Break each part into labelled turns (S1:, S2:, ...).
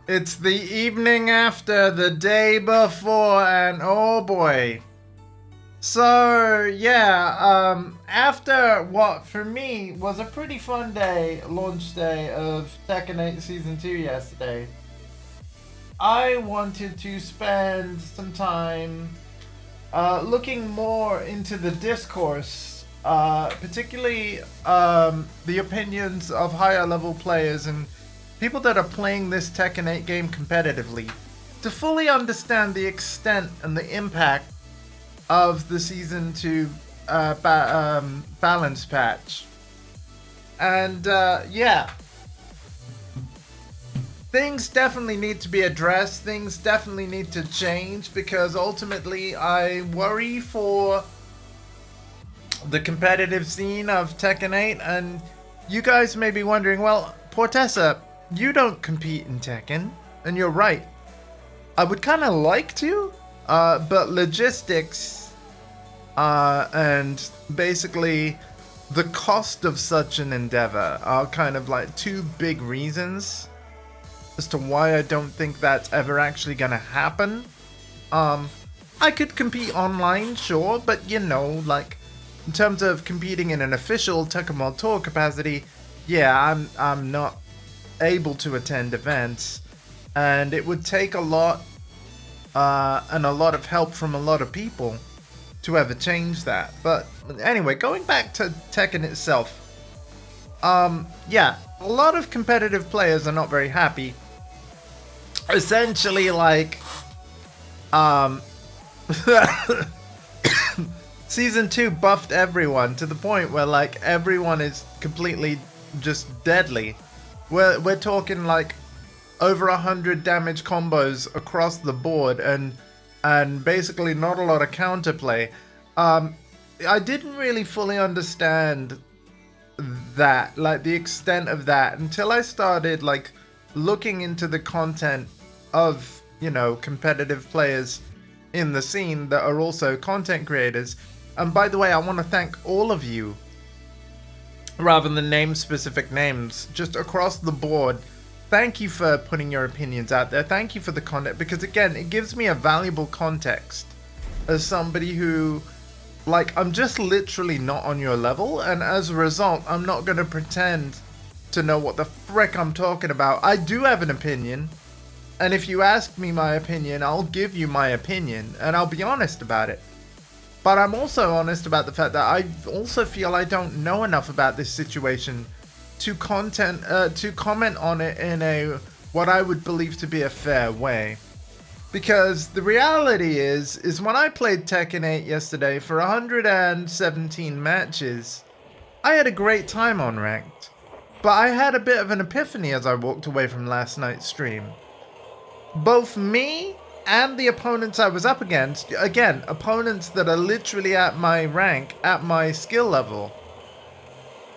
S1: It's the evening after the day before, and oh boy. So, yeah, after what for me was a pretty fun day, launch day of Tekken 8 Season 2 yesterday, I wanted to spend some time looking more into the discourse, particularly the opinions of higher level players and people that are playing this Tekken 8 game competitively, to fully understand the extent and the impact of the Season 2 balance patch. And yeah, things definitely need to be addressed. Things definitely need to change because ultimately I worry for the competitive scene of Tekken 8. And you guys may be wondering, well, Portessa, you don't compete in Tekken. And you're right. I would kind of like to, but logistics and basically the cost of such an endeavor are kind of like two big reasons as to why I don't think that's ever actually gonna happen. I could compete online, sure, but you know, like in terms of competing in an official Tekken World Tour capacity, yeah, I'm not able to attend events, and it would take a lot and a lot of help from a lot of people to ever change that. But anyway, going back to Tekken itself, yeah, a lot of competitive players are not very happy. Essentially, like, Season 2 buffed everyone to the point where, like, everyone is completely just deadly. We're talking, like, over 100 damage combos across the board and basically not a lot of counterplay. I didn't really fully understand that, like, the extent of that until I started, like, looking into the content of, you know, competitive players in the scene that are also content creators. And by the way, I want to thank all of you, rather than name specific names, just across the board. Thank you for putting your opinions out there. Thank you for the content, because again, it gives me a valuable context as somebody who, like, I'm just literally not on your level, and as a result, I'm not going to pretend to know what the frick I'm talking about. I do have an opinion, and if you ask me my opinion, I'll give you my opinion, and I'll be honest about it. But I'm also honest about the fact that I also feel I don't know enough about this situation to comment on it in a what I would believe to be a fair way. Because the reality is when I played Tekken 8 yesterday for 117 matches, I had a great time on Ranked. But I had a bit of an epiphany as I walked away from last night's stream. Both me and the opponents I was up against, again, opponents that are literally at my rank, at my skill level,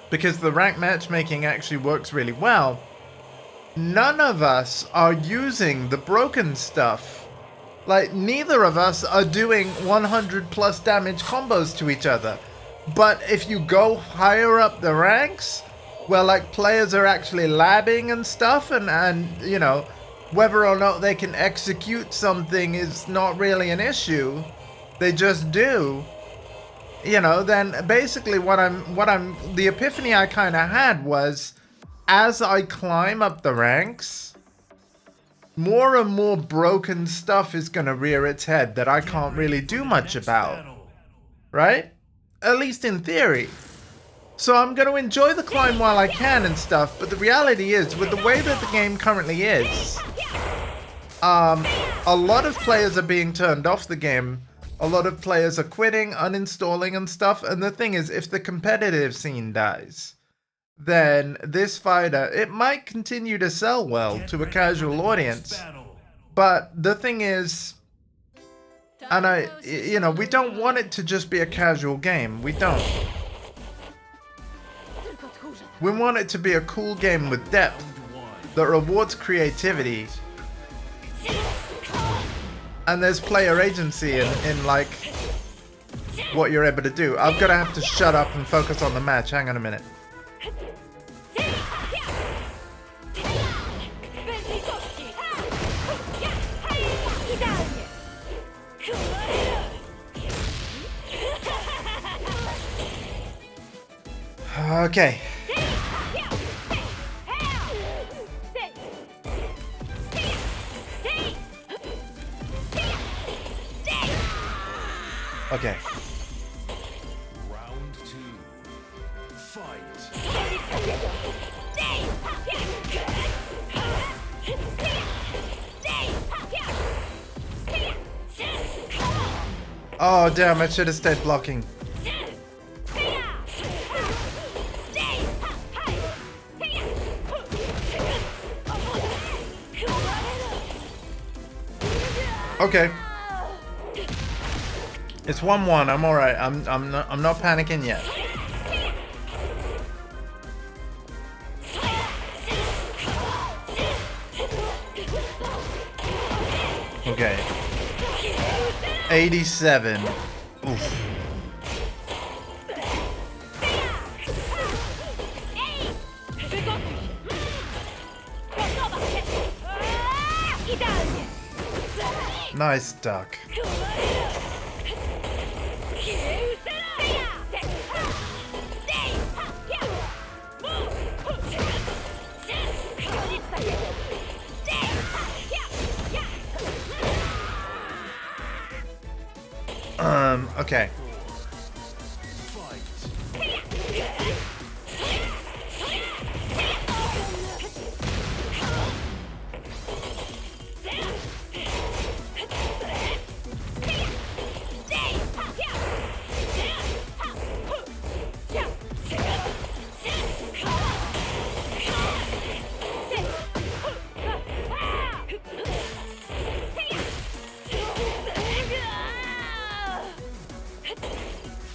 S1: because the rank matchmaking actually works really well, none of us are using the broken stuff. Like, neither of us are doing 100 plus damage combos to each other. But if you go higher up the ranks, where like players are actually labbing and stuff, and you know, whether or not they can execute something is not really an issue, they just do, you know, then basically the epiphany I kind of had was, as I climb up the ranks, more and more broken stuff is going to rear its head that I can't really do much about, right? At least in theory. So I'm going to enjoy the climb while I can and stuff, but the reality is, with the way that the game currently is, a lot of players are being turned off the game. A lot of players are quitting, uninstalling and stuff, and the thing is, if the competitive scene dies, then this fighter, it might continue to sell well to a casual audience. But the thing is, and you know, we don't want it to just be a casual game. We don't. We want it to be a cool game with depth that rewards creativity. And there's player agency in like what you're able to do. I'm gonna have to shut up and focus on the match. Hang on a minute. Okay. Okay.
S2: Round 2. Fight.
S1: Oh damn, I should have stayed blocking. Okay. It's 1-1. I'm all right. I'm not panicking yet. Okay. 87. Oof. Nice duck. Okay.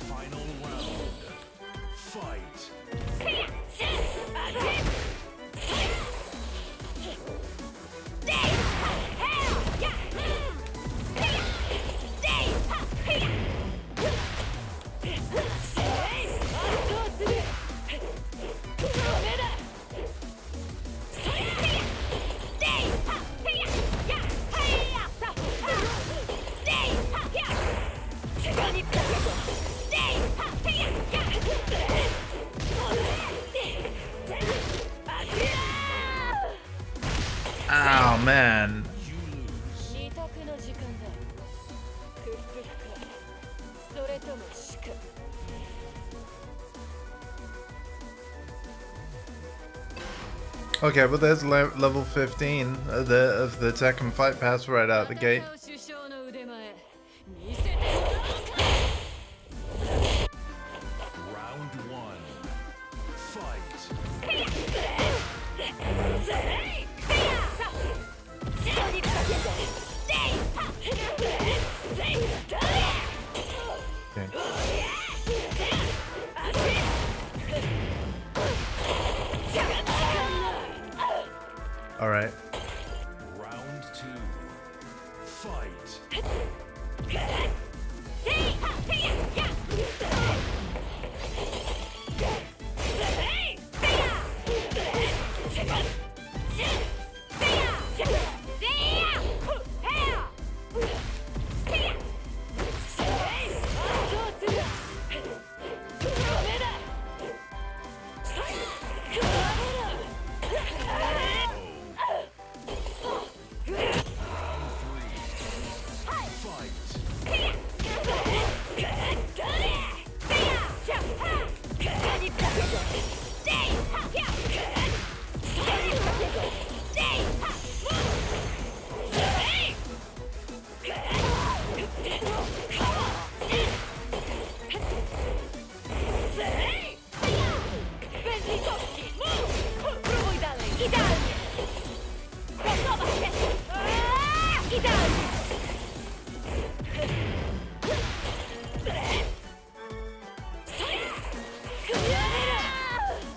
S2: Final round. Fight.
S1: Oh man.
S2: You lose.
S1: Okay, but there's level 15 of the Tekken Fight Pass right out the gate.
S2: Round 1. Fight.
S1: Okay. All right.
S2: Round 2. Fight.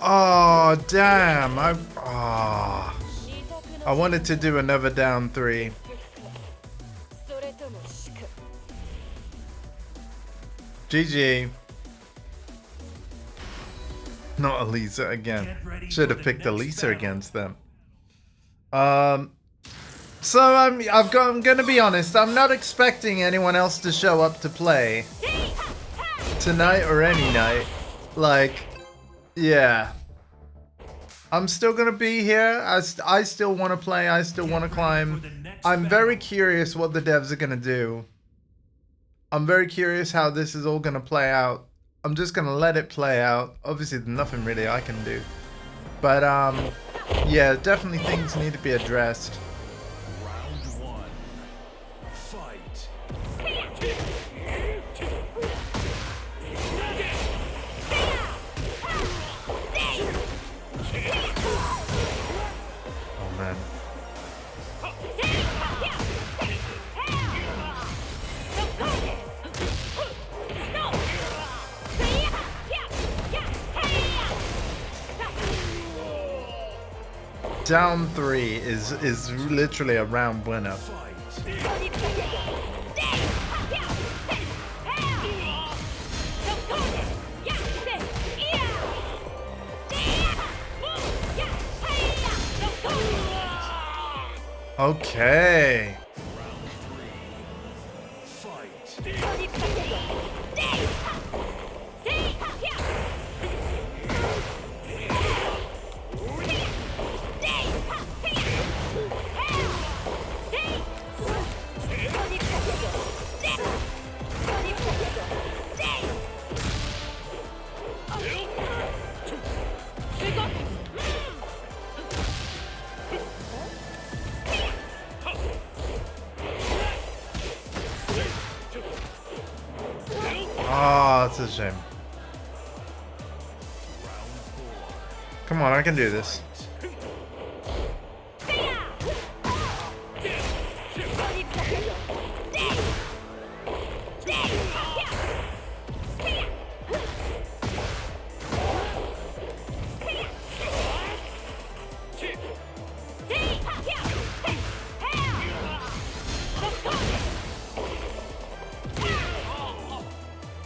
S1: Oh damn! I wanted to do another down 3. GG. Not Elisa again. Should have picked Elisa against them. So I'm gonna be honest. I'm not expecting anyone else to show up to play tonight or any night. Like, Yeah. I'm still gonna be here. I still want to play. I still want to climb. I'm very curious what the devs are gonna do. I'm very curious how this is all gonna play out. I'm just gonna let it play out. Obviously, there's nothing really I can do. But yeah, definitely things need to be addressed.
S2: Round one. Fight.
S1: Oh man. Down 3 is literally a round winner. Okay. Oh, that's a shame. Come on, I can do this.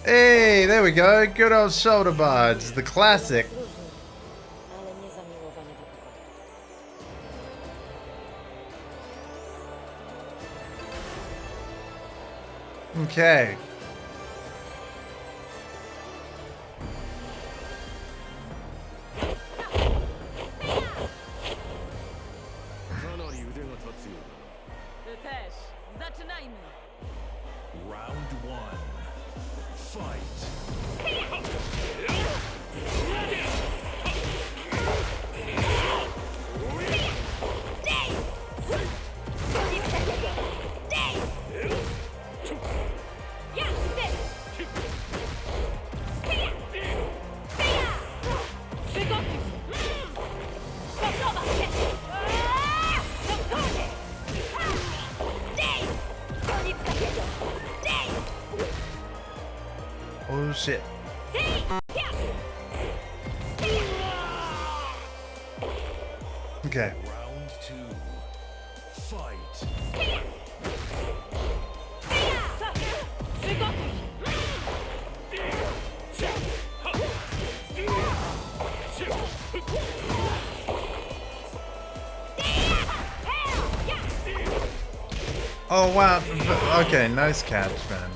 S1: Hey, there we go. Good old shoulder barge, the classic.
S3: Ale niezamiłowany do pokoju.
S1: Okay.
S4: Ty też. Zaczynajmy.
S2: Round one. Fight.
S1: Oh shit. Okay.
S2: Round two. Fight.
S1: Oh wow. Okay, nice catch, man.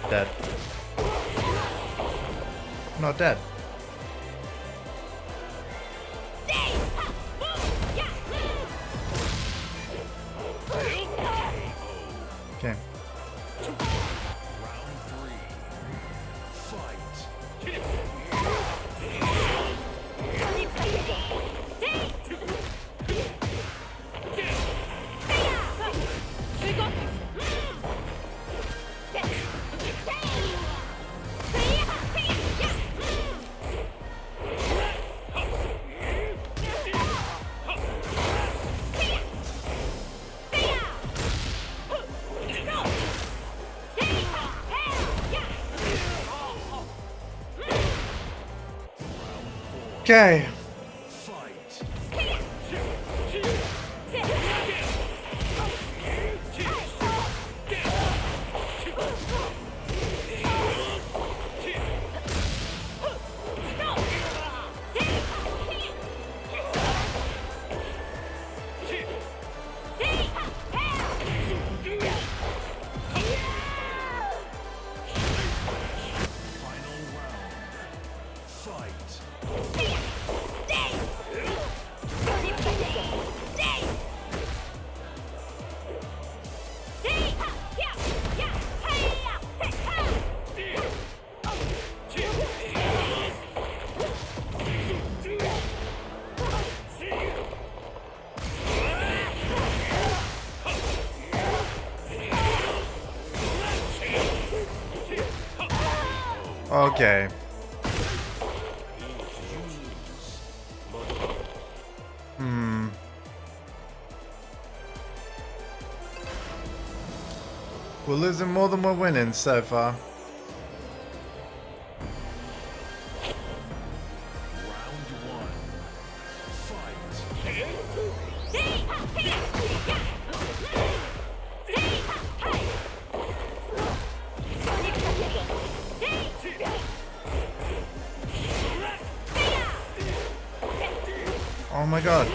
S1: Dead. Not dead. Okay.
S2: Round three. Fight.
S1: Okay.
S2: Fight.
S1: Okay. We're losing more than we're winning so far.
S2: Round one. Fight.
S1: Oh my god.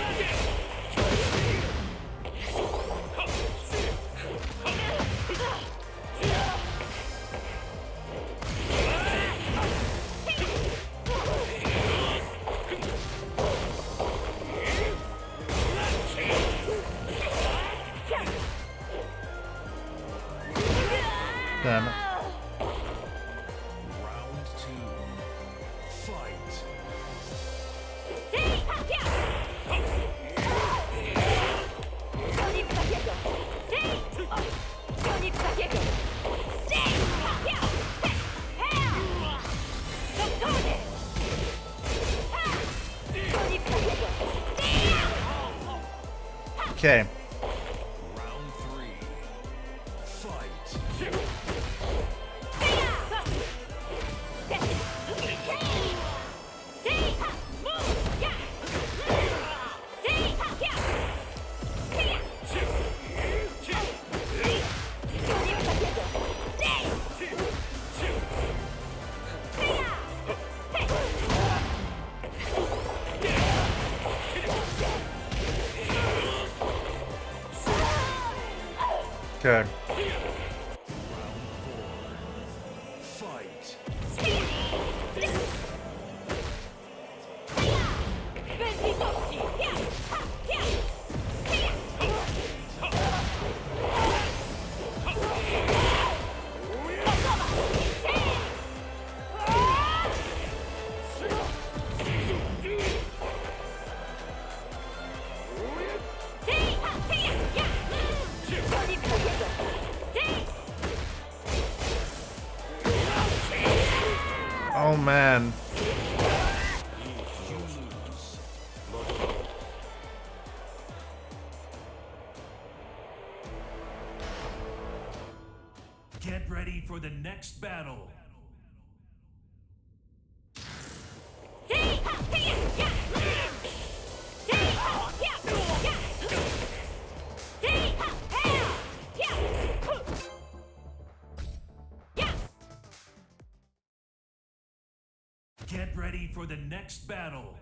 S1: Damn it.
S2: Round two. Fight.
S1: Okay.
S2: Round three. Fight.
S1: Okay.
S2: Round four. Fight.
S1: Oh man.
S2: Get ready for the next battle. Get ready for the next battle.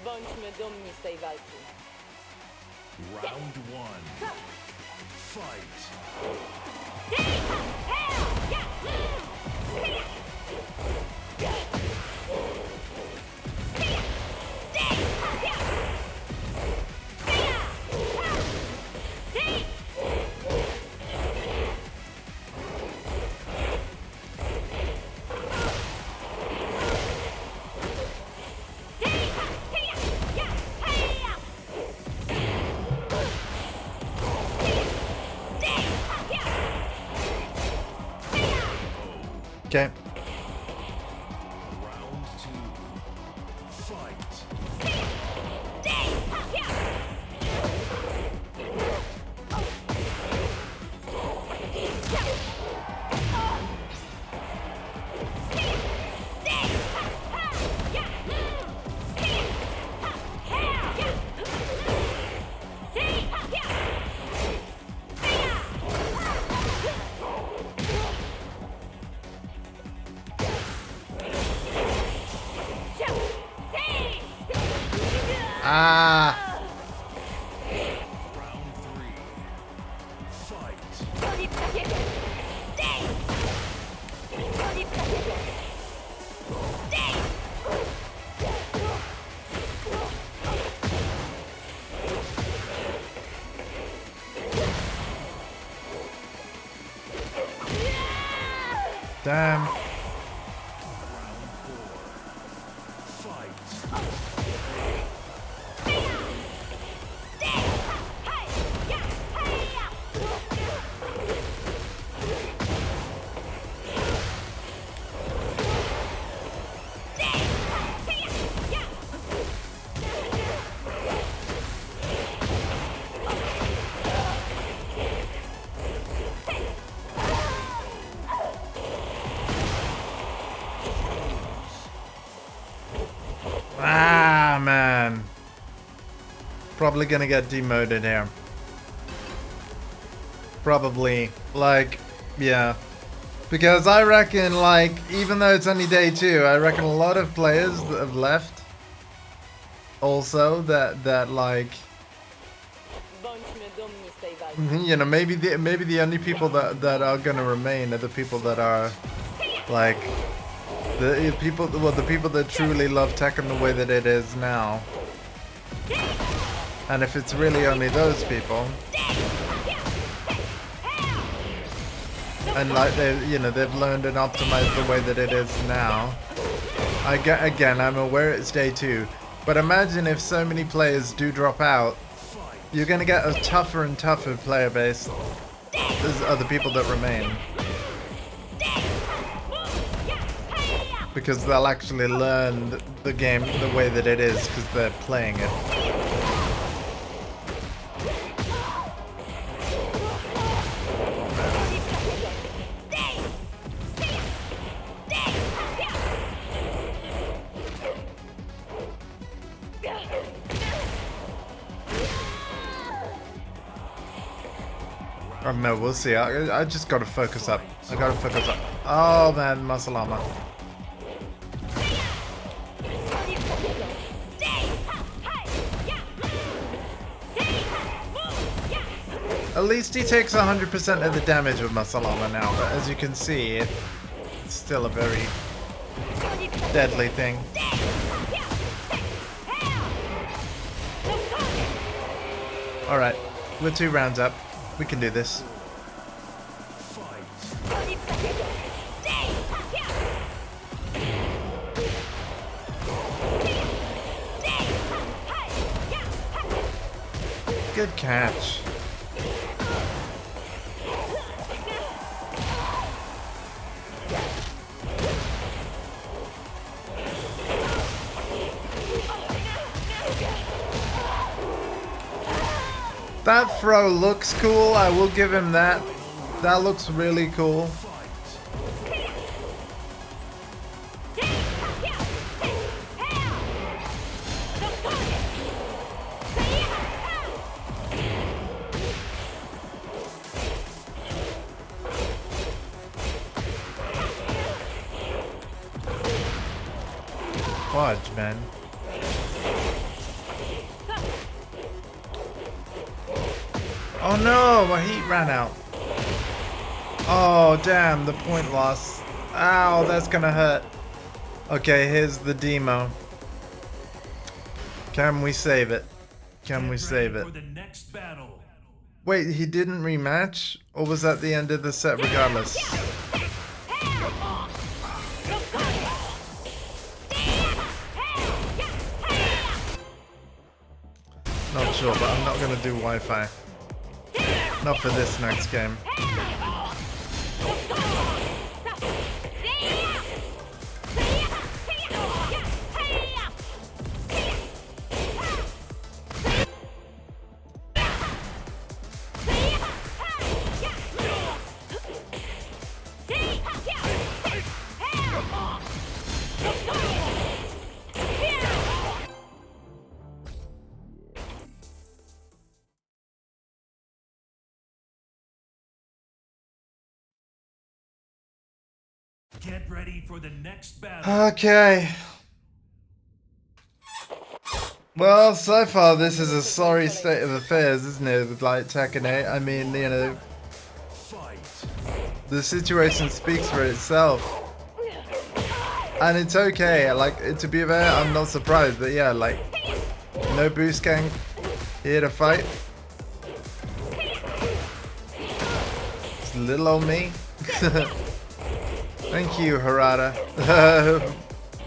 S4: Bądźmy dumni z tej walki.
S2: Round one. Fight.
S1: Okay.
S2: Round two. Fight.
S1: Ah.
S2: Round three. Fight.
S1: Damn. probably gonna get demoted here. Probably. Like, yeah. Because I reckon, like, even though it's only day 2, I reckon a lot of players that have left also that like,
S3: Bądźmy dumni z tej walki.
S1: you know, maybe the only people that are gonna remain are the people that are like the people that truly love Tekken the way that it is now. And if it's really only those people, and like they've learned and optimized the way that it is now. Again, I'm aware it's day 2, but imagine if so many players do drop out, you're gonna get a tougher and tougher player base. There's other people that remain. Because they'll actually learn the game the way that it is because they're playing it. I don't know, we'll see. I just gotta focus up. I gotta focus up. Oh man, muscle armor. At least he takes 100% of the damage with muscle armor now, but as you can see, it's still a very deadly thing. Alright, we're 2 rounds up. We can do this. Good catch. That throw looks cool, I will give him that. That looks really cool. Fudge, man. Oh no, my heat ran out. Oh damn, the point loss. Ow, that's gonna hurt. Okay, here's the demo. Can we save it? Can we save it?
S2: For the next battle.
S1: Wait, he didn't rematch? Or was that the end of the set regardless? Not sure, but I'm not gonna do Wi-Fi. Not for this next game.
S2: Get ready for the next battle.
S1: Okay. Well, so far this is a sorry state of affairs, isn't it? With like Tekken 8. I mean, you know, the situation speaks for itself. And it's okay. Like, to be fair, I'm not surprised. But yeah, like, no boost gang here to fight. It's little old me. Thank you, Harada.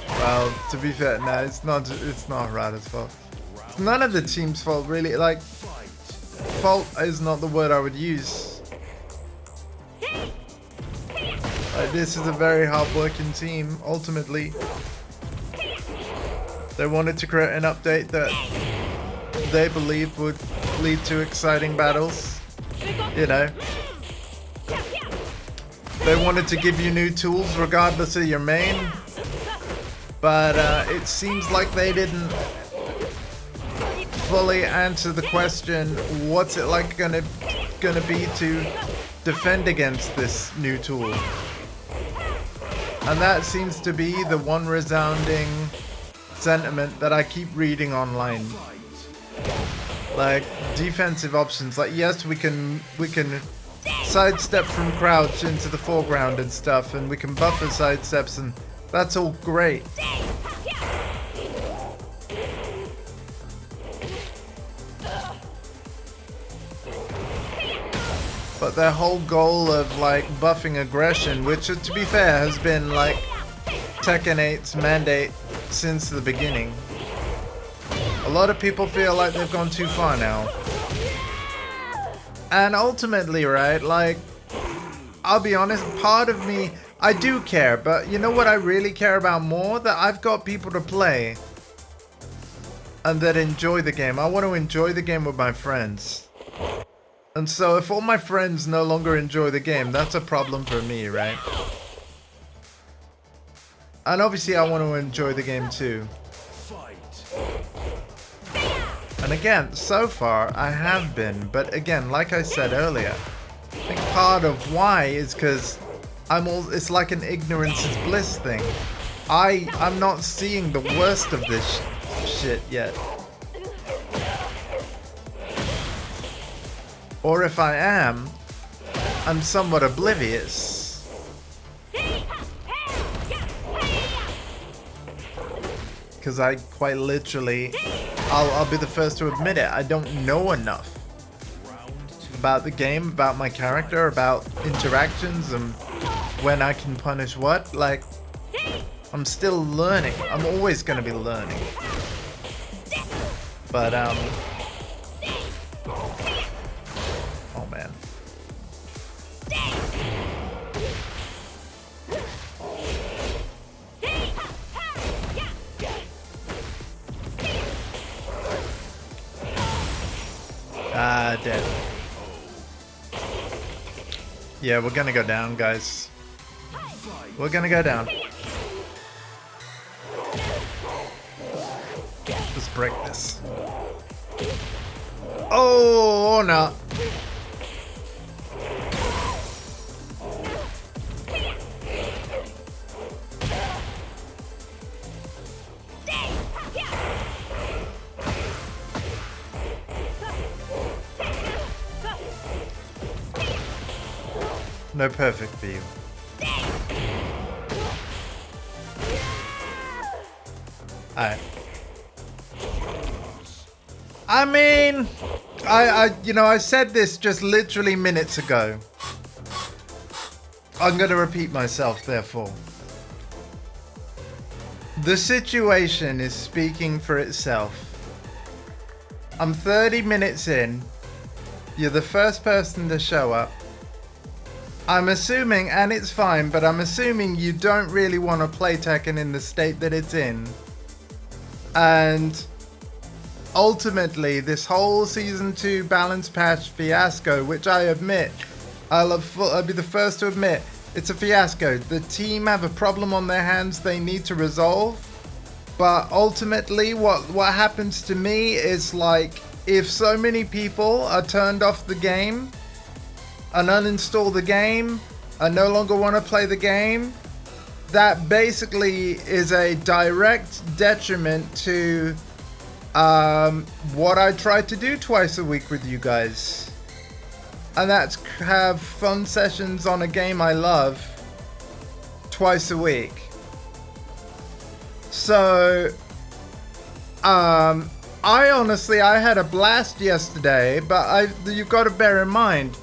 S1: Well, to be fair, no, it's not Harada's fault. It's none of the team's fault, really. Like, fault is not the word I would use. Like, this is a very hard-working team, ultimately. They wanted to create an update that they believed would lead to exciting battles. You know. They wanted to give you new tools regardless of your main, but it seems like they didn't fully answer the question, what's it like gonna be to defend against this new tool? And that seems to be the one resounding sentiment that I keep reading online. Like defensive options, like yes, we can sidestep from crouch into the foreground and stuff, and we can buffer sidesteps, and that's all great. But their whole goal of like buffing aggression, which to be fair has been like Tekken 8's mandate since the beginning. A lot of people feel like they've gone too far now. And ultimately, right, like, I'll be honest, part of me, I do care, but you know what I really care about more? That I've got people to play and that enjoy the game. I want to enjoy the game with my friends. And so if all my friends no longer enjoy the game, that's a problem for me, right? And obviously I want to enjoy the game too. And again, so far I have been, but again, like I said earlier, I think part of why is because it's like an ignorance is bliss thing. I'm not seeing the worst of this shit yet. Or if I am, I'm somewhat oblivious. Because I quite literally, I'll be the first to admit it, I don't know enough about the game, about my character, about interactions, and when I can punish what. Like, I'm still learning. I'm always going to be learning. But, oh man. Dead. Yeah, we're gonna go down, guys. We're gonna go down. Let's break this. Oh, no. No perfect view. Alright. I mean, I said this just literally minutes ago. I'm gonna repeat myself, therefore. The situation is speaking for itself. I'm 30 minutes in. You're the first person to show up. I'm assuming, and it's fine, but I'm assuming you don't really want to play Tekken in the state that it's in. And ultimately, this whole Season 2 balance patch fiasco, which I admit, I'll be the first to admit, it's a fiasco. The team have a problem on their hands they need to resolve. But ultimately, what happens to me is like, if so many people are turned off the game, and uninstall the game, and no longer want to play the game, that basically is a direct detriment to what I try to do twice a week with you guys. And that's have fun sessions on a game I love twice a week. So, I honestly had a blast yesterday, but you've got to bear in mind,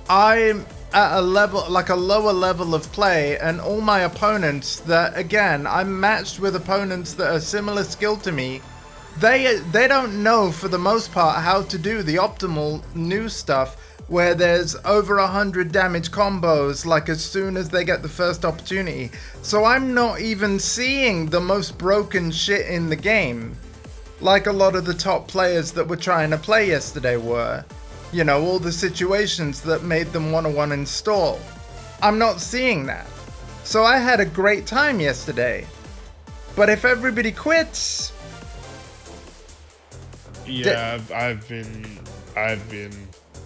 S1: I'm at a level, like a lower level of play, and all my opponents that, again, I'm matched with opponents that are similar skill to me. They don't know, for the most part, how to do the optimal new stuff where there's over 100 damage combos, like as soon as they get the first opportunity. So I'm not even seeing the most broken shit in the game, like a lot of the top players that were trying to play yesterday were. You know, all the situations that made them want to uninstall. I'm not seeing that. So I had a great time yesterday. But if everybody quits,
S5: Yeah, I've been.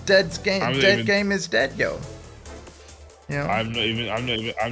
S1: Dead's game.
S5: I'm not
S1: Dead
S5: even-
S1: game is dead, yo. You know?
S5: I'm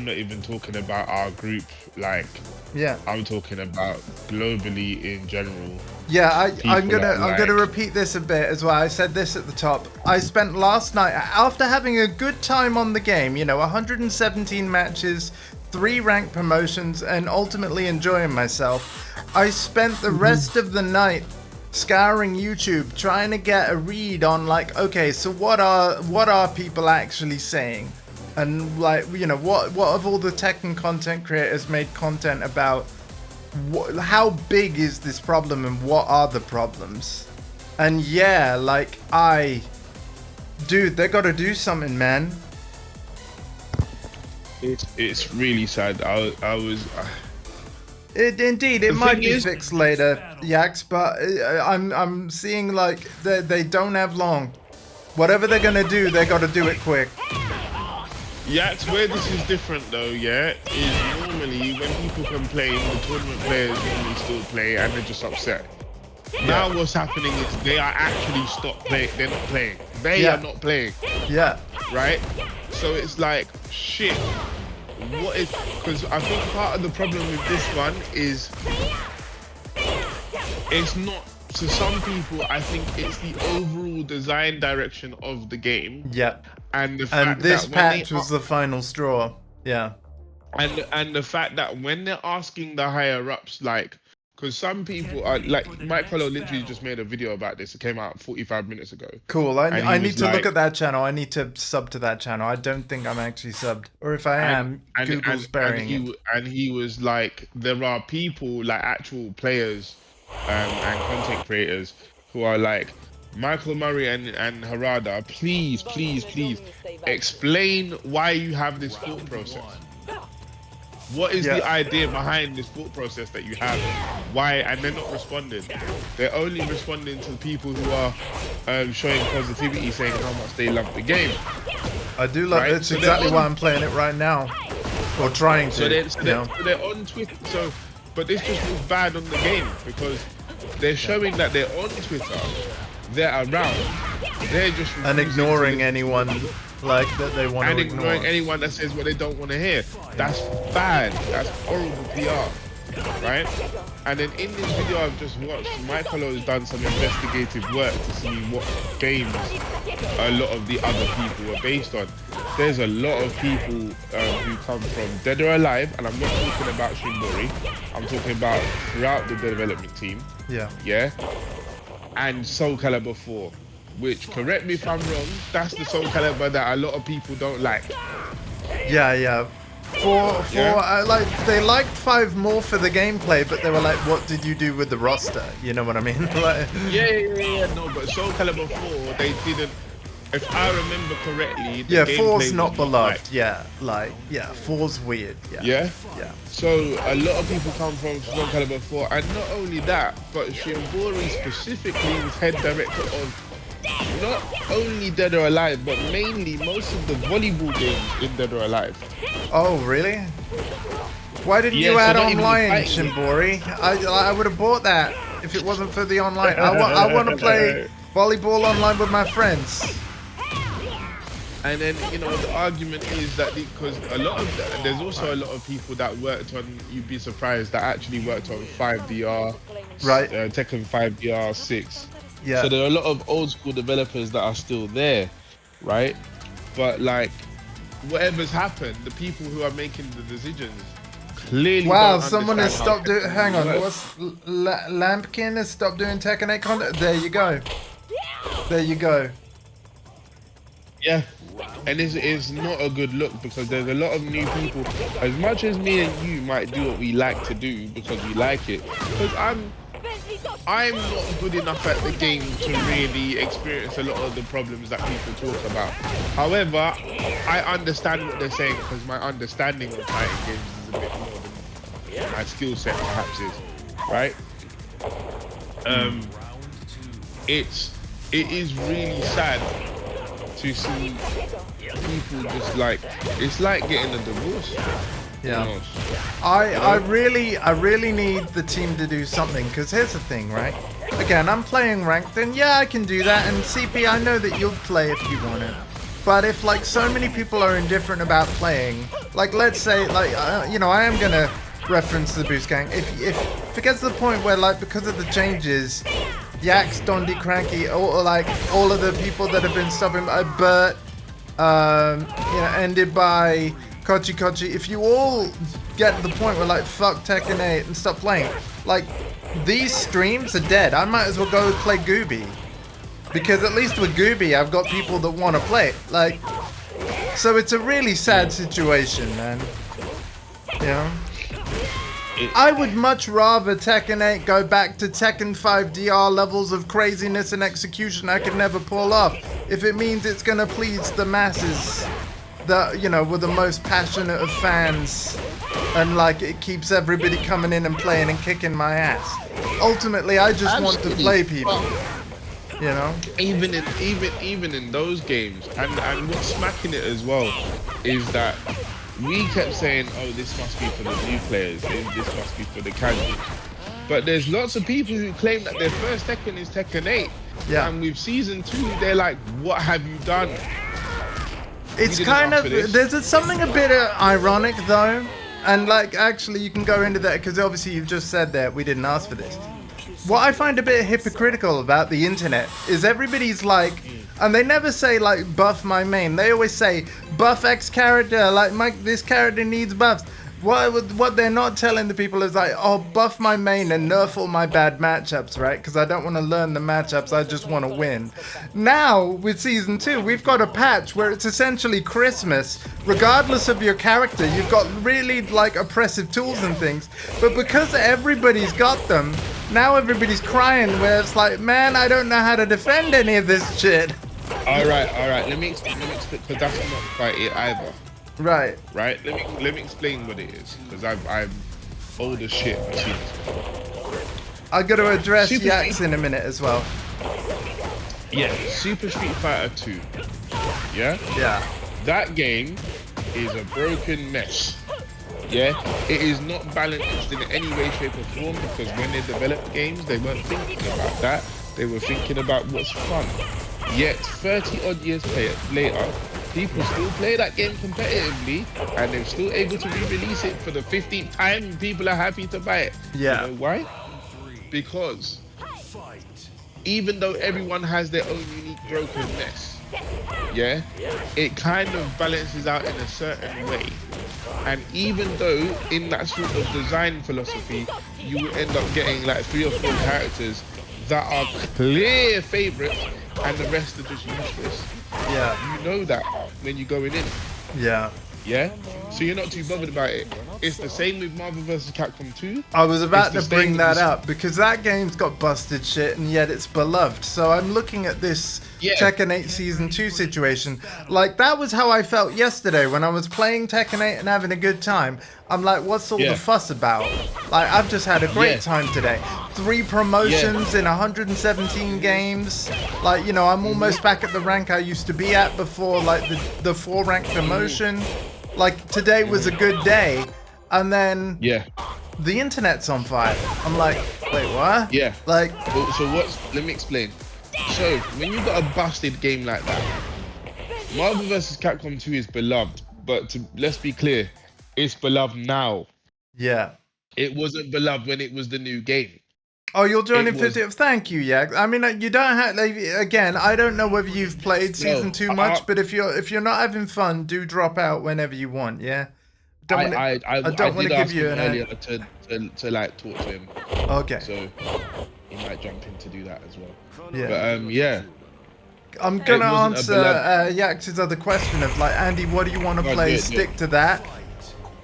S5: not even talking about our group. Like,
S1: Yeah.
S5: I'm talking about globally in general.
S1: Yeah, I'm
S5: People
S1: gonna repeat this a bit as well. I said this at the top. I spent last night, after having a good time on the game, you know, 117 matches, 3 rank promotions, and ultimately enjoying myself. I spent the rest of the night scouring YouTube, trying to get a read on, like, okay, so what are people actually saying, and like, you know, what have all the Tekken content creators made content about? How big is this problem and what are the problems? And yeah, like, dude, they gotta do something, man.
S5: It's really sad. I was.
S1: Indeed, it
S5: The
S1: might
S5: thing
S1: be
S5: is-
S1: fixed later, Yaks, but I'm seeing like they don't have long. Whatever they're gonna do, they gotta do it quick.
S5: Yeah, it's where this is different though, yeah, is normally when people complain, the tournament players normally still play and they're just upset. Now what's happening is they are actually they're not playing. They
S1: Yeah.
S5: are not playing,
S1: Yeah,
S5: right? So it's like, shit, what is, because I think part of the problem with this one is, it's not, to some people, I think it's the overall design direction of the game.
S1: yeah.
S5: And the fact
S1: And this
S5: that when
S1: patch was the final straw. Yeah.
S5: and the fact that when they're asking the higher ups, like, because some people are like, Mike Polo literally just made a video about this. It came out 45 minutes ago.
S1: Cool.
S5: And he
S1: I need
S5: was
S1: to look
S5: like-
S1: at that channel. I need to sub to that channel. I don't think I'm actually subbed. Or if I am, Google's burying it.
S5: And he was like, there are people, like actual players and content creators, who are like, Michael Murray and Harada, please explain why you have this thought process. What is the idea behind this thought process that you have? Why? And they're not responding. They're only responding to people who are showing positivity, saying how much they love the game.
S1: I do love
S5: Right,
S1: it. It's
S5: so
S1: exactly
S5: they're
S1: why
S5: on-
S1: I'm playing it right now. Or trying to.
S5: So they're,
S1: you know?
S5: they're on Twitter. So, but this just looks bad on the game because they're showing that they're on Twitter, they're around, they're just
S1: And
S5: refusing
S1: ignoring
S5: to-
S1: anyone like that they want
S5: and
S1: to ignore.
S5: ignoring anyone that says what they don't want to hear. That's bad. That's horrible PR, right? And then in this video I've just watched, Michael has done some investigative work to see what games a lot of the other people are based on. There's a lot of people who come from Dead or Alive, and I'm not talking about Shimbori. I'm talking about throughout the development team.
S1: Yeah.
S5: Yeah, and Soul Calibur 4, which, correct me if I'm wrong, that's the Soul Calibur that a lot of people don't like.
S1: Yeah. For
S5: Yeah.
S1: like, they liked 5 more for the gameplay, but they were like, what did you do with the roster? You know what I mean? Like,
S5: No, but Soul Calibur 4, they didn't, if I remember correctly, the
S1: yeah,
S5: gameplay
S1: 4's
S5: was
S1: not beloved.
S5: like-
S1: Yeah, 4's weird.
S5: Yeah?
S1: Yeah.
S5: So a lot of people come from Soul Calibur 4, and not only that, but Shimbori specifically was head director of not only Dead or Alive, but mainly most of the volleyball games in Dead or Alive.
S1: Oh, really? Why didn't
S5: Yeah,
S1: you
S5: so
S1: add
S5: not even the
S1: online,
S5: fighting.
S1: Shimbori? I would have bought that if it wasn't for the online. I want to play volleyball online with my friends.
S5: And then, you know, the argument is that because there's also a lot of people that worked on, you'd be surprised, that actually worked on 5DR,
S1: Right.
S5: Tekken 5DR 6.
S1: Yeah.
S5: So there are a lot of old school developers that are still there, right? But like, whatever's happened, the people who are making the decisions clearly
S1: Wow,
S5: don't
S1: someone has
S5: understand how
S1: stopped doing.
S5: Tekken
S1: Hang on,
S5: works.
S1: what's Lampkin has stopped doing Tekken 8 content? There you go. There you go.
S5: Yeah, and it's not a good look because there's a lot of new people. As much as me and you might do what we like to do because we like it, because I'm not good enough at the game to really experience a lot of the problems that people talk about. However, I understand what they're saying because my understanding of fighting games is a bit more than my skill set perhaps is, right? It is really sad to see people just like, it's like getting a divorce.
S1: Yeah.
S5: Almost.
S1: I really need the team to do something, because here's the thing, right? again, I'm playing ranked, then yeah, I can do that. And CP, I know that you'll play if you want to. But if like so many people are indifferent about playing, like let's say like you know, I am gonna reference the boost gang. If it gets to the point where like because of the changes, Yax, Dondi, Cranky, or like all of the people that have been stopping by Bert, you know, ended by Kochi, if you all get to the point where like fuck Tekken 8 and stop playing, like these streams are dead. I might as well go play Gooby. Because at least with Gooby, I've got people that want to play it. Like, so it's a really sad situation, man. You know? I would much rather Tekken 8 go back to Tekken 5 DR levels of craziness and execution I could never pull off. If it means it's gonna please the masses that, you know, were the most passionate of fans. And like, it keeps everybody coming in and playing and kicking my ass. Ultimately, I just want to play people. You know,
S5: even in those games, and what's smacking it as well is that we kept saying, oh, this must be for the new players, this must be for the casuals. But there's lots of people who claim that their first Tekken is Tekken 8.
S1: Yeah.
S5: And with Season 2, they're like, what have you done?
S1: It's kind of, there's something a bit ironic though. And like, actually, you can go into that because obviously you've just said that we didn't ask for this. What I find a bit hypocritical about the internet is everybody's like, and they never say like buff my main. They always say buff X character, like this character needs buffs. What they're not telling the people is like, oh, buff my main and nerf all my bad matchups, right? Because I don't want to learn the matchups, I just want to win. Now, with Season 2, we've got a patch where it's essentially Christmas. Regardless of your character, you've got really, like, oppressive tools and things. But because everybody's got them, now everybody's crying where it's like, man, I don't know how to defend any of this shit.
S5: Alright, let me explain, because that's not quite it either.
S1: Right.
S5: Right? Let me explain what it is, because I'm old as shit.
S1: I'm going to address
S5: Super
S1: Yax
S5: Street.
S1: in a minute as well.
S5: Yeah, Super Street Fighter 2. Yeah?
S1: Yeah.
S5: That game is a broken mess. Yeah? It is not balanced in any way, shape or form, because when they developed games, they weren't thinking about that. They were thinking about what's fun. Yet, 30 odd years later, people still play that game competitively, and they're still able to re-release it for the 15th time, and people are happy to buy it.
S1: Yeah.
S5: You know why? Because even though everyone has their own unique broken mess, yeah, it kind of balances out in a certain way. And even though in that sort of design philosophy, you will end up getting like 3 or 4 characters that are clear favorites, and the rest are just useless.
S1: Yeah.
S5: You know that when you're going in.
S1: Yeah.
S5: Yeah? So you're not too bothered about it. It's the same with Marvel vs. Capcom 2.
S1: I was about
S5: It's
S1: to
S5: the
S1: bring
S5: same
S1: that
S5: with-
S1: up because that game's got busted shit and yet it's beloved. So I'm looking at this Tekken 8 Season 2 situation. Like, that was how I felt yesterday when I was playing Tekken 8 and having a good time. I'm like, what's all the fuss about? Like, I've just had a great time today. 3 promotions in 117 games. Like, you know, I'm almost back at the rank I used to be at before, like, the 4 rank promotion. Like, today was a good day. And then the internet's on fire. I'm like, wait, what?
S5: Yeah.
S1: Like,
S5: So let me explain. So when you got a busted game like that, Marvel vs. Capcom 2 is beloved, but let's be clear, it's beloved now.
S1: yeah.
S5: It wasn't beloved when it was the new game.
S1: Oh, you're joining
S5: It was-
S1: 50. Thank you, yeah. I mean, you don't have, like, again, I don't know whether you've played Season 2 much, but if you're not having fun, do drop out whenever you want, yeah?
S5: I
S1: don't want to give you an
S5: earlier to like talk to him.
S1: Okay.
S5: So he might jump in to do that as well.
S1: Yeah.
S5: But yeah.
S1: I'm gonna
S5: It wasn't a
S1: answer
S5: beloved-
S1: Yax's other question of like, Andy, what do you want to
S5: Oh,
S1: play?
S5: do it.
S1: Stick to that.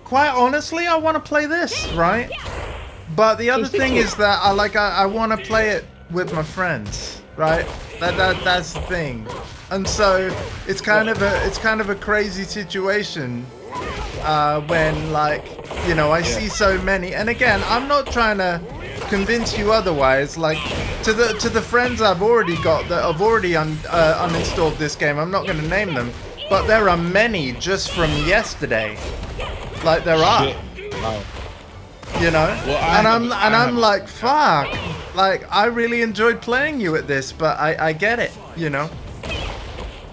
S1: Quite honestly, I want to play this, right? But the other
S5: stick
S1: thing
S5: to it.
S1: is that I want to play it with my friends, right? That's the thing. And so it's kind of a crazy situation when, like, you know, I see so many. And again, I'm not trying to convince you otherwise. Like, to the friends I've already got that have already uninstalled this game, I'm not going to name them, but there are many just from yesterday. Like, there are.
S5: Shit. Wow.
S1: You know,
S5: Well,
S1: I'm like, fuck. like, I really enjoyed playing you at this, but I get it, you know?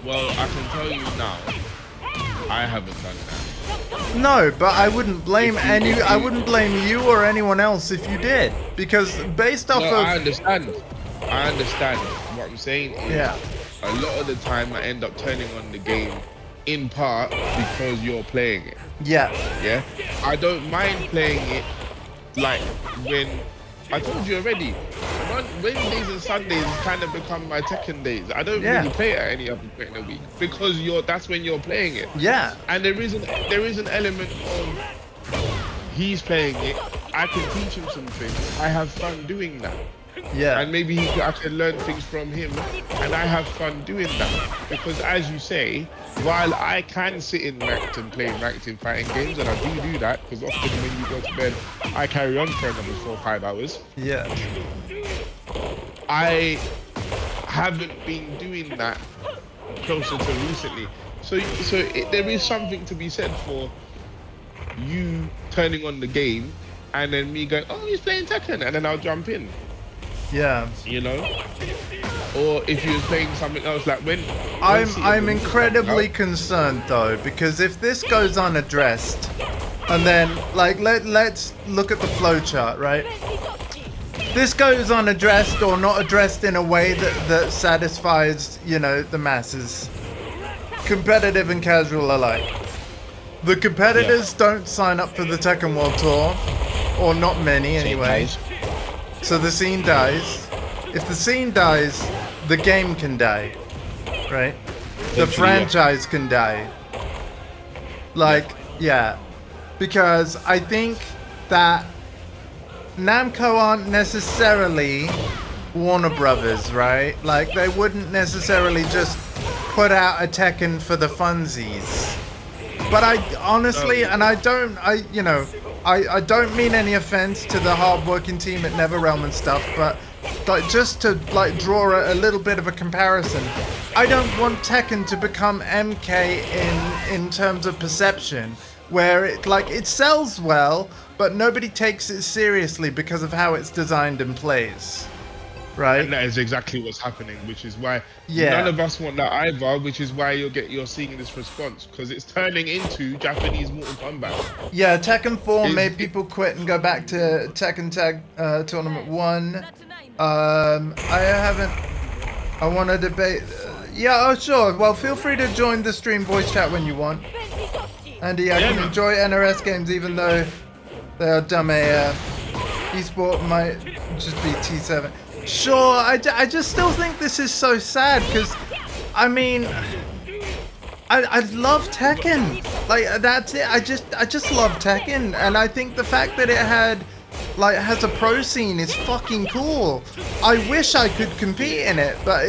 S5: Well, I can tell you now, I haven't done that.
S1: No, but I wouldn't blame
S5: If you-
S1: I wouldn't blame you or anyone else if you did, because based off
S5: No,
S1: of
S5: I understand. I understand. What I'm saying is,
S1: yeah,
S5: a lot of the time I end up turning on the game in part because you're playing it.
S1: yeah,
S5: Yeah, I don't mind playing it like when I told you already. Wednesdays and Sundays kind of become my Tekken days. I don't
S1: Yeah.
S5: really play it at any other point in the week because that's when you're playing it.
S1: yeah,
S5: And there is an element of he's playing it. I can teach him some things. I have fun doing that.
S1: yeah,
S5: And maybe I can learn things from him, and I have fun doing that. Because as you say, while I can sit in ranked and play ranked in fighting games, and I do that, because often when you go to bed, I carry on for another 4 or 5 hours.
S1: yeah,
S5: I haven't been doing that closer to recently. There is something to be said for you turning on the game, and then me going, oh, he's playing Tekken, and then I'll jump in.
S1: yeah.
S5: You know, or if you were playing something else, like when
S1: I'm incredibly concerned though, because if this goes unaddressed, and then like let's look at the flowchart, right? This goes unaddressed or not addressed in a way that satisfies, you know, the masses, competitive and casual alike. The competitors don't sign up for the Tekken World Tour, or not many anyway. So the scene dies. If the scene dies, the game can die, right? The franchise can die. Like, yeah. Because I think that Namco aren't necessarily Warner Brothers, right? Like, they wouldn't necessarily just put out a Tekken for the funsies. But I honestly, and I don't mean any offense to the hard-working team at NetherRealm and stuff, but like, just to like draw a little bit of a comparison, I don't want Tekken to become MK in terms of perception, where it sells well, but nobody takes it seriously because of how it's designed and plays. Right.
S5: And that is exactly what's happening, which is why
S1: Yeah.
S5: none of us want that either, which is why you're seeing this response, because it's turning into Japanese Mortal Kombat.
S1: Yeah, Tekken 4
S5: Is-
S1: made people quit and go back to Tekken Tag Tournament 1. I want to debate. Yeah, oh sure. Well, feel free to join the stream voice chat when you want. Andy, I
S5: Yeah,
S1: can
S5: man.
S1: enjoy NRS games even though they are dumb AF. Esport might just be T7. Sure, I just still think this is so sad because, I mean, I love Tekken. Like, that's it. I just love Tekken, and I think the fact that it has a pro scene is fucking cool. I wish I could compete in it, but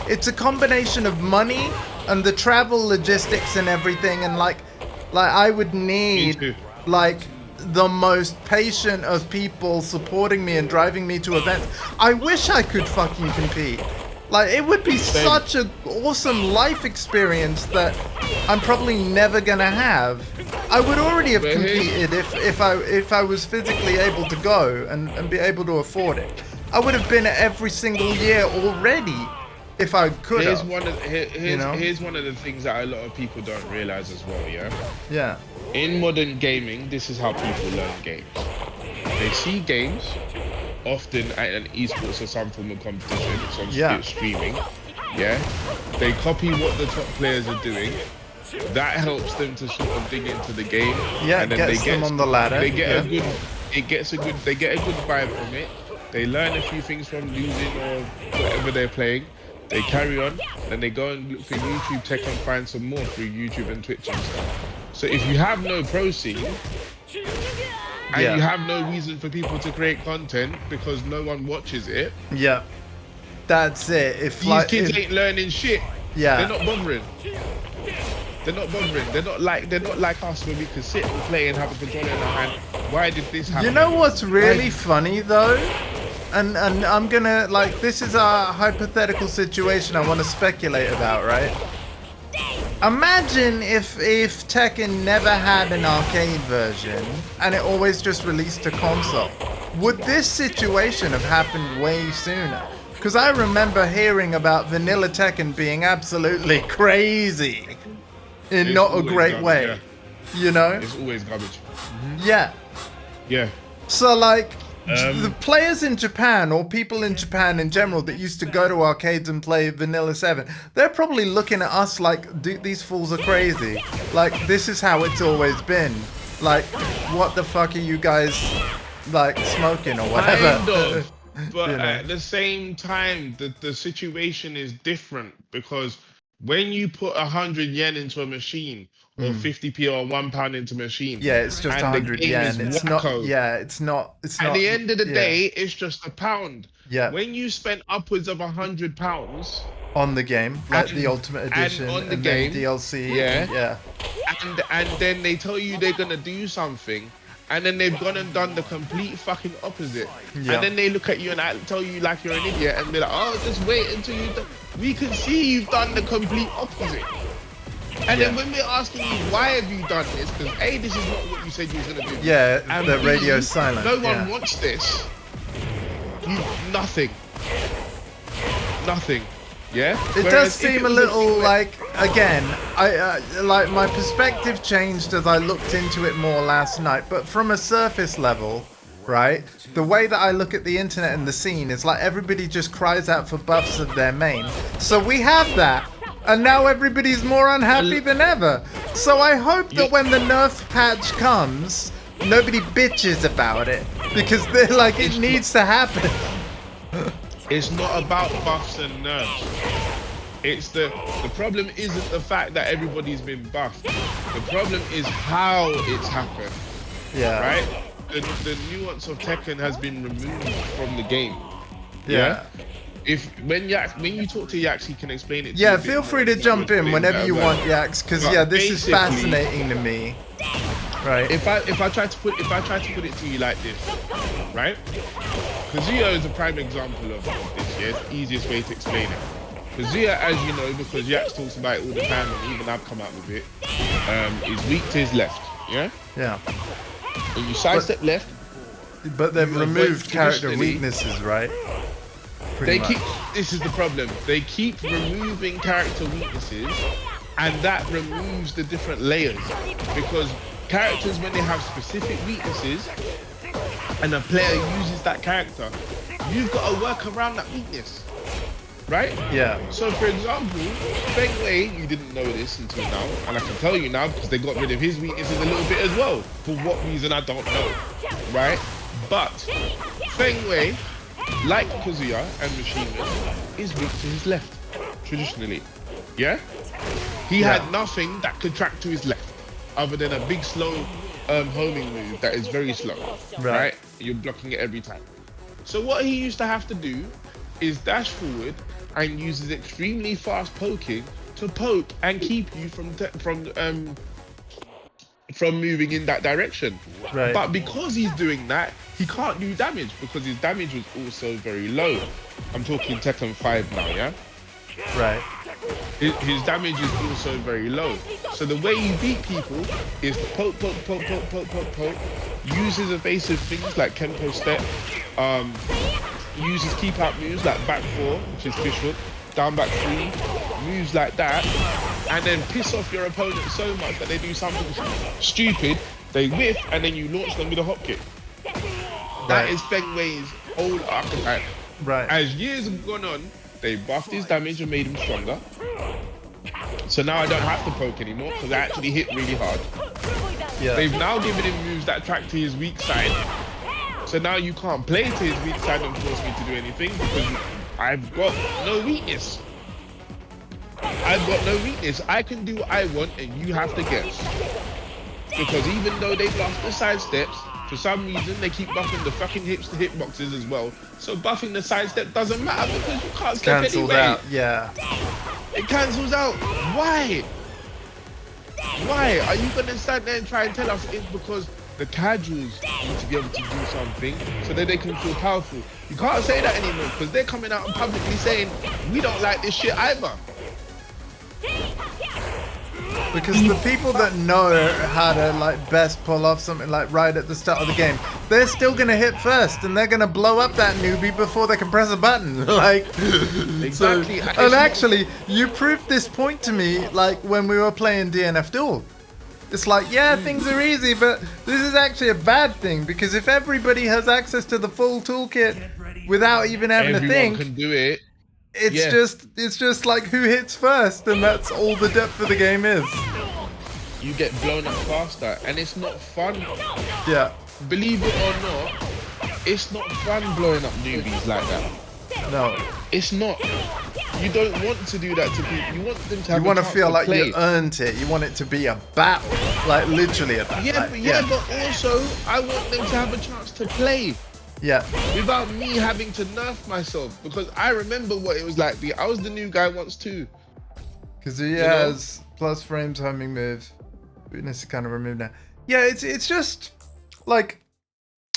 S1: it's a combination of money and the travel logistics and everything, and like I would need
S5: too.
S1: like the most patient of people supporting me and driving me to events. I wish I could fucking compete. Like, it would be such an awesome life experience that I'm probably never gonna have. I would already have competed if I was physically able to go and be able to afford it. I would have been every single year already if I could
S5: Here's
S1: have.
S5: here's one of the things that a lot of people don't realize as well, yeah?
S1: Yeah.
S5: In modern gaming, this is how people learn games. They see games, often at an esports or some form of competition, it's streaming, yeah? They copy what the top players are doing. That helps them to sort of dig into the game.
S1: Yeah,
S5: and then
S1: gets them on the ladder.
S5: They get they get a good vibe from it. They learn a few things from losing or whatever they're playing. They carry on, then they go and look for YouTube Tech and find some more through YouTube and Twitch and stuff. So if you have no pro scene, and you have no reason for people to create content because no one watches it,
S1: Yeah. That's it. If
S5: these kids ain't learning shit.
S1: Yeah.
S5: They're not bothering. They're not bothering. They're not like us where we can sit and play and have a controller in our hand. Why did this happen?
S1: You know what's really funny though? And I'm gonna, like, this is a hypothetical situation I want to speculate about, right? Imagine if Tekken never had an arcade version and it always just released to console. would this situation have happened way sooner? Because I remember hearing about vanilla Tekken being absolutely crazy in
S5: It's
S1: not a
S5: always
S1: great
S5: garbage,
S1: way.
S5: yeah.
S1: You know?
S5: It's always garbage.
S1: Yeah.
S5: Yeah.
S1: So like the players in Japan or people in Japan in general that used to go to arcades and play Vanilla 7, they're probably looking at us like, dude, these fools are crazy. Like, this is how it's always been. Like, what the fuck are you guys like smoking or whatever?
S5: Kind of. But
S1: You know.
S5: at the same time, the situation is different because when you put 100 yen into a machine or 50p or £1 into a machine,
S1: Yeah, it's just
S5: and the
S1: 100
S5: game
S1: yen.
S5: is
S1: It's not.
S5: wacko,
S1: Yeah, it's not. It's
S5: at
S1: not.
S5: the end of the
S1: yeah.
S5: day, it's just £1.
S1: Yeah.
S5: When you spend upwards of £100
S1: On the game, like the
S5: And-
S1: Ultimate
S5: and
S1: Edition,
S5: on the
S1: and
S5: game,
S1: then DLC.
S5: yeah.
S1: Yeah.
S5: and then they tell you they're gonna do something, and then they've gone and done the complete fucking opposite.
S1: Yeah.
S5: And then they look at you and tell you like you're an idiot, and be like, "Oh, just wait until you." We can see you've done the complete opposite. And then
S1: Yeah.
S5: when we're asking you why have you done this, because A, this is not what you said you was gonna do.
S1: Yeah,
S5: And
S1: the
S5: B,
S1: radio's silent.
S5: No one
S1: yeah.
S5: wants this. Nothing. Nothing. Yeah.
S1: It does
S5: Whereas if
S1: seem
S5: it
S1: a
S5: was
S1: little
S5: thing where-
S1: like, again, I like my perspective changed as I looked into it more last night, but from a surface level, right, the way that I look at the internet and the scene is like everybody just cries out for buffs of their main. So we have that, and now everybody's more unhappy than ever. So I hope that when the nerf patch comes, nobody bitches about it, because they're like, it needs to happen.
S5: It's not about buffs and nerfs. It's the problem isn't the fact that everybody's been buffed. The problem is how it's happened,
S1: Yeah.
S5: right? The nuance of Tekken has been removed from the game.
S1: Yeah.
S5: If when you talk to Yax, he can explain it. To
S1: Yeah,
S5: you a bit
S1: feel
S5: more.
S1: free to
S5: He
S1: jump
S5: will
S1: in
S5: explain
S1: whenever
S5: that
S1: you
S5: well.
S1: want, Yax, because
S5: But
S1: yeah, this is
S5: basically-
S1: fascinating to me. Right.
S5: If I try to put it to you like this, right? Kazuya is a prime example of this. Yeah, it's the easiest way to explain it. Kazuya, as you know, because Yax talks about it all the time, and even I've come out with it, is weak to his left. Yeah.
S1: Yeah.
S5: When you sidestep left,
S1: But they've
S5: You avoid
S1: removed character
S5: traditionally-
S1: weaknesses, right?
S5: they
S1: Pretty much.
S5: keep. This is the problem. They keep removing character weaknesses, and that removes the different layers because characters, when they have specific weaknesses, and a player uses that character, you've got to work around that weakness, right?
S1: Yeah.
S5: So, for example, Feng Wei, you didn't know this until now, and I can tell you now because they got rid of his weaknesses a little bit as well. For what reason, I don't know, right? But Feng Wei, like Kazuya and Machina, is weak to his left, traditionally. Yeah? He had nothing that could track to his left, other than a big, slow homing move that is very slow, right? You're blocking it every time. So what he used to have to do is dash forward and uses extremely fast poking to poke and keep you from moving in that direction.
S1: Right.
S5: But because he's doing that, he can't do damage because his damage was also very low. I'm talking Tekken 5 now, yeah?
S1: Right.
S5: His damage is also very low. So the way you beat people is to poke, uses evasive things like Kempo step, uses keep out moves like back 4, which is fish hook, down back 3, moves like that, and then piss off your opponent so much that they do something stupid, they whiff, and then you launch them with a hop kick. That is Feng Wei's old archetype.
S1: Right.
S5: As years have gone on, they buffed his damage and made him stronger. So now I don't have to poke anymore because I actually hit really hard.
S1: Yeah.
S5: They've now given him moves that track to his weak side. So now you can't play to his weak side and force me to do anything because I've got no weakness. I've got no weakness. I can do what I want and you have to guess. Because even though they buffed the side steps, for some reason they keep buffing the fucking hips to hitboxes as well. So buffing the side step doesn't matter because you can't step
S1: Cancelled
S5: anyway.
S1: out. Yeah.
S5: It cancels out. Why? Why? Are you gonna stand there and try and tell us it's because the casuals need to be able to do something so that they can feel powerful? You can't say that anymore because they're coming out and publicly saying we don't like this shit either.
S1: Because the people that know how to like best pull off something like right at the start of the game, they're still gonna hit first, and they're gonna blow up that newbie before they can press a button. Like,
S5: Exactly.
S1: So, and actually, you proved this point to me like when we were playing DNF Duel. It's like, yeah, things are easy, but this is actually a bad thing because if everybody has access to the full toolkit without even having to
S5: Everyone
S1: think,
S5: can do it.
S1: it's just like who hits first, and that's all the depth of the game is.
S5: You get blown up faster, and it's not fun.
S1: Yeah.
S5: Believe it or not, it's not fun blowing up newbies like that.
S1: No.
S5: It's not. You don't want to do that to people. You want them to have
S1: You want
S5: a
S1: to
S5: chance
S1: feel
S5: to
S1: like
S5: play.
S1: you earned it. You want it to be a battle, like literally a battle.
S5: Yeah, but also I want them to have a chance to play.
S1: Yeah.
S5: Without me having to nerf myself, because I remember what it was like. I was the new guy once too.
S1: Because he has plus frames, homing move. Weakness is kind of removed now. Yeah, it's just like,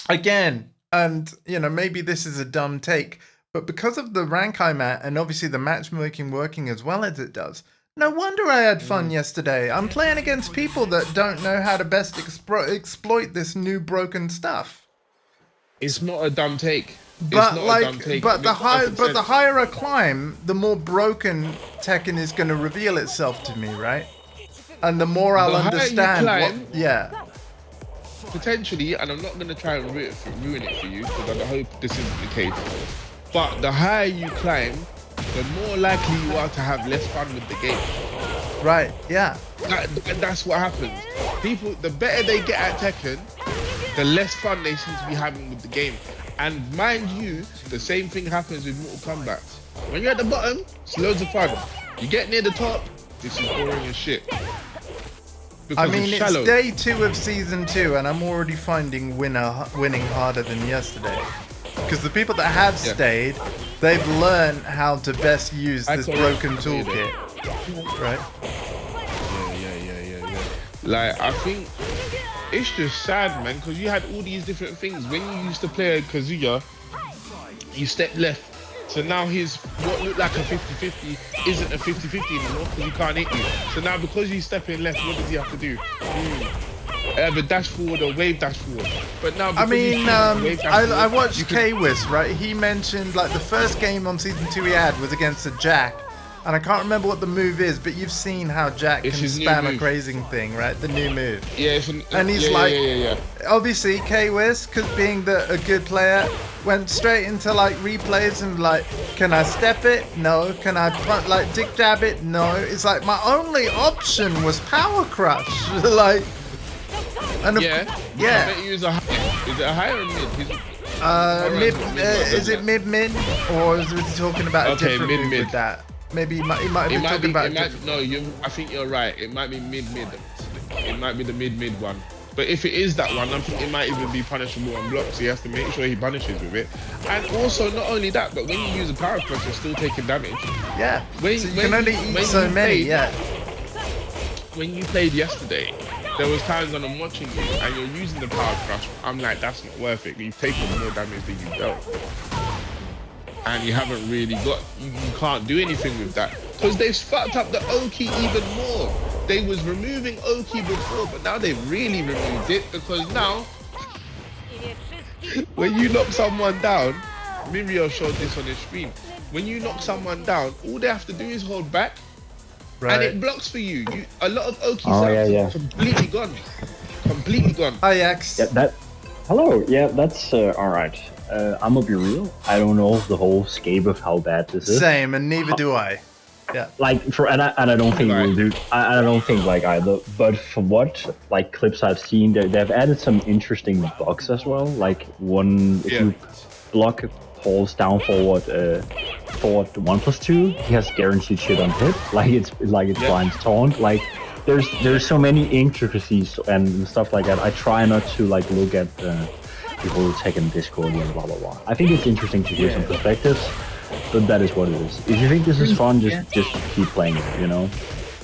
S1: again, and you know, maybe this is a dumb take, but because of the rank I'm at, and obviously the matchmaking working as well as it does, no wonder I had fun yesterday. I'm playing against people that don't know how to best exploit this new broken stuff.
S5: It's not a dumb take.
S1: But
S5: it's not
S1: like,
S5: a dumb take.
S1: but
S5: It
S1: the
S5: makes perfect sense.
S1: higher I climb, the more broken Tekken is going to reveal itself to me, right? And the more I'll
S5: The higher you
S1: understand
S5: climb,
S1: what. Yeah.
S5: Potentially, and I'm not going to try and ruin it for you, because I hope this isn't the case. But the higher you climb, the more likely you are to have less fun with the game.
S1: Right. Yeah.
S5: That's what happens. People, the better they get at Tekken, the less fun they seem to be having with the game. And mind you, the same thing happens with Mortal Kombat. When you're at the bottom, it's loads of fun. You get near the top, this is boring as shit. Because
S1: I mean, it's
S5: shallow.
S1: day 2 of season 2, and I'm already finding winning harder than yesterday. Because the people that have stayed, they've learned how to best use this broken toolkit. Right?
S5: Yeah. Like, I think it's just sad, man, because you had all these different things. When you used to play Kazuya, you step left. So now his what looked like a 50-50 isn't a 50-50 anymore because he can't hit you. So now because he's stepping left, what does he have to do? Either dash forward or wave dash forward. But now
S1: I mean, I watched
S5: you can-
S1: Kwis, right? He mentioned like the first game on season 2 he had was against a Jack. And I can't remember what the move is, but you've seen how Jack
S5: It's
S1: can
S5: his new
S1: spam a
S5: move.
S1: grazing thing, right? The new move.
S5: Yeah,
S1: And he's obviously Kwis, because being a good player, went straight into like replays and like, can I step it? No. Can I like dick jab it? No. It's like my only option was power crush. Like, and
S5: I bet you is a high. Is it a high or mid?
S1: is it mid or is he talking about a different move
S5: mid.
S1: with that? Maybe he might have been talking about.
S5: I think you're right. It might be mid. It might be the mid one. But if it is that one, I think it might even be punishable on block. So he has to make sure he punishes with it. And also, not only that, but when you use a power crush, you're still taking damage.
S1: Yeah. So you can only eat so many. Yeah.
S5: When you played yesterday, there was times when I'm watching you and you're using the power crush. I'm like, that's not worth it. You've taken more damage than you dealt. And you haven't really got, you can't do anything with that. Because they've fucked up the Oki even more. They was removing Oki before, but now they've really removed it because now, when you knock someone down, Mirio showed this on his stream. When you knock someone down, all they have to do is hold back, and it blocks for you. A lot of Oki's are completely gone. Completely gone.
S1: Ajax.
S6: Yeah, hello, yeah, that's alright. I'm gonna be real. I don't know the whole scape of how bad this is.
S1: Same, and neither do I. Yeah.
S6: Like, and I don't think we'll do. I don't think like either. But from what like clips I've seen, they've added some interesting bugs as well. Like if you block Paul's down forward 1+2, he has guaranteed shit on hit. Like it's blind taunt. Like there's so many intricacies and stuff like that. I try not to like look at people who take in Discord and blah blah blah. I think it's interesting to hear some perspectives. But that is what it is. If you think this is fun, just keep playing it, you know?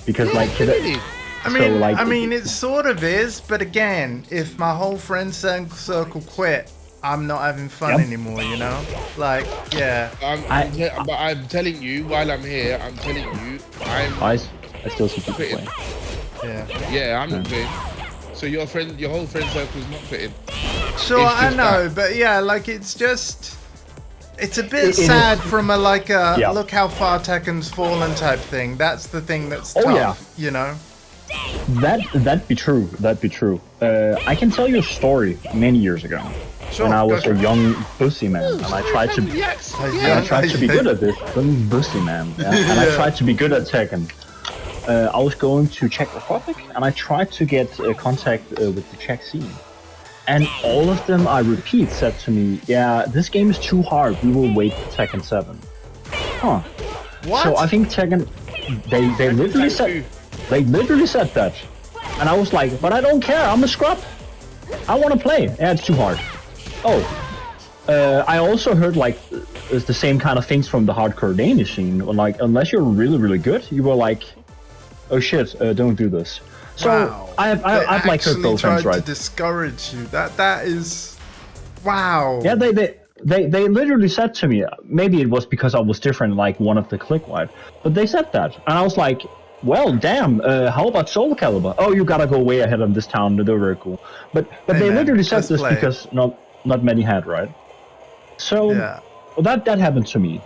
S6: Because like
S1: I mean, it sort of is, but again, if my whole friend circle quit, I'm not having fun anymore, you know? Like, yeah.
S5: But I'm telling you, while I'm here, I
S6: still see people playing.
S1: Yeah.
S5: Yeah, I'm not playing. So your whole friend circle's not fitting.
S1: Sure,
S5: It's
S1: I
S5: just
S1: know,
S5: that.
S1: but yeah, like it's just. It's a bit
S6: It is-
S1: sad from a like a
S6: Yeah.
S1: look how far Tekken's fallen type thing. That's the thing that's
S6: Oh,
S1: tough,
S6: yeah.
S1: you know?
S6: That'd be true. That'd be true. I can tell you a story many years ago
S1: Sure.
S6: when I
S1: go
S6: was
S1: for
S6: a
S1: it.
S6: young pussy man, and I tried to.
S5: Yes.
S6: And I tried to be good at this. I'm bussy man. Yeah. And I tried to be good at Tekken. I was going to Czech Republic, and I tried to get contact with the Czech scene. And all of them, I repeat, said to me, "Yeah, this game is too hard. We will wait for Tekken 7." Huh.
S1: What?
S6: So I think Tekken, they literally said that, and I was like, "But I don't care. I'm a scrub. I want to play." Yeah, it's too hard. Oh. I also heard like it's the same kind of things from the hardcore Danish scene. Like unless you're really really good, you were like, "Oh shit, don't do this." So
S1: Wow.
S6: I've
S1: They
S6: like heard
S1: actually
S6: both
S1: tried
S6: ends, right?
S1: to discourage you. That is, wow.
S6: Yeah, they literally said to me. Maybe it was because I was different, like one of the click wide, but they said that, and I was like, "Well, damn. How about Soul Calibur? Oh, you gotta go way ahead of this town. They're very cool." But
S1: Hey,
S6: they
S1: man,
S6: literally said
S1: let's
S6: this
S1: play.
S6: because not many had, right? So
S1: Yeah.
S6: well, that happened to me.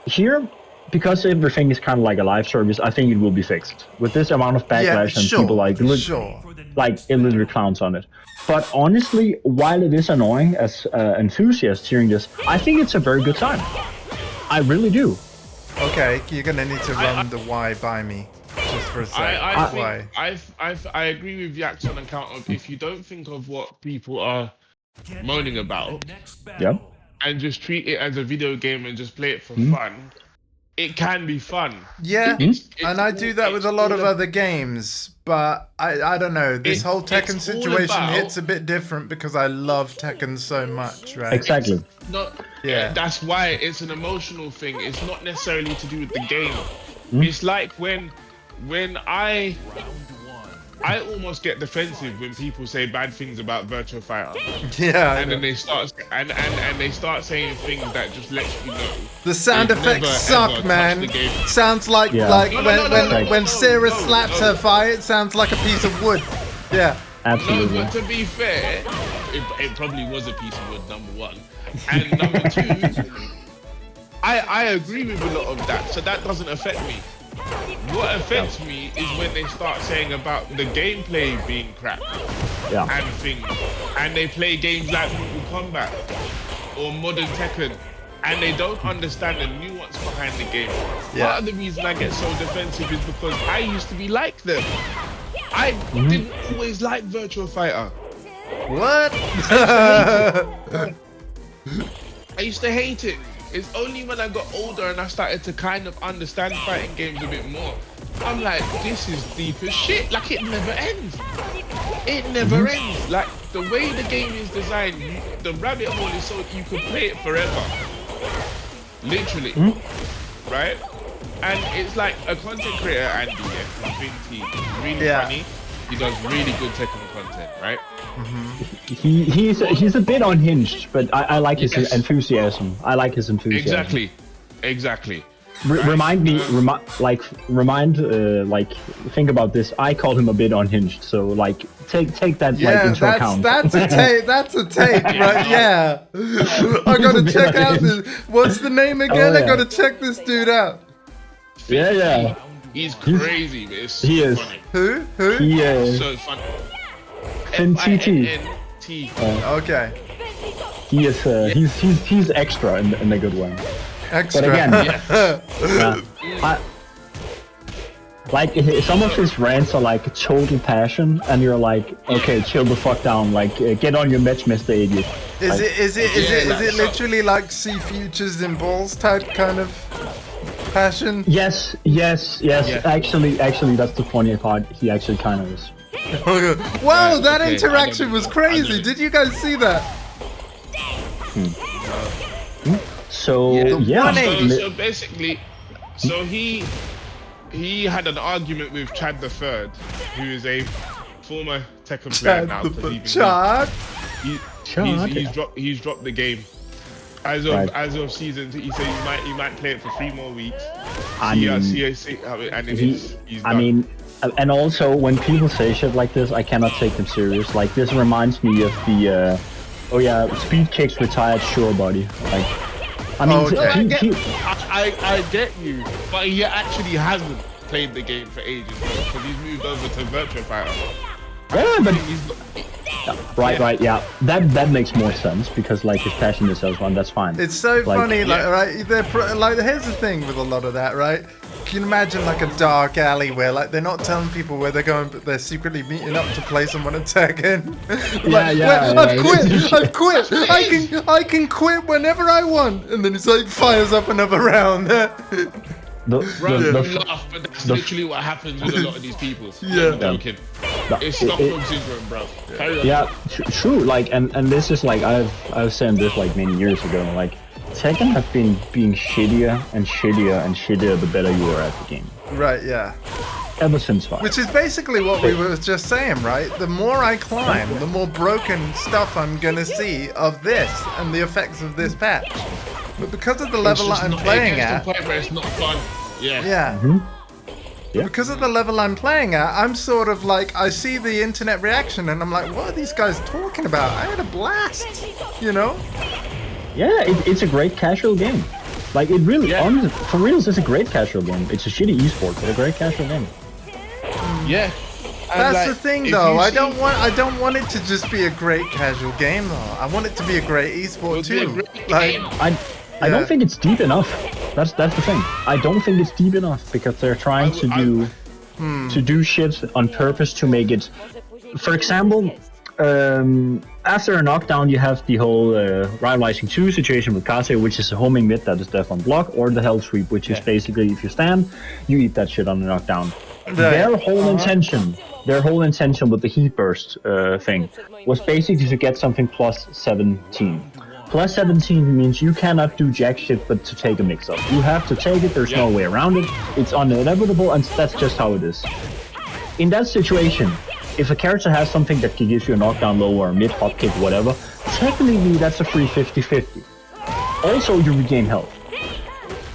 S6: Here, because everything is kind of like a live service, I think it will be fixed. With this amount of
S1: Yeah,
S6: backlash and
S1: sure.
S6: people like
S1: Sure.
S6: like it literally clowns on it. But honestly, while it is annoying as enthusiasts hearing this, I think it's a very good time. I really do.
S1: Okay, you're gonna need to run the Y by me. Just for a sec. Why?
S5: I agree with Yax on account of if you don't think of what people are
S2: Get
S5: moaning
S2: ready for
S5: about
S2: the next
S6: Yep.
S2: battle.
S5: and just treat it as a video game and just play it for
S6: Hmm?
S5: fun, it can be fun.
S1: Yeah,
S5: It's
S1: and I do that with a lot of other games, but I don't know. This whole Tekken
S5: it's all
S1: situation
S5: about-
S1: hits a bit different because I love Tekken so much, right?
S6: Exactly.
S5: Not,
S1: Yeah.
S5: That's why it's an emotional thing. It's not necessarily to do with the game.
S6: Hmm?
S5: It's like when I almost get defensive when people say bad things about Virtua Fighter,
S1: Yeah, I
S5: and then
S1: know.
S5: they start and they start saying things that just lets you know.
S1: The sound
S5: they've
S1: effects
S5: never,
S1: suck,
S5: ever
S1: man.
S5: touched the game.
S1: Sounds like
S6: Yeah.
S1: like
S5: No, no,
S1: when
S5: no,
S1: when
S5: no, no,
S1: when
S5: no,
S1: Sarah
S5: no,
S1: slaps
S5: no.
S1: her fire, it sounds like a piece of wood. Yeah.
S5: No,
S6: Absolutely.
S5: but to be fair, it probably was a piece of wood, number one. And number two, I agree with a lot of that, so that doesn't affect me. What affects me is when they start saying about the gameplay being crap
S6: Yeah.
S5: and things, and they play games like Mortal Kombat or Modern Tekken, and they don't understand the nuance behind the game.
S1: Yeah.
S5: Part of the reason I get so defensive is because I used to be like them. I didn't always like Virtua Fighter.
S1: What?
S5: I used to hate it. It's only when I got older and I started to kind of understand fighting games a bit more. I'm like, this is deep as shit. Like, it never ends. It never ends. Like, the way the game is designed, the rabbit hole is so you could play it forever. Literally. Right? And it's like a content creator, Andy, from Vinty, really
S1: Yeah.
S5: funny. He does really good Tekken content, right?
S6: He's a bit unhinged, but I like his
S5: Yes.
S6: enthusiasm. I like his enthusiasm.
S5: Exactly.
S6: Remind me, think about this. I called him a bit unhinged, so like take that like
S1: Yeah,
S6: into account.
S1: that's a take. That's a take, right? Yeah. I gotta check out this. What's the name again?
S6: Oh,
S1: I
S6: yeah.
S1: gotta check this dude out.
S6: yeah.
S5: He's crazy, but it's
S6: He
S5: so
S6: is.
S5: funny.
S1: Who? Who?
S6: He
S5: So funny.
S6: FNTT.
S5: FINNT.
S1: Okay.
S6: He is he's extra in a good way.
S1: Extra.
S6: But again,
S5: Yeah.
S6: yeah, like some of his rants are like total passion, and you're like, okay, chill the fuck down. Like, get on your match, Mr. Idiot.
S1: Is
S5: Yeah,
S1: it literally like see futures in balls type kind of passion?
S6: Yes.
S5: Yeah.
S6: Actually, that's the funny part. He actually kind of is.
S1: Wow,
S5: Right,
S1: that
S5: okay,
S1: interaction was crazy. Did you guys see that?
S6: So
S5: Yeah.
S6: yeah,
S5: So basically, he had an argument with Chad the Third, who is a former Tekken player now.
S1: Chad.
S5: He's dropped the game. As of season 2, he said he might play it for 3 more weeks.
S6: I mean,
S5: and then he's
S6: I
S5: done.
S6: mean, And also, when people say shit like this, I cannot take them serious. Like, this reminds me of the, oh yeah, speed kicks retired, sure, buddy. Like, I mean,
S1: Okay.
S5: I get you, but he actually hasn't played the game for ages because he's moved over to Virtua Fighter.
S6: yeah, but
S5: He's,
S6: right, yeah. That makes more sense because like his passion is elsewhere, that's fine.
S1: It's so
S6: Like,
S1: funny, like,
S5: yeah.
S1: right? Like, here's the thing with a lot of that, right? Can you imagine like a dark alley where like they're not telling people where they're going, but they're secretly meeting up to play someone at Tekken? Like,
S6: yeah,
S1: I've
S6: yeah.
S1: quit. I've quit. I can quit whenever I want, and then it's like fires up another round.
S5: Bro,
S6: the-
S5: you laugh, but that's
S6: the-
S5: literally what happens with a lot of these people.
S1: Yeah.
S5: I'm joking. It's
S6: it-
S5: Stockholm syndrome, bro. Carry on.
S6: Yeah, true. Like, and this is like I was saying this like many years ago. Like, Tekken have been being shittier and shittier and shittier the better you are at the game.
S1: Right, yeah.
S6: Ever since 5.
S1: Which is basically what we were just saying, right? The more I climb, the more broken stuff I'm gonna see of this and the effects of this patch. But because of the
S5: It's
S1: level
S5: just
S1: I'm
S5: not-
S1: playing
S5: it gets to
S1: at,
S5: the point where it's not fun. Yeah.
S1: yeah.
S6: Yeah.
S1: Because of the level I'm playing at, I'm sort of like, I see the internet reaction and I'm like, what are these guys talking about? I had a blast, you know?
S6: Yeah, it's a great casual game. Like, it really, honestly, for reals, it's a great casual game. It's a shitty esport, but a great casual game.
S5: Yeah. And
S1: That's
S5: like,
S1: the thing,
S5: if
S1: though.
S5: you
S1: I
S5: see-
S1: don't want it to just be a great casual game, though. I want it to be a great esport
S5: It'll be a
S1: too.
S5: great
S1: Like,
S5: game.
S6: I
S1: Yeah.
S6: don't think it's deep enough. That's the thing. I don't think it's deep enough because they're trying to do shit on purpose to make it. For example, after a knockdown, you have the whole Riot Rising 2 situation with Kase, which is a homing mid that is death on block, or the Hell Sweep, which is basically if you stand, you eat that shit on the knockdown. Their whole intention with the heat burst thing was basically to get something plus 17. Plus 17 means you cannot do jack shit but to take a mix-up. You have to take it, there's no way around it, it's inevitable, and that's just how it is. In that situation, if a character has something that gives you a knockdown low or a mid hop kick, whatever, technically that's a free 50-50. Also, you regain health.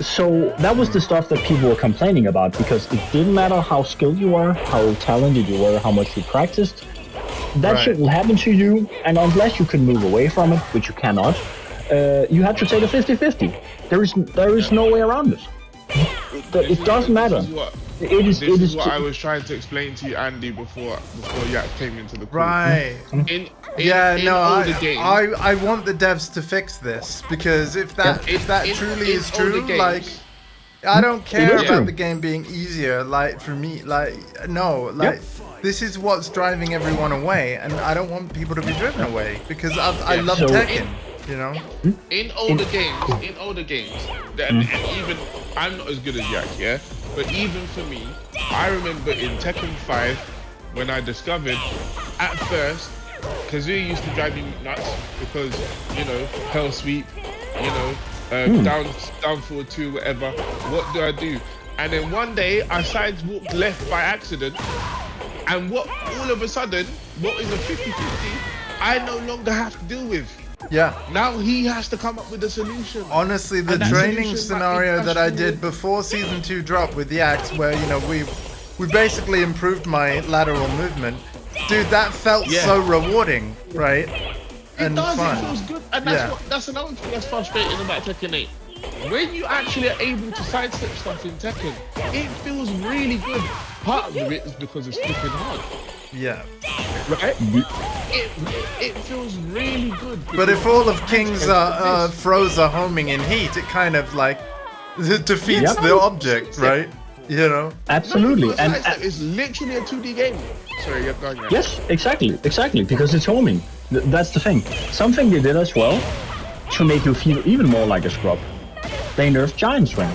S6: So that was the stuff that people were complaining about because it didn't matter how skilled you are, how talented you were, how much you practiced. That shit will happen to you, and unless you can move away from it, which you cannot, you have to take a 50-50. There is no way around it. It doesn't matter.
S5: This is what I was trying to explain to you, Andy, before Yak came into the call.
S1: right.
S5: In
S1: I
S5: older games,
S1: I want the devs to fix this because if that truly is true,
S5: older games-
S1: like I don't care
S6: is
S1: about
S6: true.
S1: the game being easier. Like for me, like no, like this is what's driving everyone away, and I don't want people to be driven away because I love
S6: so-
S1: Tekken. You know.
S5: in older games, and even I'm not as good as Yak, yeah. But even for me, I remember in Tekken 5 when I discovered at first, Kazuya used to drive me nuts because Hell Sweep, down forward 2, whatever. What do I do? And then one day I sidewalked left by accident, and all of a sudden, what is a 50-50? I no longer have to deal with.
S1: Yeah.
S5: Now he has to come up with a solution.
S1: Honestly, the
S5: And that
S1: training
S5: solution
S1: scenario
S5: might be
S1: that I
S5: questionable.
S1: did before season 2 dropped with Yaks, where we basically improved my lateral movement. Dude, that felt so rewarding, right? And
S5: It
S1: fun.
S5: feels good, and that's another thing that's frustrating about Tekken 8. When you actually are able to sidestep stuff in Tekken, it feels really good. Part of it is because it's flipping hard,
S1: Yeah.
S5: right? It feels really good.
S1: But if all of
S5: because
S1: King's
S5: this-
S1: throws are homing in heat, it kind of like defeats
S6: Yeah.
S1: the object, right? You know?
S6: Absolutely,
S5: Because
S6: and
S5: sidestep is literally a 2D game. Sorry, you're going.
S6: yes, exactly, because it's homing. That's the thing. Something they did as well to make you feel even more like a scrub. They nerfed Giant Swing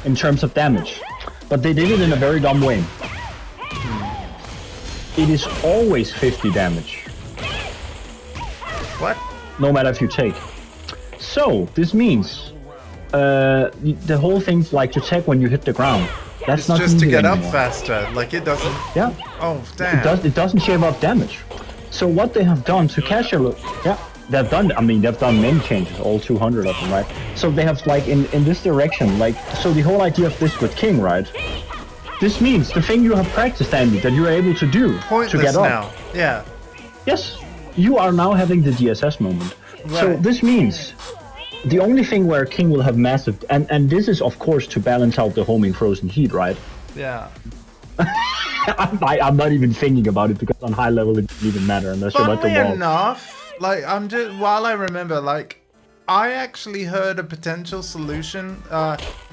S6: in terms of damage, but they did it in a very dumb way. It is always 50 damage,
S1: What?
S6: no matter if you take. So this means the whole thing's like to take when you hit the ground. That's
S1: It's
S6: not
S1: just to
S6: needed
S1: get up
S6: anymore.
S1: faster. Like it doesn't.
S6: Yeah.
S1: Oh damn.
S6: It doesn't shave off damage. So what they have done to casual, they've done many changes, all 200 of them, right? So they have like in this direction, like so the whole idea of this with King, right? this means the thing you have practiced, Andy, that you're able to do to
S1: Pointless
S6: get up.
S1: now. Yeah.
S6: Yes, you are now having the DSS moment. So
S1: Right.
S6: this means the only thing where King will have massive, and this is of course to balance out the homing frozen heat, right?
S1: Yeah.
S6: I'm not even thinking about it because on high level it doesn't even matter unless you're at the
S1: Funnily
S6: wall.
S1: enough, like I'm just while I remember, like I actually heard a potential solution.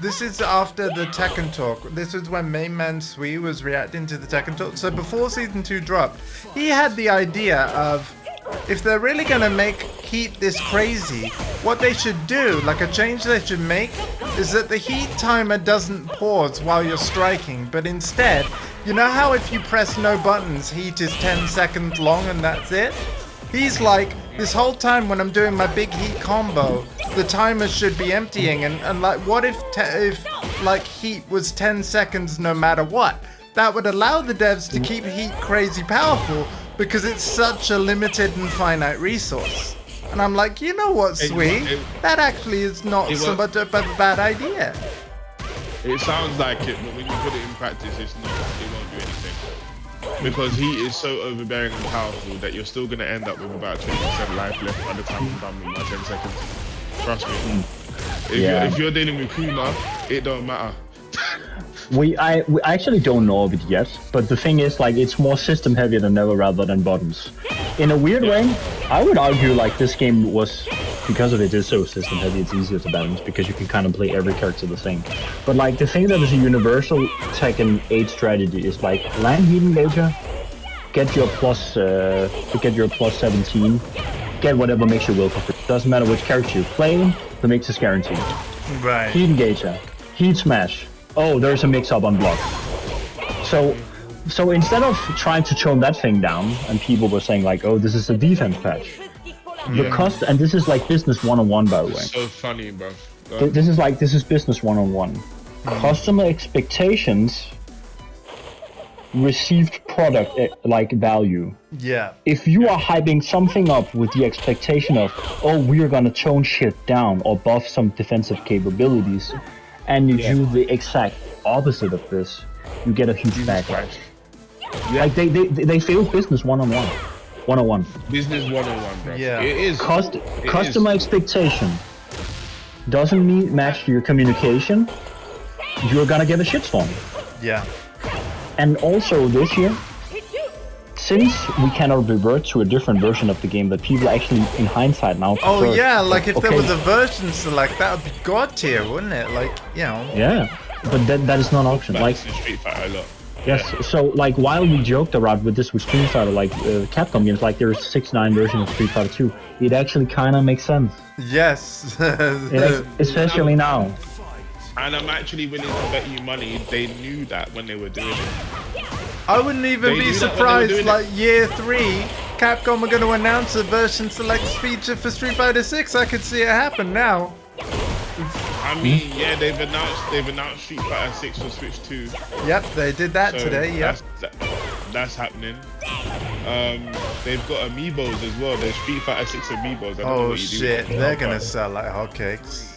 S1: This is after the Tekken talk. This is when main man Sui was reacting to the Tekken talk. So before season 2 dropped, he had the idea of if they're really gonna make heat this crazy, what they should do, like a change they should make, is that the heat timer doesn't pause while you're striking, but instead, you know how if you press no buttons, heat is 10 seconds long and that's it? He's like, this whole time when I'm doing my big heat combo, the timer should be emptying, and like, what if like heat was 10 seconds no matter what? That would allow the devs to keep heat crazy powerful because it's such a limited and finite resource. And I'm like, you know what, Sweet? That actually is not so much a bad idea.
S5: It sounds like it, but when you put it in practice, it's not. It won't do anything. Because heat is so overbearing and powerful that you're still going to end up with about 20% life left by the time you're done with my 10 seconds. Trust me. If you're dealing with Kuma, it don't matter.
S6: I actually don't know of it yet, but the thing is, like, it's more system heavy than ever rather than bottoms. In a weird way, I would argue like this game was, because of it is so system heavy, it's easier to balance because you can kind of play every character the same. But like the thing that is a universal Tekken 8 strategy is like land heat engager, get your plus 17, get whatever makes you will for free. Doesn't matter which character you play, the mix is guaranteed.
S1: Right.
S6: Heat engager, heat smash. Oh, there's a mix-up on block. So instead of trying to tone that thing down, and people were saying like, oh, this is a defense patch. The cost, and this is like business 101, by the way.
S5: So funny, bro.
S6: This is business 101. Customer expectations, received product like value.
S1: Yeah.
S6: If you are hyping something up with the expectation of, oh, we are gonna tone shit down or buff some defensive capabilities, and you do the exact opposite of this, you get a huge backlash. Like they failed business 101.
S5: Business 101, bro.
S1: Yeah.
S5: It is.
S6: Customer expectation doesn't match your communication, you're gonna get a shitstorm.
S1: Yeah.
S6: And also this year, since we cannot revert to a different version of the game that people actually, in hindsight now prefer.
S1: Oh yeah, like if there was a version select, that would be god tier, wouldn't it? Like, you know.
S6: Yeah, but that is not an option. Like
S5: Street Fighter a lot.
S6: yes, so like while we joked around with this with Street Fighter, like Capcom games, like there's 6.9 version of Street Fighter 2, it actually kind of makes sense.
S1: Yes.
S6: Especially now.
S5: And I'm actually willing to bet you money they knew that when they were doing it.
S1: I wouldn't even
S5: They
S1: be
S5: knew that when they were
S1: surprised,
S5: doing
S1: like year 3, Capcom are going to announce a version select feature for Street Fighter 6. I could see it happen now.
S5: I mean, yeah, they've announced Street Fighter 6 for Switch 2.
S1: Yep, they did that
S5: So
S1: today, yep.
S5: That's happening. They've got amiibos as well. There's Street Fighter 6 amiibos. I don't know
S1: Oh
S5: what you do
S1: shit,
S5: with them,
S1: they're
S5: but-
S1: going to sell like hotcakes.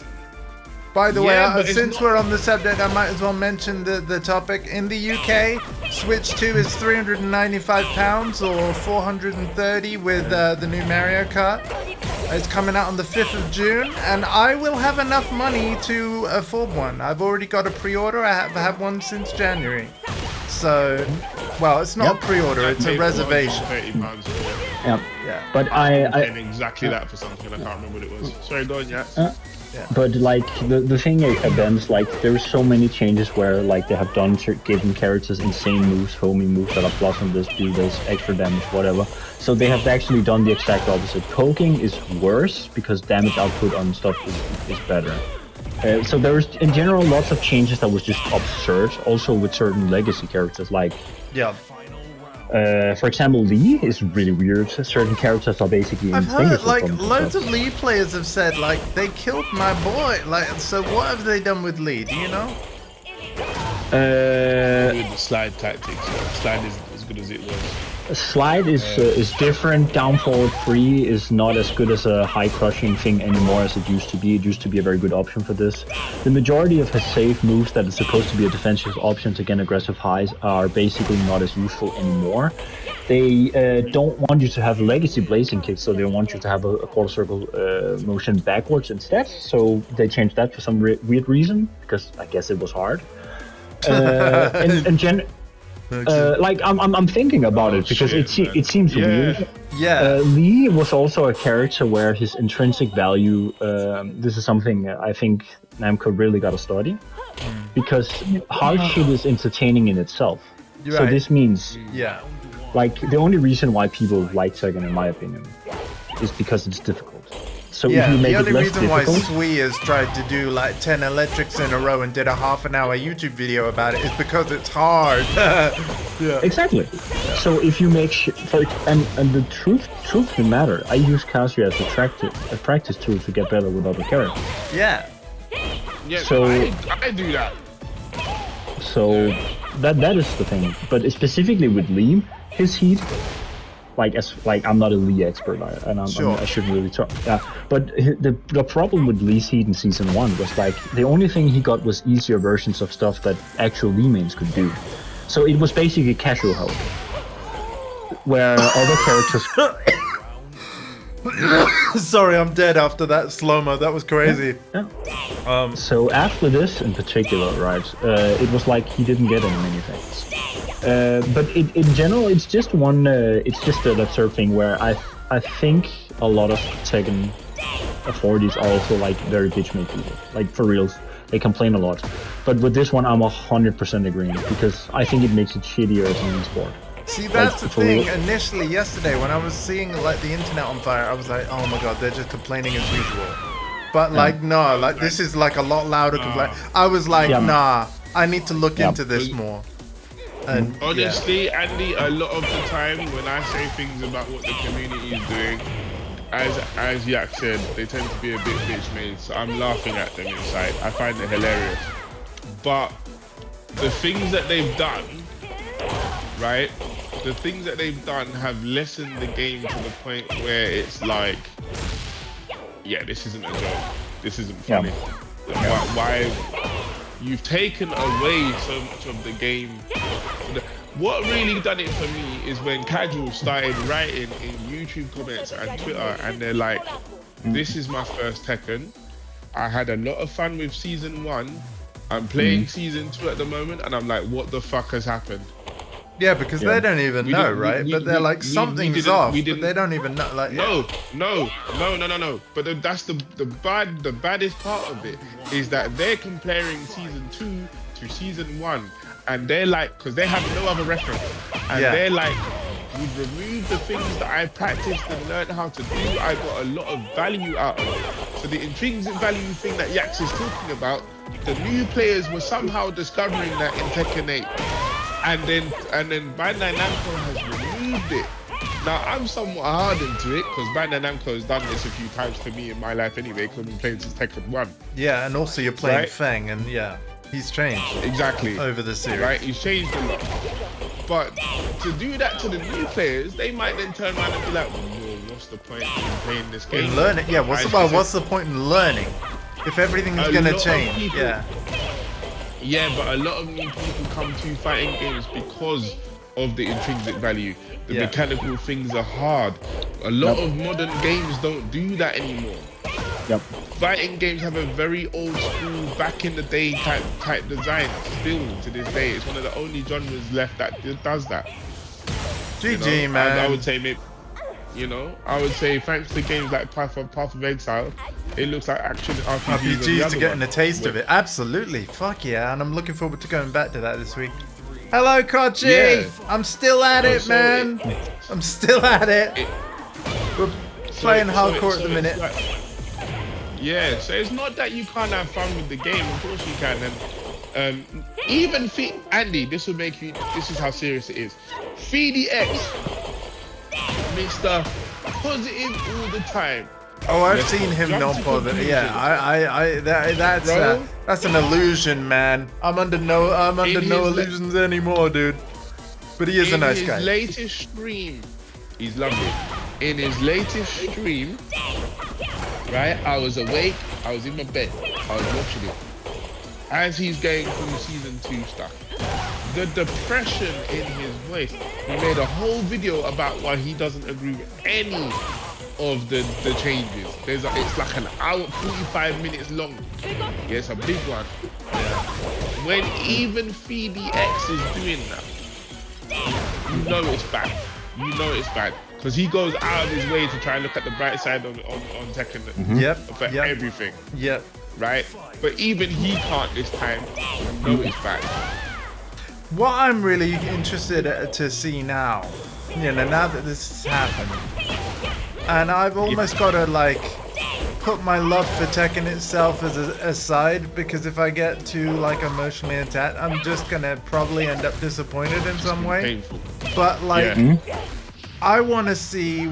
S1: By the
S5: Yeah,
S1: way,
S5: but it's
S1: since
S5: not-
S1: we're on the subject, I might as well mention the topic. In the UK, Switch 2 is £395 or 430 with the new Mario Kart. It's coming out on the 5th of June, and I will have enough money to afford one. I've already got a pre-order. I have had one since January. So, well, it's not a pre-order, it's a
S5: Paid
S1: reservation.
S5: £430 for it.
S6: Yeah.
S1: Yeah.
S6: But
S5: And exactly that for something. I can't remember what it was. Sorry, go on, yeah.
S6: But like the thing events, like there's so many changes where like they have done given characters insane moves, homing moves that are plus on this, do this, extra damage, whatever. So they have actually done the exact opposite. Poking is worse because damage output on stuff is better. So there's in general lots of changes that was just absurd. Also with certain legacy characters, like
S1: Yeah.
S6: for example, Lee is really weird. Certain characters are basically
S1: I've heard
S6: indistinguishable
S1: like
S6: from
S1: loads
S6: stuff.
S1: of Lee players have said like they killed my boy. Like, so what have they done with Lee? Do you know?
S5: With the slide tactics. Slide is as good as it was.
S6: Slide is different. Down forward 3 is not as good as a high crushing thing anymore as it used to be. It used to be a very good option for this. The majority of his safe moves that is supposed to be a defensive option against aggressive highs are basically not as useful anymore. They don't want you to have legacy blazing kicks, so they want you to have a quarter circle motion backwards instead. So they changed that for some weird reason, because I guess it was hard. Like I'm thinking about it because it seems weird.
S1: Yeah.
S6: Lee was also a character where his intrinsic value. This is something I think Namco really got to study, because hard shit is entertaining in itself. So this means, like, the only reason why people like Tekken, in my opinion, is because it's difficult. So if you make
S1: the only
S6: it less
S1: reason why
S6: difficult,
S1: Sui has tried to do like 10 electrics in a row and did a half-an-hour YouTube video about it is because it's hard.
S6: Exactly. So if you make and the truth of the matter, I use Kazuya as a practice tool to get better with other characters.
S1: Yeah.
S5: Yeah,
S6: So
S5: I do that.
S6: So that is the thing. But specifically with Lee, his heat. Like I'm not a Lee expert, and I shouldn't really talk. Yeah, but the problem with Lee's heat in season 1 was like the only thing he got was easier versions of stuff that actual Lee mains could do. So it was basically casual help, where other characters.
S1: Sorry, I'm dead after that slow-mo. That was crazy.
S6: Yeah. So after this in particular, right? It was like he didn't get any many things. But in general, it's just one. It's just that sort of thing where I think a lot of Tekken authorities are also like very bitch made people. Like for reals, they complain a lot. But with this one, I'm 100% agreeing because I think it makes it shittier as an sport.
S1: See, that's the thing. Initially, yesterday, when I was seeing like the internet on fire, I was like, oh my god, they're just complaining as usual. But like, no, like this is like a lot louder complaint. I was like, nah, I need to look into this more. And
S5: honestly, Andy, a lot of the time when I say things about what the community is doing, as Yak said, they tend to be a bit bitch made, so I'm laughing at them inside. I find it hilarious. But the things that they've done, right? The things that they've done have lessened the game to the point where it's like, yeah, this isn't a joke. This isn't funny. Why? You've taken away so much of the game. What really done it for me is when casuals started writing in YouTube comments and Twitter, and they're like, this is my first Tekken. I had a lot of fun with season 1. I'm playing season 2 at the moment, and I'm like, what the fuck has happened?
S1: Yeah, because they don't even know, right? But they're like, something's off, but they don't even know. Like,
S5: no. But that's the baddest part of it is that they're comparing season 2 to season 1, and they're like, because they have no other reference, and they're like, we've removed the things that I practiced and learned how to do. I got a lot of value out of it. So the intrinsic value thing that Yax is talking about, the new players were somehow discovering that in Tekken 8. And then Bandai Namco has removed it. Now I'm somewhat hardened to it because Bandai Namco has done this a few times to me in my life anyway, because I've been playing since Tekken 1.
S1: Yeah, and also you're playing Feng, and he's changed.
S5: Exactly.
S1: Over the series.
S5: Right, he's changed a lot. But to do that to the new players, they might then turn around and be like, well, what's the point in playing this game?
S1: In learning, yeah, what's the point in learning if everything is gonna change?
S5: Yeah, but a lot of new people come to fighting games because of the intrinsic value. The mechanical things are hard. A lot of modern games don't do that anymore. Fighting games have a very old school, back in the day type design still to this day. It's one of the only genres left that does that.
S1: GG, man.
S5: I would say maybe, I would say thanks to games like Path of Exile, it looks like action RPGs
S1: to getting a taste of it. Absolutely. Fuck yeah. And I'm looking forward to going back to that this week. Hello, Kochi.
S5: Yeah.
S1: I'm still at it, man. I'm still at it. We're playing hardcore at the minute.
S5: So it's not that you can't have fun with the game. Of course you can. And even Andy, this is how serious it is. FDX, Mr. Positive all the time.
S1: Oh, I've seen him not bother. Yeah, that's an illusion, man. I'm under no illusions anymore, dude. But he is a nice
S5: In
S1: guy.
S5: his latest stream, he's lovely. In his latest stream, right, I was awake, I was in my bed, I was watching it. As he's going through season 2 stuff. The depression in his voice. He made a whole video about why he doesn't agree with any of the changes. It's like an hour, 45 minutes long. Yeah, it's a big one. Yeah. When even FDX is doing that, you know it's bad. You know it's bad. Because he goes out of his way to try and look at the bright side on Tekken for everything.
S1: Yep.
S5: Right? But even he can't this time. You know it's bad.
S1: What I'm really interested to see now, you know, now that this has happened, and I've almost got to like put my love for Tekken itself as aside, because if I get too like emotionally attached, I'm just gonna probably end up disappointed in some way.
S5: Painful.
S1: But like, I want to see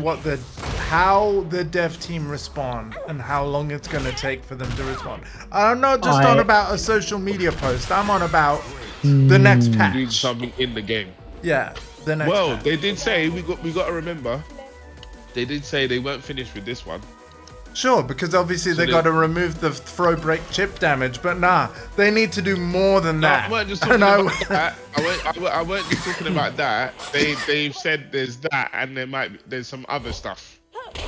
S1: how the dev team respond and how long it's gonna take for them to respond. I'm not just on about a social media post. I'm on about the next patch.
S5: Doing something in the game.
S1: Yeah, the next patch.
S5: They did say we got to remember. They did say they weren't finished with this one.
S1: Sure, because obviously they got to remove the throw break chip damage, but nah, they need to do more than that.
S5: I weren't just talking about that. I weren't just talking about that. They've said there's that, and there's some other stuff.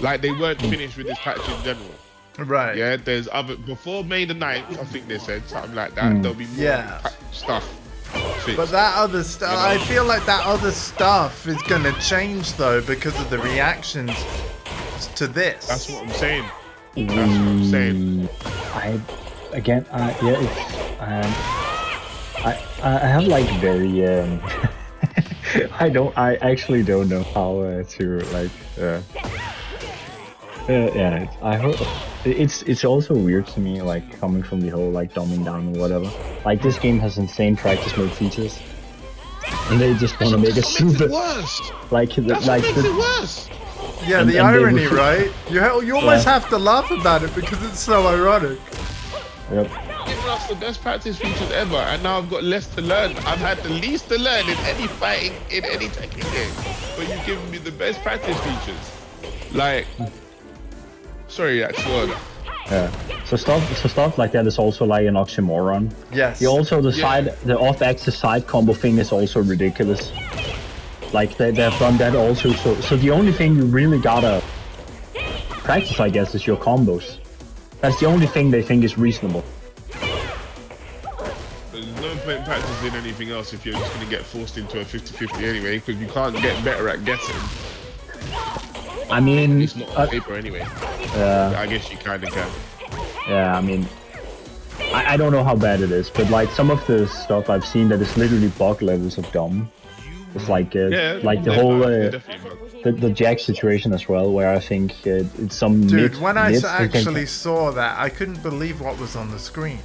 S5: Like they weren't finished with this patch in general.
S1: Right.
S5: Yeah, there's other before May the 9th, I think they said something like that. There'll be more stuff. Fixed.
S1: But that other stuff, you know? I feel like that other stuff is gonna change though because of the reactions to this.
S5: That's what I'm saying. That's what I'm saying.
S6: I have like very I actually don't know how to like I hope it's also weird to me, like coming from the whole like dumbing down or whatever. Like this game has insane practice mode features, and they just want to make it super. Like
S5: it worse.
S1: Yeah, the irony, right? You almost have to laugh about it because it's so ironic.
S6: Yep.
S5: Giving us the best practice features ever, and now I've got less to learn. I've had the least to learn in any fighting, in any Tekken game. But you've given me the best practice features. Like, sorry, that's word.
S6: Yeah. So stuff like that is also like an oxymoron.
S1: Yes.
S6: The off-axis side combo thing is also ridiculous. Like they've done that also. So the only thing you really gotta practice, I guess, is your combos. That's the only thing they think is reasonable.
S5: There's no point practicing anything else if you're just gonna get forced into a 50-50 anyway, because you can't get better at guessing.
S6: I mean,
S5: it's not on paper anyway. I guess you kind of can.
S6: Yeah, I mean, I don't know how bad it is, but like some of the stuff I've seen that is literally bug levels of dumb. It's like like the whole the Jack situation as well, where I think it's some.
S1: Dude, when I actually saw that, I couldn't believe what was on the screen.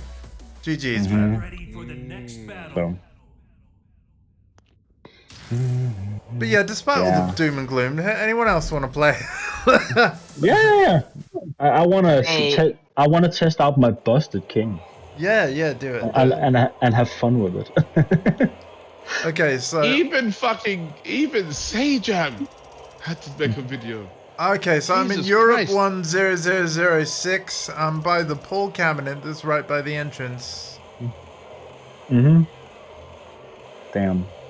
S1: GG's, man.
S2: Ready for the next battle.
S6: So.
S1: But yeah, despite all the doom and gloom, anyone else want to play?
S6: Yeah. I want to test out my busted king.
S1: Yeah, do it.
S6: And have fun with it.
S1: Okay, so
S5: even Sajam had to make a video.
S1: Okay, so I'm in
S5: Jesus
S1: Europe
S5: Christ.
S1: 10006. I'm by the pool cabinet that's right by the entrance.
S6: Damn.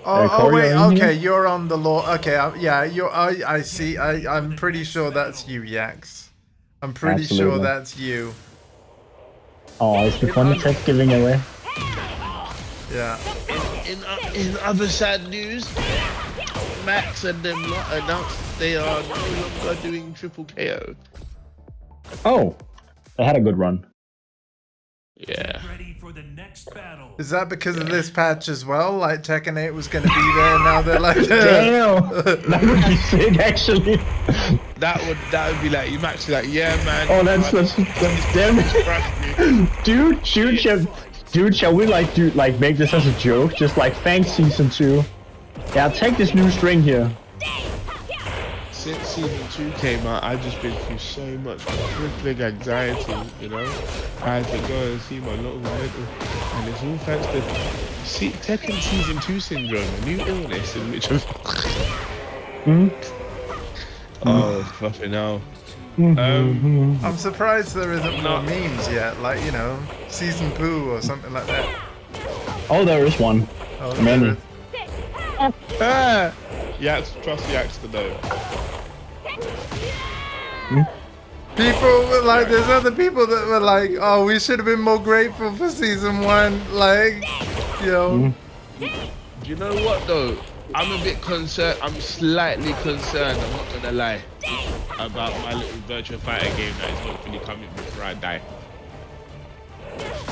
S1: Oh wait, okay, you're on the law. Okay, I see. I'm pretty sure that's you, Yax. I'm pretty sure that's you.
S6: Oh, it's the funny tech giving away.
S1: Yeah.
S5: In other sad news, Max and them lot announced they are no longer doing triple KO.
S6: Oh, they had a good run.
S5: Yeah.
S2: Ready for the next battle.
S1: Is that because of this patch as well? Like Tekken 8 was going to be there, now they're like,
S6: damn, that would be sick actually.
S5: That would be like you actually like, yeah, man.
S6: Oh, that's damn it, dude. Shall we like make this as a joke? Just like thanks season 2. Yeah, take this new string here.
S5: Since season 2 came out, I've just been through so much crippling anxiety, you know. I had to go and see my local mental, and it's all thanks to See, Tekken Season 2 syndrome, a new illness in which Oh, fucking hell.
S1: I'm surprised there isn't more memes yet, like, you know, season poo or something like that.
S6: Oh, there is one.
S1: Oh,
S6: Many.
S5: Yaks, trust Yaks to know.
S1: People were like, there's other people that were like, oh, we should have been more grateful for season 1. Like, you know.
S5: Do you know what though? I'm a bit concerned. I'm slightly concerned. I'm not gonna lie about my little virtual fighter game that is hopefully coming before I die.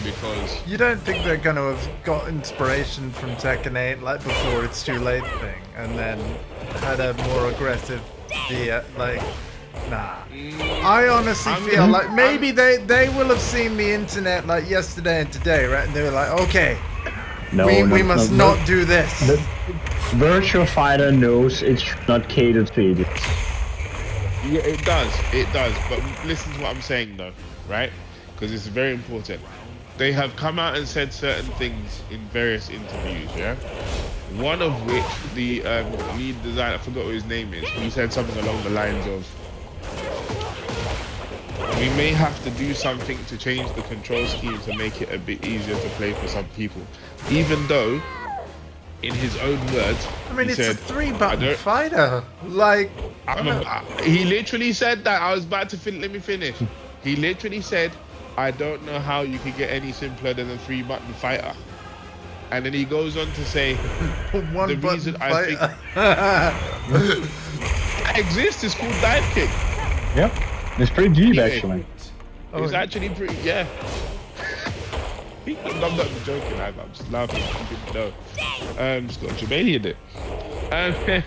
S5: Because
S1: You don't think they're gonna have got inspiration from Tekken 8, like before it's too late thing, and then had a more aggressive, like, nah. I honestly feel like maybe they will have seen the internet like yesterday and today, right? And they were like, okay, we must not do this.
S6: The Virtua Fighter knows it should not cater to idiots.
S5: yeah, it does. But listen to what I'm saying though, right? Because it's very important. They have come out and said certain things in various interviews, yeah? One of which, the lead designer, I forgot what his name is, he said something along the lines of, we may have to do something to change the control scheme to make it a bit easier to play for some people. Even though, in his own words,
S1: I mean,
S5: he
S1: it's
S5: said,
S1: a 3-button fighter. Like,
S5: he literally said that. I was about to let me finish. He literally said, I don't know how you could get any simpler than a 3-button fighter. And then he goes on to say, the reason I think that exists is called dive kick.
S6: Yep. It's pretty deep, actually.
S5: It's actually pretty, yeah. I'm not joking, I'm just laughing. You didn't know. It's got Jamaican in it.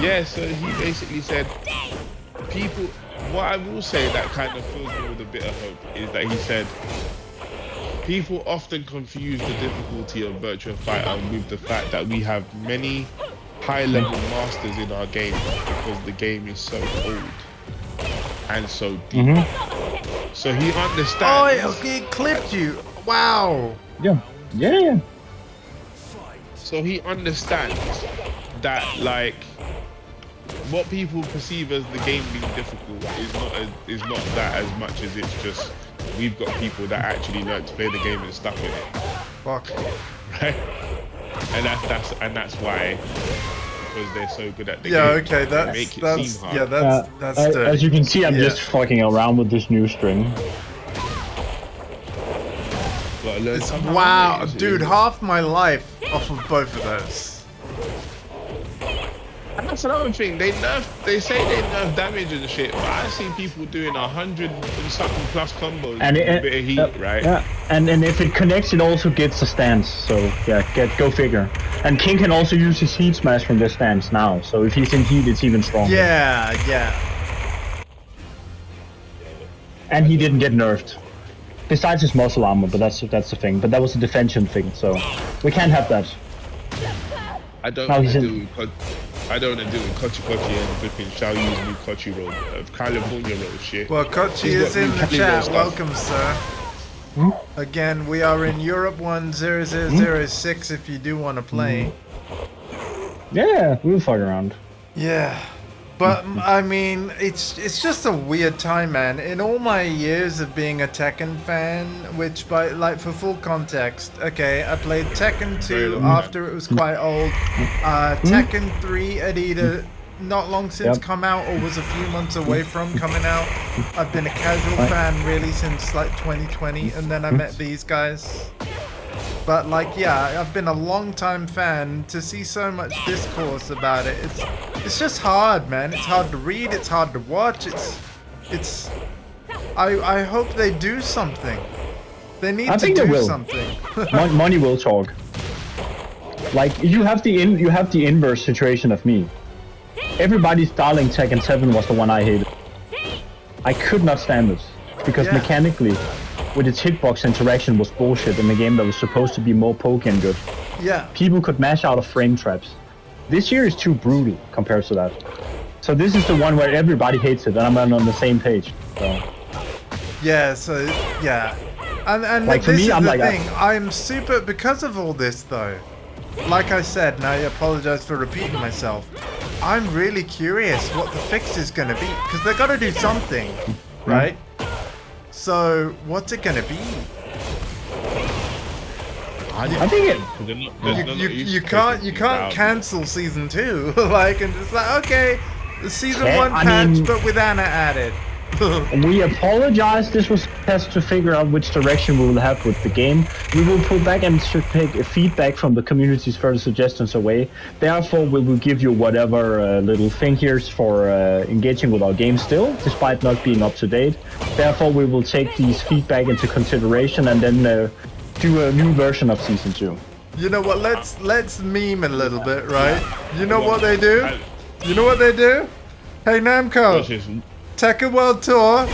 S5: Yeah, so he basically said, people, what I will say that kind of fills me with a bit of hope is that he said, people often confuse the difficulty of Virtua Fighter with the fact that we have many high-level masters in our game because the game is so old and so deep. So he understands.
S1: oh, it clipped you. Wow.
S6: Yeah.
S5: So he understands that, like, what people perceive as the game being difficult is not that as much as it's just we've got people that actually learn to play the game and stuck with it.
S1: Fuck.
S5: Right? And that's why, because they're so good at the
S1: Yeah,
S5: game.
S1: okay,
S5: they make it seem hard.
S1: yeah, that's dirty.
S6: As you can see, I'm just fucking around with this new string.
S1: Wow, dude, half my life off of both of those.
S5: And that's another thing. They say they nerf damage and shit, but I see people doing 100 and something plus combos
S6: And
S5: with a bit of heat, right?
S6: Yeah, and if it connects, it also gets a stance. So yeah, go figure. And King can also use his heat smash from this stance now. So if he's in heat, it's even stronger.
S1: Yeah.
S6: And he didn't get nerfed. Besides his muscle armor, but that's the thing. But that was a defension thing, so we can't have that.
S5: I don't want to do Kochi and flipping shall use new Kochi roll, California roll shit.
S1: Well, Kochi
S5: He's
S1: is
S5: got
S1: in
S5: new
S1: the
S5: Cali
S1: chat.
S5: roll
S1: Welcome, sir. Again, we are in Europe 10006 if you do want to play.
S6: Yeah, we'll fuck around.
S1: Yeah. But, I mean, it's just a weird time, man. In all my years of being a Tekken fan, which, for full context, okay, I played Tekken 2 after it was quite old. Tekken 3 had either not long since come out or was a few months away from coming out. I've been a casual fan really since, 2020, and then I met these guys. But I've been a long time fan. To see so much discourse about it, it's just hard, man. It's hard to read, it's hard to watch, I hope they do something. They need to do something.
S6: Money will talk. You have the inverse situation of me. Everybody's darling Tekken 7 was the one I hated. I could not stand it because mechanically, with its hitbox interaction was bullshit in a game that was supposed to be more poke and good.
S1: Yeah.
S6: People could mash out of frame traps. This year is too brutal compared to that. So this is the one where everybody hates it, and I'm on the same page. So.
S1: Yeah, And
S6: Like, for
S1: this
S6: me,
S1: is
S6: I'm
S1: the
S6: like,
S1: thing. I'm super because of all this though. Like I said, and I apologize for repeating myself. I'm really curious what the fix is going to be because they got to do something, right? So what's it going to be?
S6: I think it.
S1: You can't cancel season 2 like and just like okay, the season
S6: Yeah,
S1: 1
S6: I
S1: patch
S6: mean-
S1: but with Anna added.
S6: We apologize. This was a test to figure out which direction we will have with the game. We will pull back and should take feedback from the community's further suggestions away. Therefore, we will give you whatever little thing here for engaging with our game still, despite not being up to date. Therefore, we will take these feedback into consideration and then do a new version of season 2.
S1: You know what? Let's meme a little bit, right? You know what they do? You know what they do? Hey Namco, Tekken World Tour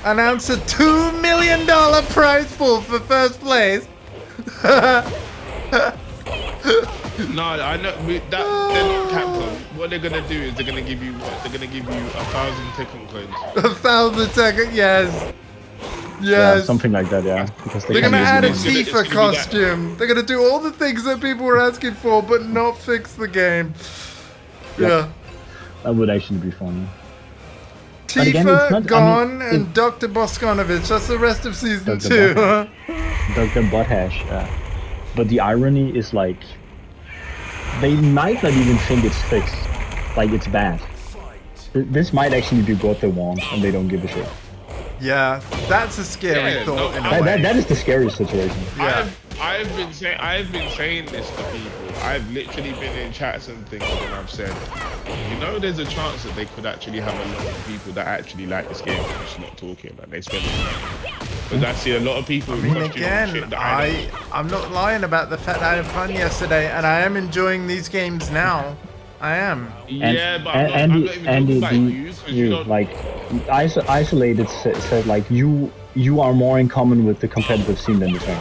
S1: announced a $2 million prize pool for first place.
S5: No, I know they're not Capcom. What they're gonna do is they're gonna give you what? They're gonna give you 1,000 Tekken coins.
S1: 1,000 Tekken, yes.
S6: Yeah,
S1: Yes.
S6: something like that, yeah. Because
S1: They're
S6: can
S1: gonna
S6: use
S1: add a
S6: it.
S5: It's gonna
S1: Tifa
S5: be that.
S1: costume. They're gonna do all the things that people were asking for, but not fix the game. Yeah.
S6: That would actually be fun. But again,
S1: Tifa
S6: it's not- I
S1: gone
S6: mean,
S1: and Dr. Boskonovich. That's the rest of season
S6: Dr.
S1: 2.
S6: Dr. Butthash, yeah. But the irony is like, they might not even think it's fixed. Like, it's bad. This might actually be what they want, and they don't give a shit.
S1: Yeah, that's a scary
S5: Yeah,
S1: thought
S5: no,
S1: in a way.
S6: That is the scariest situation.
S1: Yeah.
S5: I've been saying this to people. I've literally been in chats and things, and I've said, you know, there's a chance that they could actually have a lot of people that actually like this game, and just not talking, and they spend money. But I see a lot of people.
S1: I mean, again, I'm not lying about the fact that I had fun yesterday, and I am enjoying these games now. I am.
S5: Yeah, but I'm not even talking about you, 'cause you don't.
S6: like isolated said like you are more in common with the competitive scene than you think,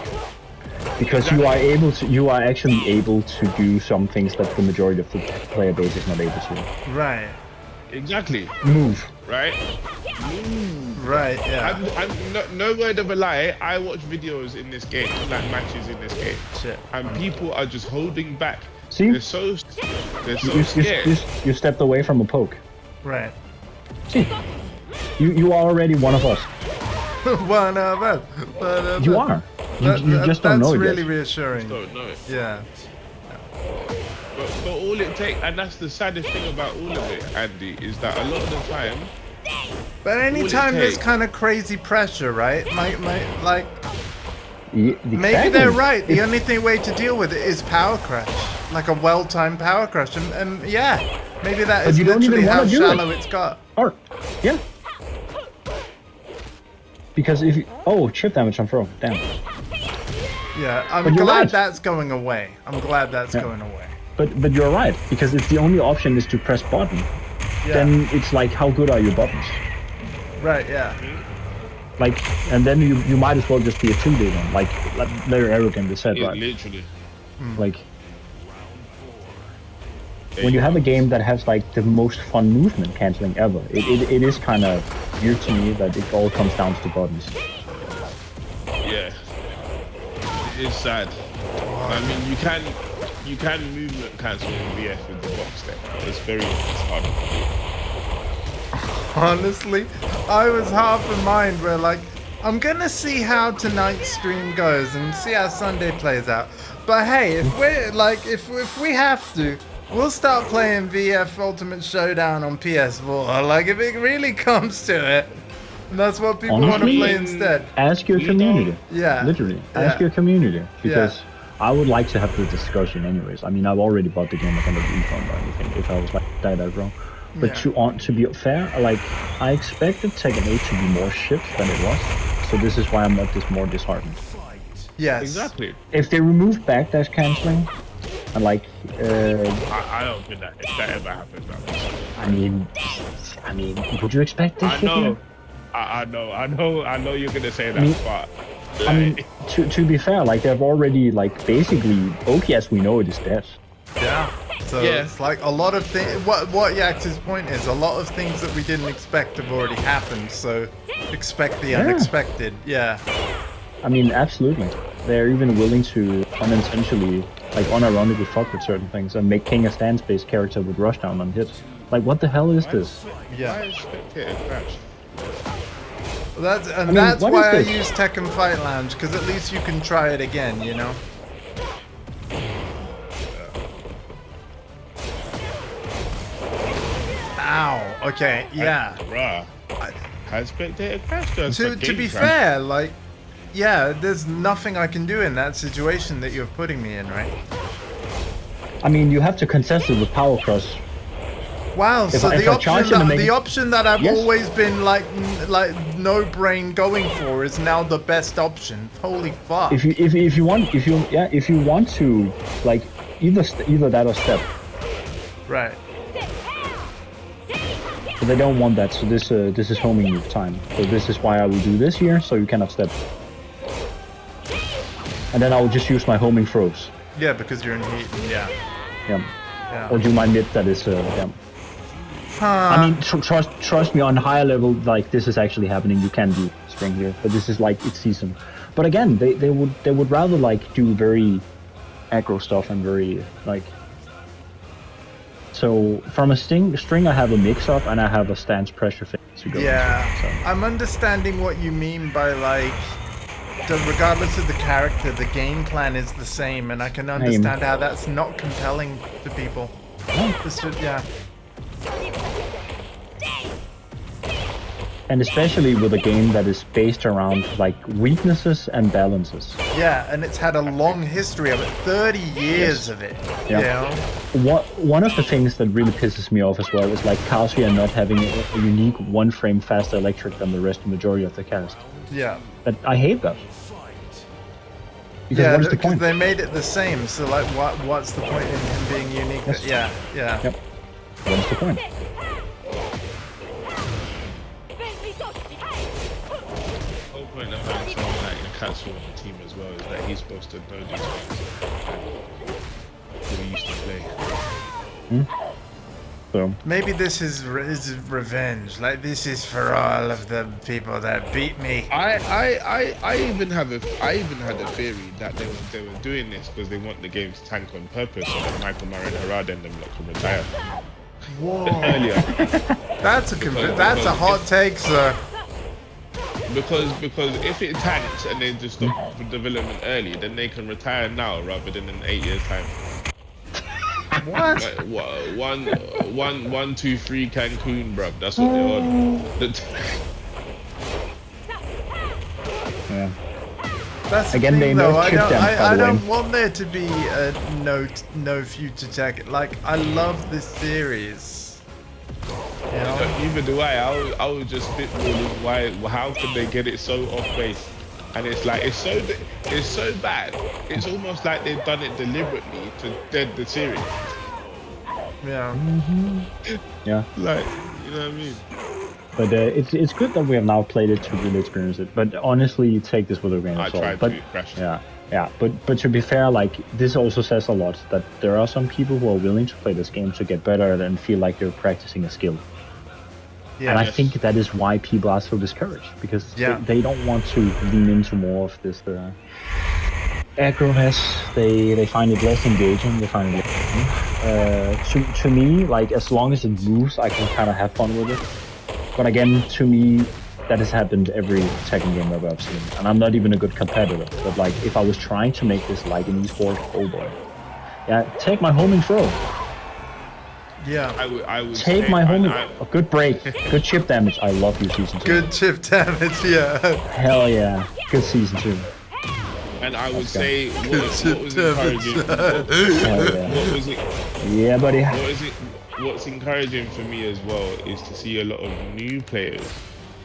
S6: because you are actually able to do some things that the majority of the player base is not able to.
S1: Right.
S5: Exactly.
S6: Move.
S5: Right.
S1: Right, yeah.
S5: I'm no word of a lie. I watch videos in this game, like matches in this game,
S1: Shit.
S5: and people are just holding back.
S6: See?
S5: They're so scared.
S6: You stepped away from a poke.
S1: Right.
S6: See, you are already one of us.
S1: One of us. One of
S6: You
S1: us.
S6: are. You just don't know
S1: That's
S6: it
S1: really
S6: yet.
S1: reassuring.
S5: Don't know it.
S1: Yeah.
S5: But all it takes, and that's the saddest thing about all of it, Andy, is that a lot of the time,
S1: But anytime there's
S5: takes-
S1: kind of crazy pressure, right? Like, maybe
S6: Exactly.
S1: they're right. The only way to deal with it is power crush. Like a well-timed power crush. And yeah, maybe that
S6: But
S1: is
S6: you don't
S1: literally
S6: even
S1: how
S6: wanna do it.
S1: shallow it's got.
S6: Or, yeah. Because if you... Oh, chip damage on throw. Damn.
S1: Yeah, I'm
S6: But you're
S1: glad
S6: right.
S1: that's going away. I'm glad that's
S6: Yeah.
S1: going away.
S6: But you're right, because if the only option is to press button,
S1: Yeah.
S6: then it's like, how good are your buttons?
S1: Right, yeah.
S6: Like, and then you might as well just be a 2D one, like very arrogant, they said, right?
S5: literally.
S6: Like, when you have a game that has like the most fun movement canceling ever, it is kind of weird to me that it all comes down to buttons.
S5: Yeah. It is sad. I mean, you can movement cancel in VF with the box deck. It's hard.
S1: Honestly, I was half in mind where like, I'm gonna see how tonight's stream goes and see how Sunday plays out. But hey, if we're like, if we have to, we'll start playing VF Ultimate Showdown on PS4. Like, if it really comes to it, and that's what people want to
S6: Honestly,
S1: play instead.
S6: Ask your community.
S1: Yeah.
S6: Literally, ask
S1: Yeah.
S6: your community, because
S1: Yeah.
S6: I would like to have the discussion anyways. I mean, I've already bought the game like on a refund or anything if I was like that wrong. But
S1: Yeah.
S6: to be fair, like, I expected Tekken 8 to be more shipped than it was. So this is why I'm like this more disheartened.
S1: Yes.
S5: Exactly.
S6: If they remove backdash canceling, and like,
S5: I don't think that if that ever happens.
S6: I mean, would you expect this?
S5: I
S6: shit
S5: know.
S6: here?
S5: I know you're gonna say that,
S6: mean-
S5: but
S6: I mean, to be fair, like they've already like basically, okay, as we know, it is dead.
S1: Yeah. So
S5: Yeah.
S1: it's like a lot of things. What Yax's point is, a lot of things that we didn't expect have already happened. So expect the unexpected. Yeah.
S6: I mean, absolutely. They're even willing to unintentionally, like unironically fuck with certain things and make King a stance-based character with rushdown on hit. Like, what the hell is this?
S1: Yeah.
S5: Why is spectator crashed?
S1: That's
S6: what
S1: why I
S6: is this?
S1: use Tekken Fight Lounge, because at least you can try it again, you know? Ow. Okay, yeah.
S5: Bruh. Has spectator crashed?
S1: To be fair, like, yeah, there's nothing I can do in that situation that you're putting me in, right?
S6: I mean, you have to contest it with power cross.
S1: Wow, so
S6: if
S1: the
S6: I charge
S1: option
S6: him and
S1: that,
S6: make
S1: the
S6: it-
S1: option that I've
S6: Yes.
S1: always been like no brain going for is now the best option. Holy fuck.
S6: If you want to like either that or step,
S1: Right.
S6: but they don't want that. So this is homing move time. So this is why I will do this here. So you cannot step, and then I will just use my homing throws.
S1: Yeah, because you're in heat. Yeah.
S6: Yeah.
S1: Yeah.
S6: Or do my mid that is yeah.
S1: Huh.
S6: I mean, trust me, on higher level, like this is actually happening. You can do string here, but this is like it's season. But again, they would rather like do very aggro stuff and very like. So from a string, I have a mix up and I have a stance pressure phase to go.
S1: Yeah,
S6: into, so.
S1: I'm understanding what you mean by like, regardless of the character, the game plan is the same, and I can understand how that's not compelling to people. It's just, yeah.
S6: And especially with a game that is based around like weaknesses and balances.
S1: Yeah, and it's had a long history of it, 30 years of it.
S6: Yeah.
S1: You know?
S6: One of the things that really pisses me off as well is like Kazuya not having a unique 1 frame faster electric than the rest majority of the cast.
S1: Yeah.
S6: But I hate that. Because
S1: Yeah,
S6: what is the
S1: because
S6: point?
S1: they made it the same, so like, what's the point in him being unique?
S6: Yes.
S1: Yeah, yeah.
S6: Yep. What is the point?
S5: The whole point of having someone like Nakatsu on the team as well is that he's supposed to know these things. Who he used to play.
S6: So
S1: Maybe this is revenge. Like, this is for all of the people that beat me.
S5: I even had a theory that they were doing this because they want the game to tank on purpose so that Michael Marin Harada and them lot can retire
S1: Whoa.
S5: earlier.
S1: That's a hot take, sir.
S5: Because if it tanks and they just stop development early, then they can retire now rather than in 8 years time.
S1: What?
S5: Like, 1, 2, 3 Cancun, bruv. That's what they're on.
S6: yeah.
S1: That's the
S6: Again,
S1: thing,
S6: they
S1: though.
S6: know
S1: I
S6: chip
S1: don't,
S6: them, by
S1: I
S6: the way.
S1: don't want there to be a no future tech. Like, I love this series. You know?
S5: Neither do I. I was just spitballing why. How could they get it so off base? And it's like it's so bad. It's almost like they've done it deliberately to dead the series.
S1: Yeah.
S6: Yeah.
S5: Like, you know what I mean?
S6: But it's good that we have now played it to really experience it. But honestly, take this with a grain
S5: I
S6: of salt.
S5: tried
S6: But
S5: to crash it.
S6: yeah. But to be fair, like this also says a lot that there are some people who are willing to play this game to get better and feel like they're practicing a skill.
S1: Yeah.
S6: And I think that is why people are so discouraged because
S1: Yeah.
S6: they don't want to lean into more of this agroness. They find it less engaging. They find it less to me, like as long as it moves, I can kind of have fun with it. But again, to me, that has happened every Tekken game ever I've seen. And I'm not even a good competitor. But like, if I was trying to make this like an esport, oh boy. Yeah, take my homing throw.
S1: Yeah.
S5: I would
S6: Take
S5: say,
S6: my homing.
S5: I-
S6: A good break. Good chip damage. I love you, season 2.
S1: Good chip damage. Yeah.
S6: Hell yeah. Good season 2.
S5: And I would
S6: Okay.
S5: say what was encouraging.
S6: Hell yeah.
S5: What was it?
S6: Yeah, buddy.
S5: What's encouraging for me as well is to see a lot of new players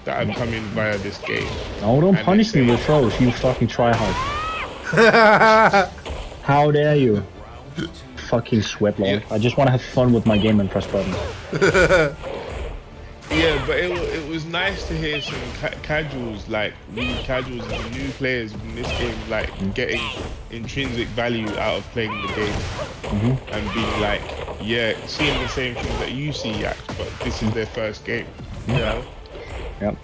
S5: that have come in via this game.
S6: No, don't
S5: And
S6: punish
S5: they
S6: me
S5: say-
S6: with throws, you fucking tryhard. How dare you? Fucking sweatlord.
S5: Yeah.
S6: I just want to have fun with my game and press buttons.
S5: Yeah, but it was nice to hear some casuals, like new casuals and new players in this game, like getting intrinsic value out of playing the game and being like, yeah, seeing the same things that you see, Yak, but this is their first game. You know?
S6: Yep.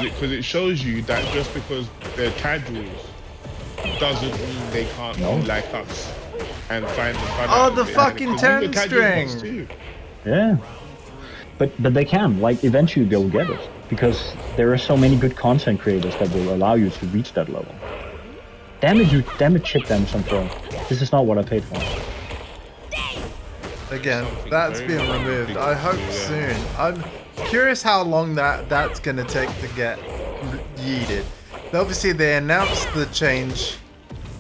S5: Because it shows you that just because they're casuals doesn't mean they can't be like us and find the fun.
S1: Oh,
S5: out of
S1: the
S5: it.
S1: fucking
S5: Because we were
S1: 10
S5: casual once
S1: string.
S5: too.
S6: Yeah. But they can, like, eventually they'll get it. Because there are so many good content creators that will allow you to reach that level. Damn it, chip damage on pro. This is not what I paid for.
S1: Again, that's being removed. I hope soon. I'm curious how long that's gonna take to get yeeted. Obviously, they announced the change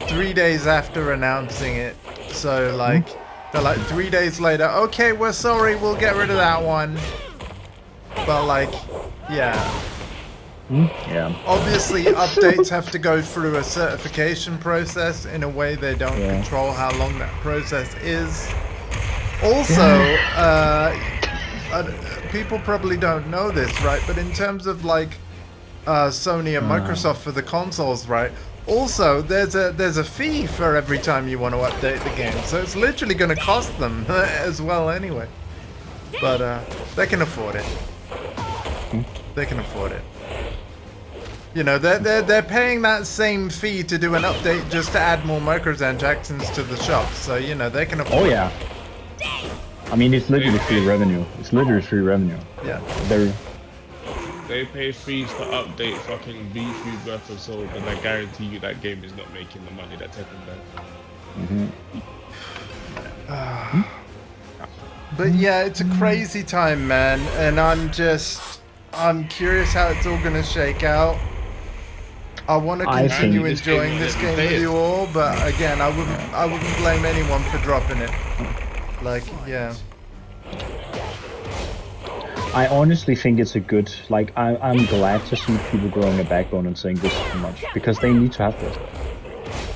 S1: 3 days after announcing it. So, like, they're like 3 days later, okay, we're sorry, we'll get rid of that one. But, like, yeah.
S6: Yeah.
S1: Obviously, updates have to go through a certification process. In a way, they don't control how long that process is. Also, people probably don't know this, right? But in terms of like Sony and Microsoft for the consoles, right? Also, there's a fee for every time you want to update the game, so it's literally going to cost them as well anyway. But they can afford it. They can afford it. You know, they're paying that same fee to do an update just to add more microtransactions to the shop. So you know they can afford.
S6: Oh yeah. I mean, it's literally free revenue. It's literally free revenue.
S1: Yeah.
S5: They pay fees to update fucking beefy Breath of Soul, but I guarantee you that game is not making the money that Tekken does.
S1: But yeah, it's a crazy time, man, and I'm curious how it's all gonna shake out. I want to continue enjoying this game with you all, but again, I wouldn't blame anyone for dropping it. Like, yeah.
S6: I honestly think it's a good, like, I'm glad to see people growing a backbone and saying this is too much, because they need to have this.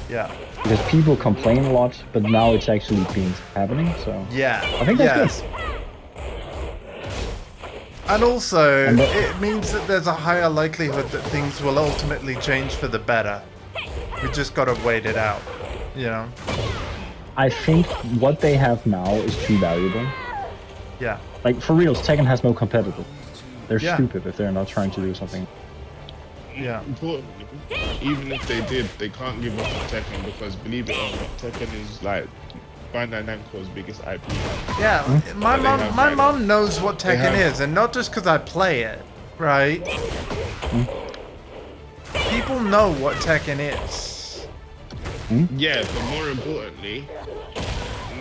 S1: Yeah.
S6: Because people complain a lot, but now it's actually happening, so...
S1: Yeah.
S6: I think that's good.
S1: And also, it means that there's a higher likelihood that things will ultimately change for the better. We just gotta wait it out, you know?
S6: I think what they have now is too valuable.
S1: Yeah.
S6: Like, for reals, Tekken has no competitor. They're stupid if they're not trying to do something.
S1: Yeah.
S5: Importantly, even if they did, they can't give up on Tekken because, believe it or not, Tekken is like Bandai Namco's biggest IP.
S1: Yeah, my mom knows what Tekken is, and not just because I play it, right? People know what Tekken is.
S5: Yeah, but more importantly,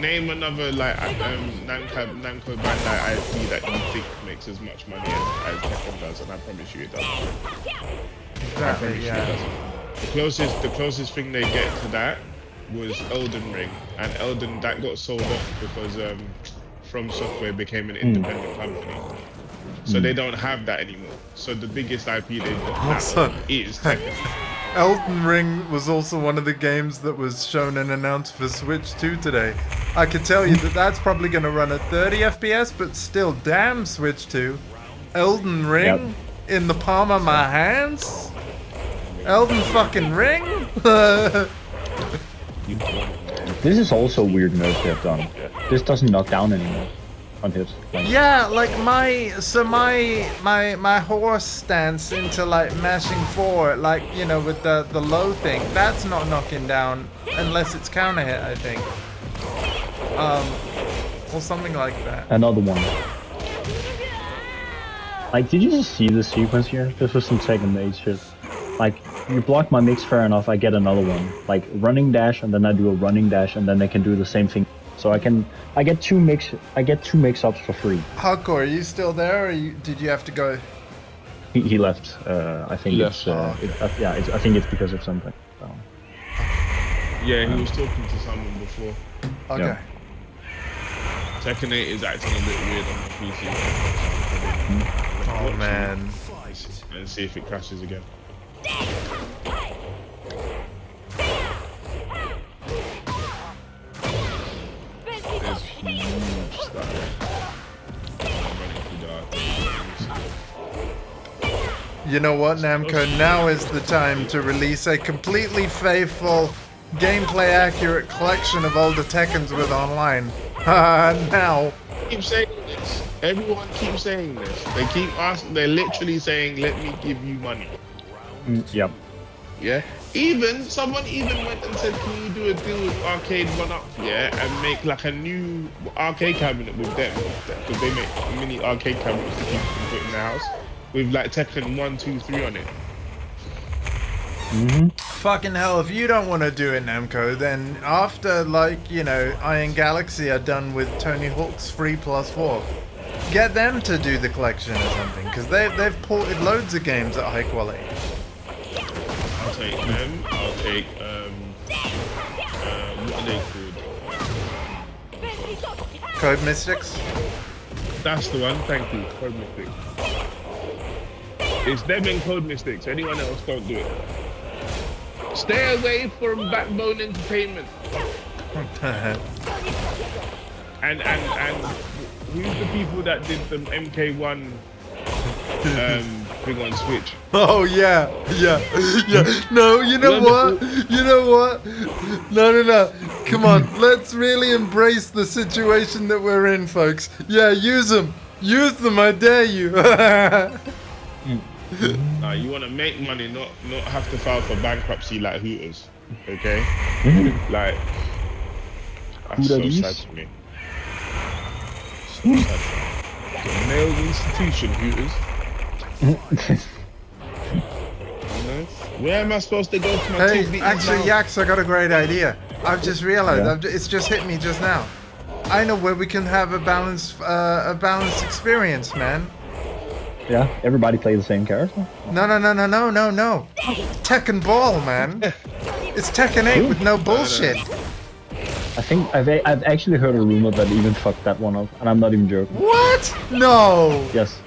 S5: name another like Namco Bandai IP that you think makes as much money as Tekken does, and I promise you it doesn't.
S1: Exactly, yeah.
S5: The closest thing they get to that was Elden Ring, and that got sold off because From Software became an independent company, so they don't have that anymore. So the biggest IP they've got now is Tekken.
S1: Elden Ring was also one of the games that was shown and announced for Switch 2 today. I could tell you that that's probably going to run at 30 FPS, but still, damn Switch 2. Elden Ring in the palm of my hands? Elden fucking Ring?
S6: This is also weird nerf they have done. This doesn't knock down anymore on hits. Like,
S1: yeah, like my horse stance into like mashing forward, like, you know, with the low thing, that's not knocking down unless it's counter hit, I think. Or something like that.
S6: Another one. Like, did you just see the sequence here? This was some Tekken 8 shit. Like, you block my mix, fair enough, I get another one. Like, running dash, and then I do a running dash, and then they can do the same thing. So I get two mix-ups for free.
S1: Hardcore, are you still there, or did you have to go?
S6: He left. I think I think it's because of something. So.
S5: Yeah, he was talking to someone before.
S1: Okay.
S6: Yeah.
S5: Tekken 8 is acting a bit weird on the PC.
S1: Oh man.
S5: And see if it crashes again. There's huge stuff.
S1: You know what, Namco? Now is the time to release a completely faithful, gameplay accurate collection of older Tekkens with online. Now.
S5: Keep saying this. Everyone keeps saying this. They keep asking. They're literally saying, "Let me give you money."
S6: Yep.
S5: Yeah. Someone even went and said, "Can you do a deal with Arcade 1UP, yeah, and make like a new arcade cabinet with them because they make mini arcade cabinets that people can put in their house with like Tekken 1, 2, 3 on it."
S1: Fucking hell, if you don't want to do it, Namco, then after, like, you know, Iron Galaxy are done with Tony Hawk's 3+4, get them to do the collection or something, because they've ported loads of games at high quality.
S5: I'll take them. I'll take what are they called?
S1: Code Mystics?
S5: That's the one. Thank you, Code Mystics. It's them and Code Mystics. Anyone else don't do it. Stay away from Backbone Entertainment. and who's the people that did the MK1 thing on Switch?
S1: Oh yeah. No, you know what? No. Come on, let's really embrace the situation that we're in, folks. Yeah, use them, I dare you.
S5: Nah, you want to make money, not have to file for bankruptcy like Hooters, okay? Like, that's so sad to me. So sad. Nailed institution, Hooters. Where am I supposed to go to my
S1: Hey,
S5: TV
S1: actually,
S5: now?
S1: Yax, I got a great idea. I've just realized, it's just hit me just now. I know where we can have a balanced experience, man.
S6: Yeah, everybody play the same character.
S1: No. Tekken Ball, man. It's Tekken 8 with no bullshit.
S6: I think I've actually heard a rumor that even fucked that one up, and I'm not even joking.
S1: What? No.
S6: Yes,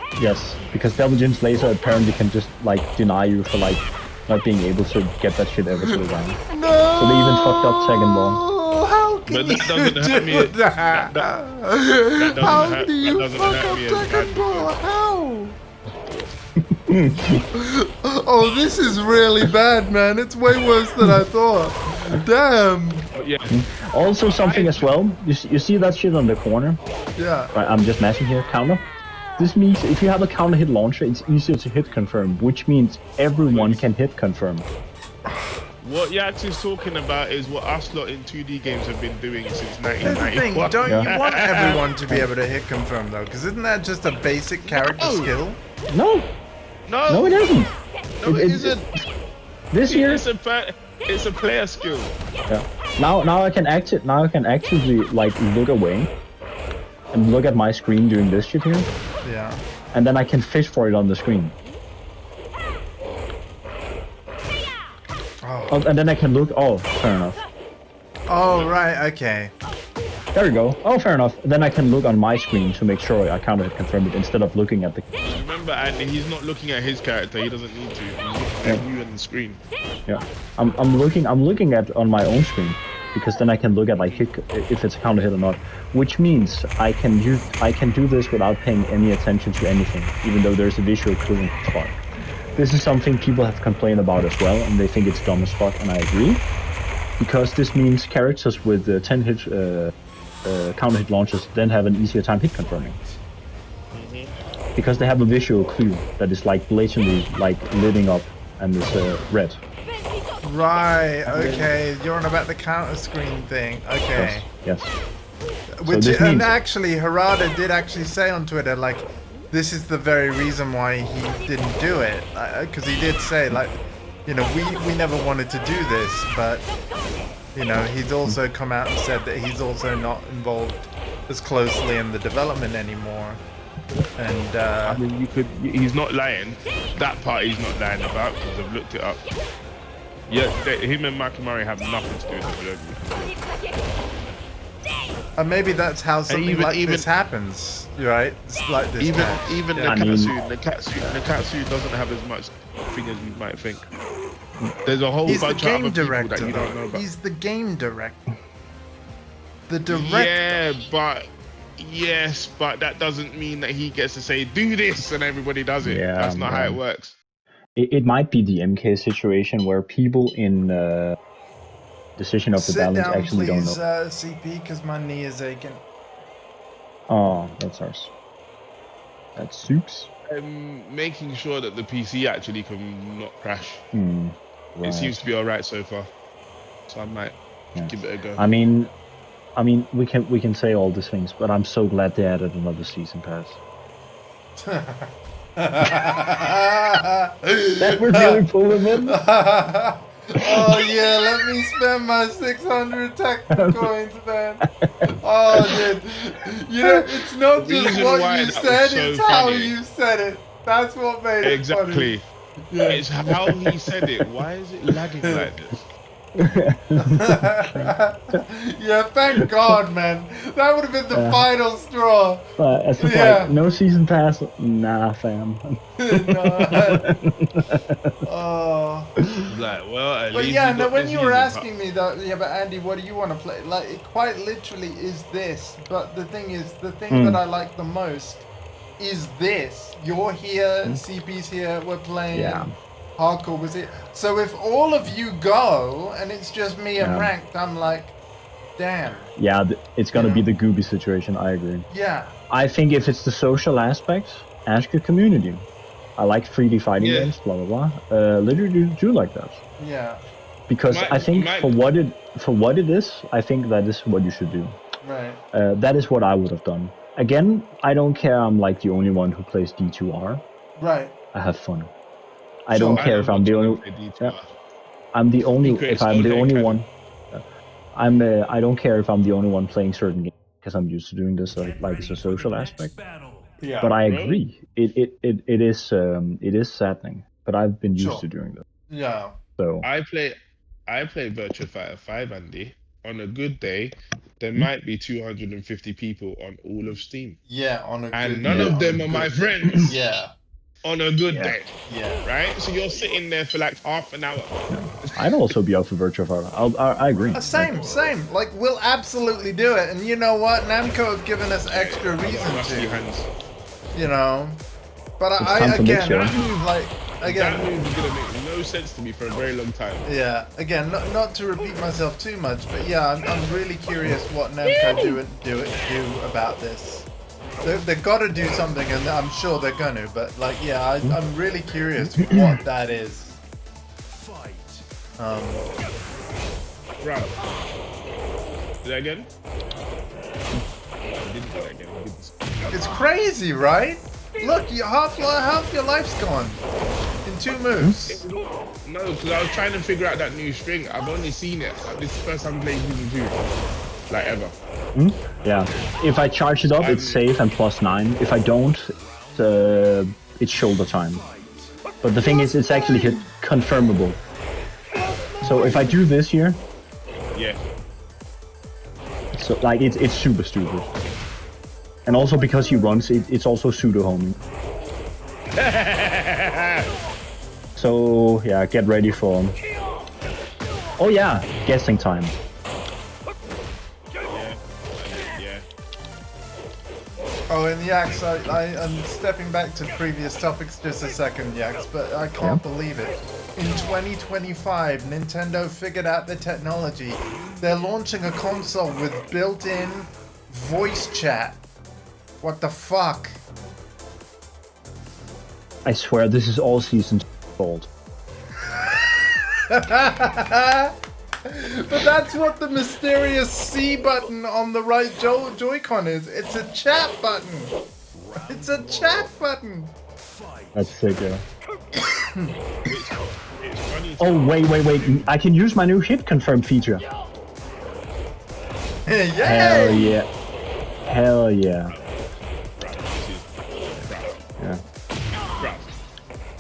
S6: because Double Jim's laser apparently can just like deny you for like not being able to get that shit ever to the ground.
S1: No.
S6: So they even fucked up Tekken Ball.
S1: How can
S5: But
S1: you
S5: that doesn't hurt me.
S1: do that? How do you fuck up
S5: me as
S1: Tekken
S5: bad.
S1: Ball? How? Oh, this is really bad, man. It's way worse than I thought. Damn.
S5: Yeah.
S6: Also something as well. You see that shit on the corner?
S1: Yeah.
S6: Right, I'm just mashing here. Counter. This means if you have a counter hit launcher, it's easier to hit confirm, which means everyone can hit confirm.
S5: What Yax is talking about is what us lot in 2D games have been doing since
S1: Here's the thing,
S5: 1991.
S1: don't you want everyone to be able to hit confirm though? Because isn't that just a basic character skill?
S6: No, it isn't.
S5: No, it isn't.
S6: This year,
S5: It's a player skill.
S6: yeah. Now I can actually like look away and look at my screen doing this shit here,
S1: Yeah.
S6: and then I can fish for it on the screen. Oh, and then I can look. Oh, fair enough.
S1: Oh, right, okay.
S6: There we go. Oh, fair enough. Then I can look on my screen to make sure I counter hit confirm it instead of looking at the.
S5: Remember, Andy, he's not looking at his character. He doesn't need to. He's looking at you on the screen.
S6: Yeah, I'm looking at on my own screen because then I can look at like hit, if it's a counter hit or not, which means I can do this without paying any attention to anything, even though there's a visual clue spot. This is something people have complained about as well, and they think it's dumb as fuck, and I agree, because this means characters with 10 hit counter hit launchers then have an easier time hit confirming. Because they have a visual clue that is like blatantly like lighting up and is red.
S1: Right, okay. You're on about the counter screen thing. Okay.
S6: Yes.
S1: Which,
S6: this
S1: and
S6: means-
S1: actually, Harada did actually say on Twitter, like, this is the very reason why he didn't do it. Because he did say, like, you know, we never wanted to do this, but, you know, he's also come out and said that he's also not involved as closely in the development anymore. And,
S5: I mean, he's not lying. That part he's not lying about because I've looked it up. Yeah, him and Michael Murray have nothing to do with the development.
S1: and maybe that's how something
S5: even-
S1: like
S5: even-
S1: this happens, right? It's like this.
S5: Even
S1: match.
S5: even
S1: Yeah.
S5: Nakatsu doesn't have as much thing as you might think. There's a whole
S1: He's the
S5: bunch of
S1: game
S5: other people
S1: director,
S5: that you don't know
S1: though.
S5: about.
S1: He's the game director. The director.
S5: Yeah, but that doesn't mean that he gets to say do this and everybody does it.
S6: Yeah,
S5: That's not how it
S6: man.
S5: works.
S6: It might be the MK situation where people in decision of the
S1: Sit
S6: balance
S1: down,
S6: actually
S1: please,
S6: don't know.
S1: CP, because my knee is aching.
S6: Oh, that's ours. That's soups.
S5: Making sure that the PC actually can not crash. It
S6: Right.
S5: seems to be alright so far, so I might give it a go.
S6: I mean, we can say all these things, but I'm so glad they added another season pass. That would really pull him in.
S1: Oh yeah, let me spend my 600 Tekken coins, man. Oh, dude. You know, it's not
S5: The
S1: just
S5: reason
S1: what
S5: why
S1: you
S5: that was
S1: said,
S5: so
S1: it's how
S5: funny.
S1: you said it. That's what made it funny.
S5: Exactly.
S1: Yeah.
S5: It's how he said it. Why is it lagging like this?
S1: Yeah, thank God, man. That would have been the final straw.
S6: It's just
S1: Yeah.
S6: like, no season pass? Nah, fam.
S1: No. Oh.
S5: Like, well, at
S1: But
S5: least
S1: yeah,
S5: you
S1: no,
S5: got
S1: when
S5: the
S1: you were
S5: season
S1: asking me though, yeah, but Andy, what do you want to play? Like, it quite literally is this. But the thing is, the thing that I like the most is this. You're here, CP's here, we're playing.
S6: Yeah.
S1: Hardcore was it. So if all of you go and it's just me and ranked, I'm like, damn.
S6: Yeah, it's gonna
S1: You
S6: be
S1: know?
S6: the Gooby situation. I agree.
S1: Yeah.
S6: I think if it's the social aspects, ask your community. I like 3D fighting games, blah blah blah. Literally do like that.
S1: Yeah.
S6: Because I think for what it is, I think that is what you should do.
S1: Right.
S6: That is what I would have done. Again, I don't care. I'm like the only one who plays D2R.
S1: Right.
S6: I have fun. I don't care if I'm the only. Yeah, I'm the only. If I'm the only one, I don't care if I'm the only one playing certain games because I'm used to doing this like it's a social aspect.
S1: Yeah.
S6: But I agree. It is saddening. But I've been used to doing this.
S1: Yeah.
S6: So
S5: I play Virtua Fighter 5, Andy. On a good day, there might be 250 people on all of Steam.
S1: Yeah, on a
S5: And
S1: good
S5: none of them are my friends.
S1: Yeah.
S5: On a good day.
S1: Yeah.
S5: Right? So you're sitting there for like half an hour.
S6: I'd also be up for Virtua Fighter. I agree.
S1: Same. Like, we'll absolutely do it. And you know what? Namco have given us extra reason
S5: Rusty
S1: to.
S5: hands.
S1: You know? But
S6: time to mix, yeah.
S5: That
S1: again,
S5: move is gonna make no sense to me for a very long time.
S1: yeah, again, not to repeat myself too much, but yeah, I'm really curious what Namco do about this. They've got to do something, and I'm sure they're gonna. But like, yeah, I'm really curious what that is.
S5: Right. Do that again? I didn't do that again. I did this.
S1: It's crazy, right? Look, half your life's gone in 2 moves.
S5: No, because I was trying to figure out that new string. I've only seen it. This is the first time playing Season 2. Like, ever.
S6: Yeah. If I charge it up, it's safe and +9. If I don't, it's shoulder time. But the thing is, it's actually hit confirmable. So if I do this here,
S5: Yeah.
S6: so like it's super stupid. And also because he runs, it's also pseudo homing. So yeah, get ready for. Oh yeah, guessing time.
S5: Yeah.
S1: Oh, and Yax, I'm stepping back to previous topics just a second, Yax, but I can't believe it. In 2025, Nintendo figured out the technology. They're launching a console with built-in voice chat. What the fuck?
S6: I swear this is all Season 2's fault.
S1: But that's what the mysterious C button on the right Joy-Con is. It's a chat button. It's a chat button.
S6: That's sick, yeah. Oh, wait. I can use my new hit confirm feature.
S1: Yay!
S6: Hell yeah. Hell yeah. Yeah.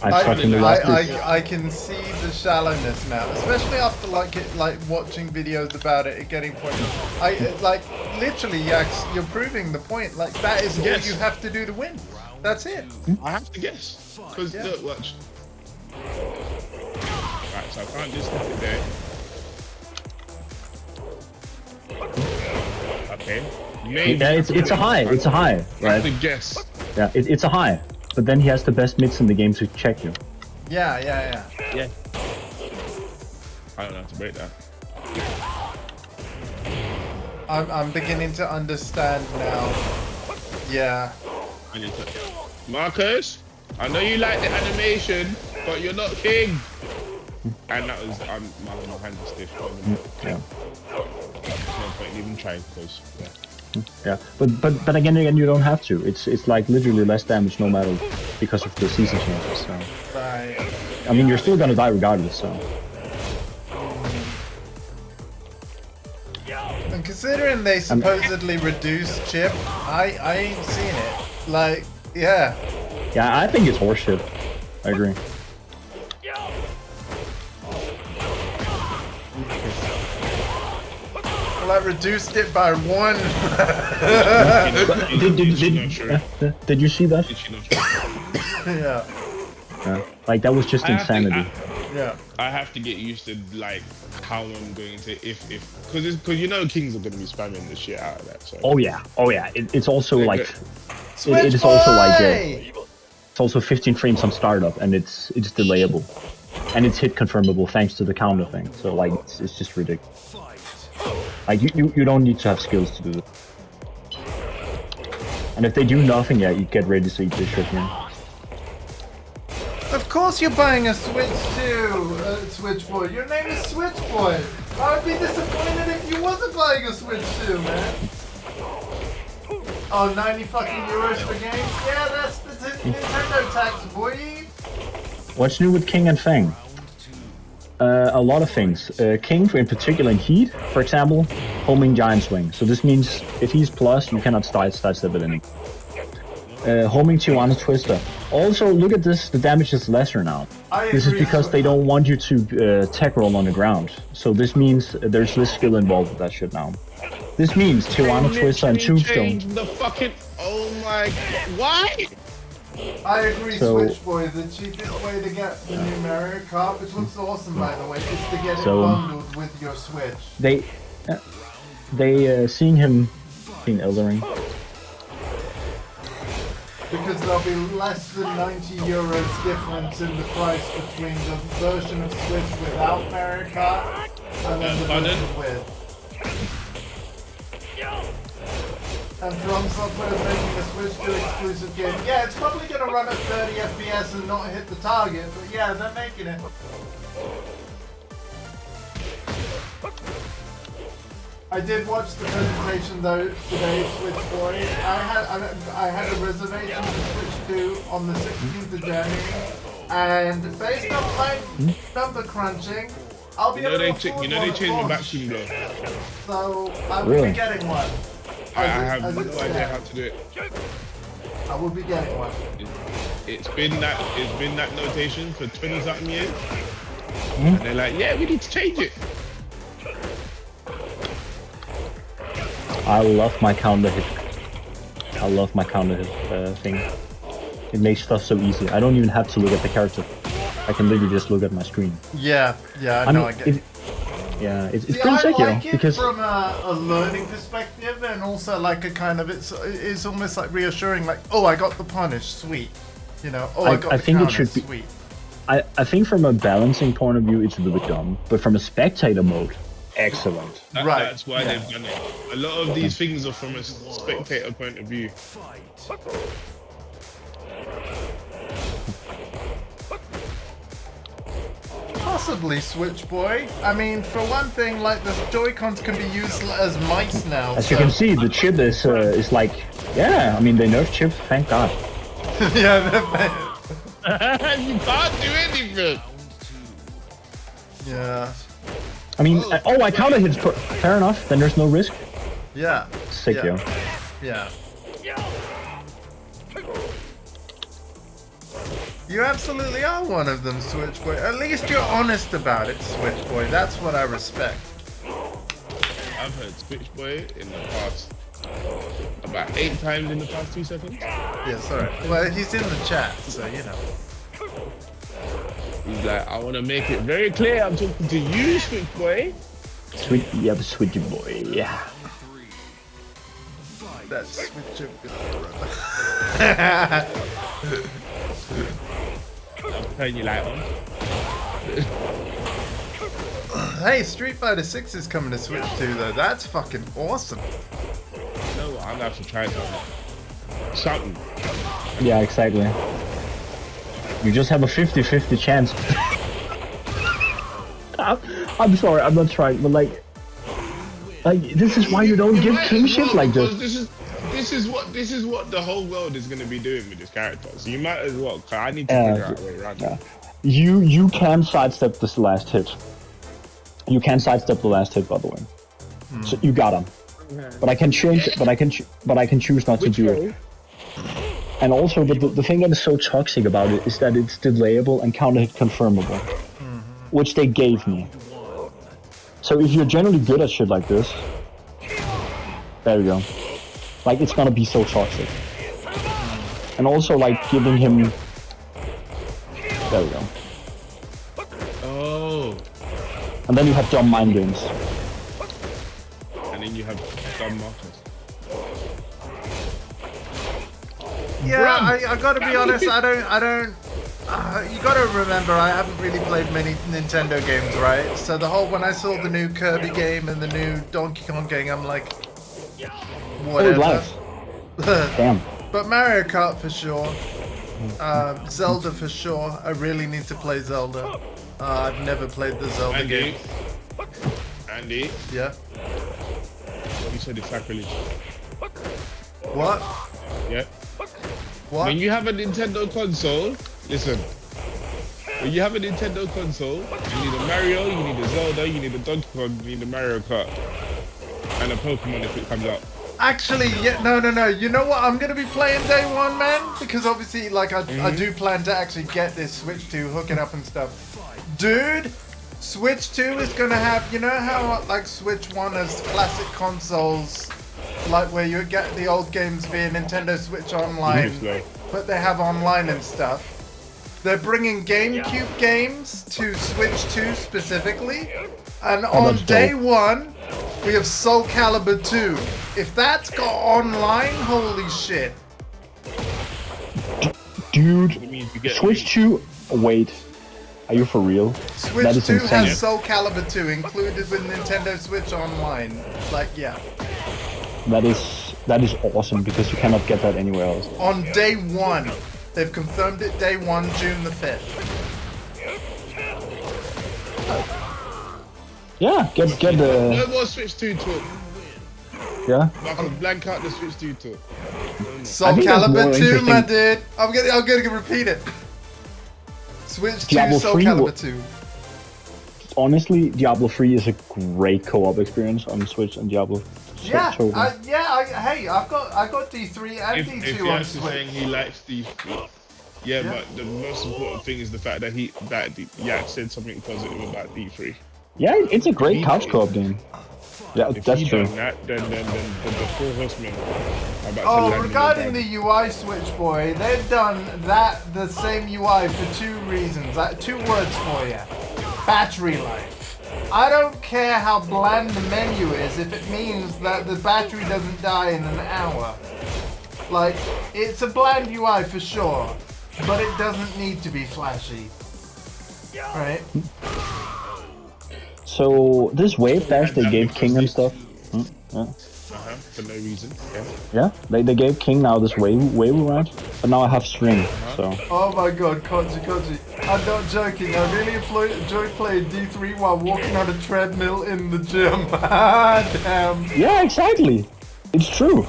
S6: I fucking love this.
S1: I can see the shallowness now, especially after like watching videos about it, getting points. Like literally, Yax, you're proving the point. Like that is all you have to do to win. That's it.
S5: I have to guess. Because look, watch. Right, so I can't just stick it there. Okay. Maybe.
S6: Yeah, it's a high. It's a high,
S5: I have to
S6: right?
S5: guess.
S6: Yeah, it's a high. But then he has the best mids in the game to check you.
S1: Yeah.
S5: Yeah. I don't know how to break that.
S1: I'm beginning to understand now. Yeah.
S5: I need to. Marcus, I know you like the animation, but you're not king. And that was my hand is stiff.
S6: Yeah.
S5: There's no point in even trying because
S6: Yeah, but again, you don't have to. It's like literally less damage no matter because of the season changes. So
S1: Right.
S6: I mean, you're still gonna die regardless. So
S1: And considering they supposedly reduced chip, I ain't seen it. Like, yeah.
S6: yeah, I think it's horseshit. I agree.
S1: Well, I reduced it by 1.
S6: Did you see that?
S1: Yeah.
S6: Yeah. Like that was just insanity.
S1: Yeah.
S5: I have to get used to like how I'm going to because you know Kings are going to be spamming the shit out of that. So.
S6: Oh yeah. It's also like
S1: Switch
S6: it is also like
S1: boy!
S6: it's also 15 frames on startup and it's delayable, and it's hit confirmable thanks to the counter thing. So like it's just ridiculous. Like you don't need to have skills to do it. And if they do nothing, yeah, you get ready to eat this shit, man.
S1: Of course you're buying a Switch too, Switch Boy. Your name is Switch Boy. I would be disappointed if you wasn't buying a Switch too, man. Oh, 90 fucking euros for games? Yeah, that's the Nintendo tax, boy.
S6: What's new with King and Fang? A lot of things. King, in particular in Heat, for example, homing Giant Swing. So this means if he's plus, you cannot sidestep it anymore. Homing Tijuana Twister. Also, look at this, the damage is lesser now. This is because they don't want you to tech roll on the ground. So this means there's less skill involved with that shit now. This means Tijuana Twister and Tombstone.
S5: The fucking, oh my god, why?
S1: I agree,
S6: So-
S1: Switch Boy. The cheapest way to get the new Mario Kart, which looks awesome by the way, is to get it
S6: So-
S1: bundled with your Switch.
S6: They seeing him in Elden Ring.
S1: Because there'll be less than 90 euros difference in the price between the version of Switch without Mario Kart and then the version with. And From Software is making a Switch 2 exclusive game. Yeah, it's probably going to run at 30 FPS and not hit the target, but yeah, they're making it. I did watch the presentation though today, Switch Boy. I had a reservation for Switch 2 on the 16th of January, and based on my number crunching, I'll be able to afford
S5: You know they
S1: one
S5: changed the
S1: at
S5: back
S1: launch.
S5: screen though.
S1: So I will
S6: Really?
S1: be getting one.
S5: I have
S1: as
S5: no
S1: it
S5: idea
S1: stands.
S5: how to do it.
S1: I will be getting one.
S5: It's been that notation for 20 something years. And they're like, yeah, we need to change it.
S6: I love my counter hit. I love my counter hit thing. It makes stuff so easy. I don't even have to look at the character. I can literally just look at my screen.
S1: Yeah, I
S6: I
S1: know.
S6: mean,
S1: I get it.
S6: it's
S1: See,
S6: pretty
S1: I
S6: sick, you know,
S1: like it
S6: because
S1: from a learning perspective, and also like a kind of it's almost like reassuring, like, oh, I got the punish, sweet, you know, oh, I got
S6: I
S1: the
S6: think it
S1: counter,
S6: should be-
S1: sweet.
S6: I think from a balancing point of view, it's a little bit dumb, but from a spectator mode, excellent.
S1: Right.
S5: That's why they've done it. A lot of these things are from a spectator point of view.
S1: Possibly Switch Boy. I mean, for one thing, like the Joy-Cons can be used as mice now.
S6: As you can see, the chip is like, yeah, I mean, they nerfed chips, thank God.
S1: yeah,
S5: You can't do anything.
S1: yeah,
S6: I mean, I counter hits, fair enough, then there's no risk.
S1: yeah.
S6: Sick,
S1: yeah.
S6: yo.
S1: Yeah. You absolutely are one of them, Switch Boy. At least you're honest about it, Switch Boy. That's what I respect.
S5: I've heard Switch Boy in the past about 8 times in the past 2 seconds.
S1: Yeah, sorry. Well, he's in the chat, so you know.
S5: He's like, I want to make it very clear I'm talking to you, Switch Boy.
S6: Switchy boy, yeah.
S1: That's Switch
S5: I'm turning your light on.
S1: Hey, Street Fighter 6 is coming to Switch too, though. That's fucking awesome.
S5: You know what? I'm gonna have to try something. something.
S6: Yeah, exactly. You just have a 50-50 chance. I'm sorry, I'm not trying, but like this is why you don't give
S5: might as
S6: kingship
S5: well,
S6: like
S5: because
S6: this.
S5: this is what the whole world is gonna be doing with this character. So you might as well. 'Cause I need to figure out a way around it.
S6: You can sidestep this last hit. You can sidestep the last hit, by the way. So you got him. But I can change. But I can choose not to do it. And also, the thing that is so toxic about it is that it's delayable and counter hit confirmable, which they gave me. So if you're generally good at shit like this, there you go. Like, it's gonna be so toxic. And also, like, giving him... There we go.
S5: Oh.
S6: And then you have dumb mind games.
S5: And then you have dumb markers.
S1: Yeah, I gotta be honest, I don't, you gotta remember, I haven't really played many Nintendo games, right? So the whole, when I saw the new Kirby game and the new Donkey Kong game, I'm like, whatever.
S6: Damn.
S1: But Mario Kart for sure. Zelda for sure. I really need to play Zelda. I've never played the Zelda game.
S5: Andy,
S1: Yeah.
S5: you said it's sacrilege.
S1: What?
S5: Yeah.
S1: What?
S5: When you have a Nintendo console, listen. When you have a Nintendo console, you need a Mario, you need a Zelda, you need a Donkey Kong, you need a Mario Kart, and a Pokemon if it comes out.
S1: Actually, yeah, no. You know what? I'm gonna be playing day one, man, because obviously, like, I do plan to actually get this Switch 2, hook it up and stuff. Dude, Switch 2 is gonna have, you know how like Switch 1 has classic consoles, like where you get the old games via Nintendo Switch Online, but they have online and stuff. They're bringing GameCube games to Switch 2 specifically, and on day one, we have Soul Calibur 2. If that's got online, holy shit.
S6: Dude, Switch 2, wait. Are you for real?
S1: Switch 2 has Soul Calibur 2 included with Nintendo Switch Online. Like, yeah.
S6: That is awesome because you cannot get that anywhere else.
S1: On day one. They've confirmed it day one, June the 5th.
S6: Yeah, get the...
S5: No more Switch 2 talk.
S6: Yeah?
S5: I can blank out the Switch 2 talk.
S1: Soul Calibur 2, my dude. I'm gonna repeat it. Switch 2,
S6: Diablo
S1: Soul
S6: 3
S1: Calibur 2.
S6: Honestly, Diablo 3 is a great co-op experience on Switch and Diablo.
S1: Yeah, hey, I've got D3 and D2
S5: if
S1: on
S5: Yax is
S1: Switch.
S5: saying he likes D3, yeah, but the most important thing is the fact that Yax said something positive about D3.
S6: Yeah, it's a great couch co-op game. Yeah,
S5: If
S6: that's
S5: he
S6: true.
S5: done that, then the four horsemen are about to land
S1: Oh,
S5: in
S1: regarding
S5: the
S1: the UI Switch, boy, they've done the same UI for two reasons. 2 words for you. Battery life. I don't care how bland the menu is if it means that the battery doesn't die in an hour. Like, it's a bland UI for sure, but it doesn't need to be flashy. Right?
S6: So, this wave dash they gave King and stuff.
S5: for no reason.
S6: Yeah, they gave King now this wave round, but now I have string, so...
S1: Oh my god, Koji, I'm not joking, I really enjoy playing D3 while walking on a treadmill in the gym. Damn.
S6: Yeah, exactly. It's true.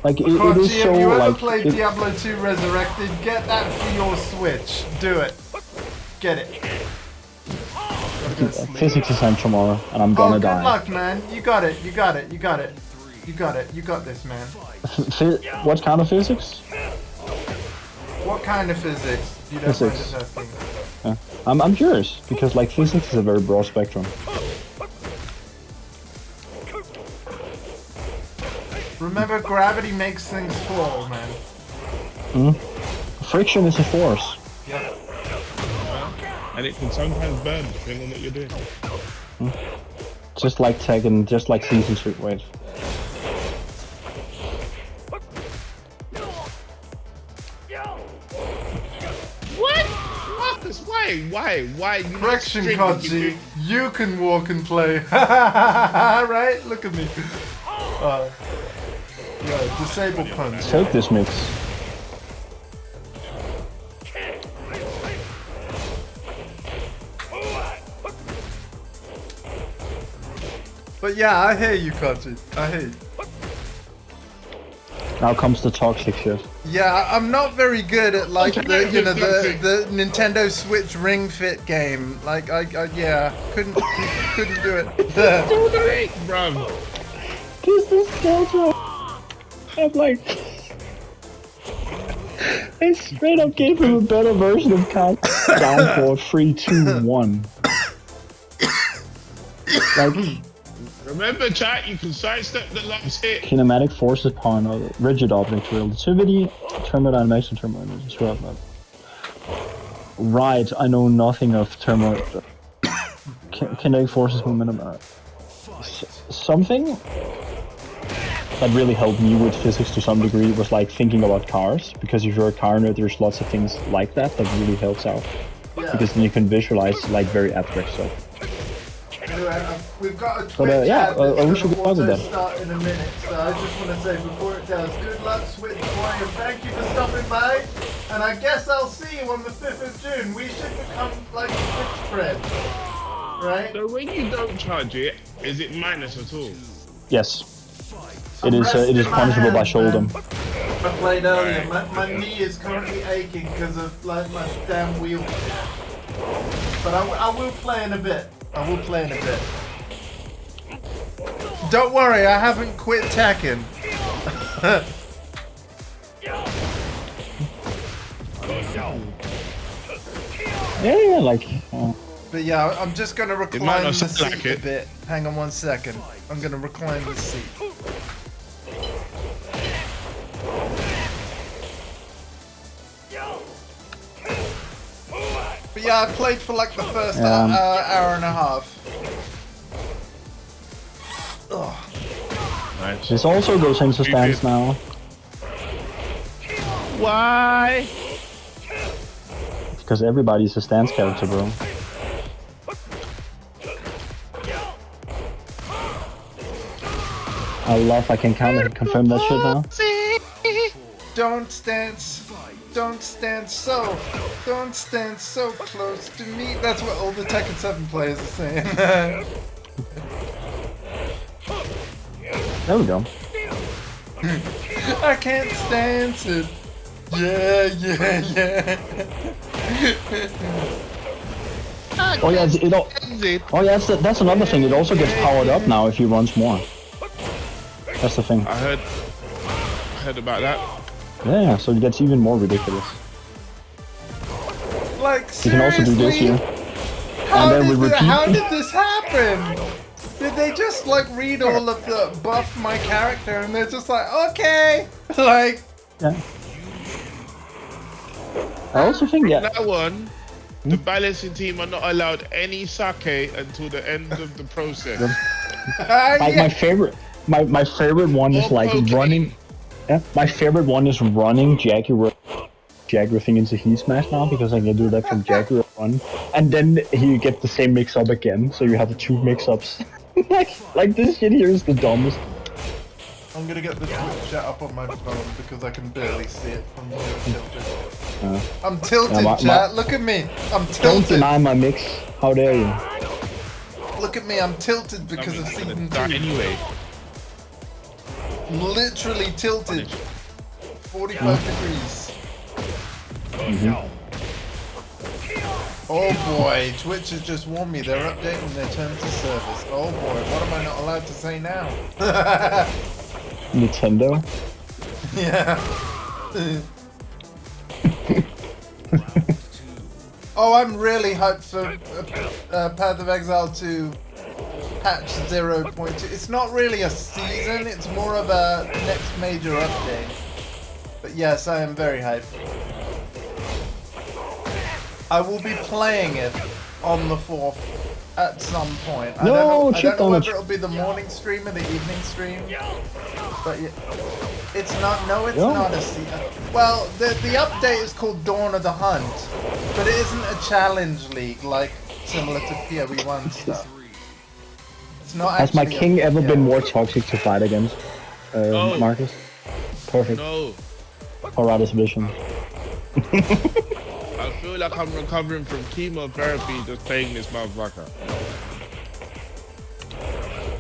S6: Like, it
S1: Koji,
S6: is so,
S1: have you ever
S6: like...
S1: played Diablo 2 Resurrected? Get that for your Switch. Do it. Get it.
S6: Physics exam tomorrow, and I'm gonna die.
S1: Good luck, man. You got it. You got this, man.
S6: What kind of physics?
S1: What kind of physics? You don't mind just asking.
S6: Yeah. I'm curious, because like physics is a very broad spectrum.
S1: Remember, gravity makes things fall, man.
S6: Friction is a force.
S1: Yep.
S5: And it can sometimes burn depending on what you're doing.
S6: Just like Tekken, just like Season 2, wait.
S5: What? Why? You
S1: Correction, Koji. You can walk and play. Right? Look at me. Yeah, disable punch.
S6: Take this mix.
S1: But yeah, I hear you, Kachi. I hear you.
S6: Now comes the toxic shit.
S1: Yeah, I'm not very good at like
S5: Okay,
S1: the you know
S5: toxic.
S1: the Nintendo Switch Ring Fit game. Like I yeah couldn't do it.
S5: Bruv.
S6: This is so I'm like, I straight up gave him a better version of Count down for 3, 2, 1. Like,
S5: Remember, chat, you can sidestep the lob's hit.
S6: kinematic forces upon a rigid object relativity, thermodynamics and thermodynamics. Right, I know nothing of kinetic forces momentum. Something that really helped me with physics to some degree was like thinking about cars, because if you're a car nerd, there's lots of things like that really helps out.
S1: Yeah.
S6: Because then you can visualize like very abstract stuff.
S1: Anyway, we've got a Twitch
S6: yeah,
S1: ad that's
S6: we should
S1: gonna
S6: go with
S1: auto
S6: that.
S1: start in a minute, so I just want to say before it does, good luck Switch Boy, and thank you for stopping by, and I guess I'll see you on the 5th of June. We should become like Switch friends, right?
S5: So when you don't charge it, is it minus at all?
S6: Yes, it is punishable by shoulder.
S1: I played earlier, my knee is currently aching because of like my damn wheel. But I will play in a bit. I will play in a bit. Don't worry, I haven't quit Tekken.
S6: Yeah, like.
S1: But yeah, I'm just gonna
S5: might
S1: recline
S5: not
S1: the
S5: sound
S1: seat
S5: like
S1: a
S5: it.
S1: bit. Hang on 1 second. I'm gonna recline the seat. But yeah, I played for like the first hour and a half. Ugh.
S5: Nice.
S6: This also goes into stance now.
S5: Why?
S6: Because everybody's a stance character, bro. I love I can confirm that shit now.
S1: Don't stand so close to me. That's what all the Tekken 7 players are saying.
S6: There we go.
S1: I can't stand it. Yeah.
S6: Oh yeah, that's another thing. It also gets powered up now if he runs more. That's the thing.
S5: I heard about that.
S6: Yeah, so it gets even more ridiculous.
S1: Like
S6: You can also do this
S1: seriously?
S6: here. And then we repeat.
S1: How did this happen? Did they just like read all of the buff my character and they're just like, okay, like
S6: Yeah. I also think
S5: That one, the balancing team are not allowed any sake until the end of the process.
S6: like
S1: yeah.
S6: my favorite one is
S5: Or
S6: like
S5: cocaine.
S6: running. Yeah, my favorite one is running Jaguar thing into Heat Smash now, because I can do that from Jaguar run, and then you get the same mix up again, so you have the 2 mix ups. like this shit here is the dumbest.
S1: I'm gonna get the Twitch chat up on my phone because I can barely see it from here. I'm tilted,
S6: Yeah,
S1: chat. Look at me. I'm
S6: Don't
S1: tilted.
S6: deny my mix. How dare you?
S1: Look at me. I'm tilted because of season 2.
S5: Anyway,
S1: Literally tilted. 45 degrees. Oh boy, Twitch has just warned me they're updating their terms of service. Oh boy, what am I not allowed to say now?
S6: Nintendo.
S1: Yeah. Oh, I'm really hyped for Path of Exile 2 patch 0.2. It's not really a season, it's more of a next major update. But yes, I am very hyped. I will be playing it on the 4th at some point. I don't know whether it'll be the morning stream or the evening stream. But yeah, it's not, no, it's not a season. Well, the update is called Dawn of the Hunt, but it isn't a challenge league like similar to PoE1 stuff. It's not
S6: Has my
S1: actually
S6: king ever been more toxic to fight against, Marcus? Perfect.
S5: No.
S6: Horada's vision.
S5: I feel like I'm recovering from chemotherapy just playing this motherfucker.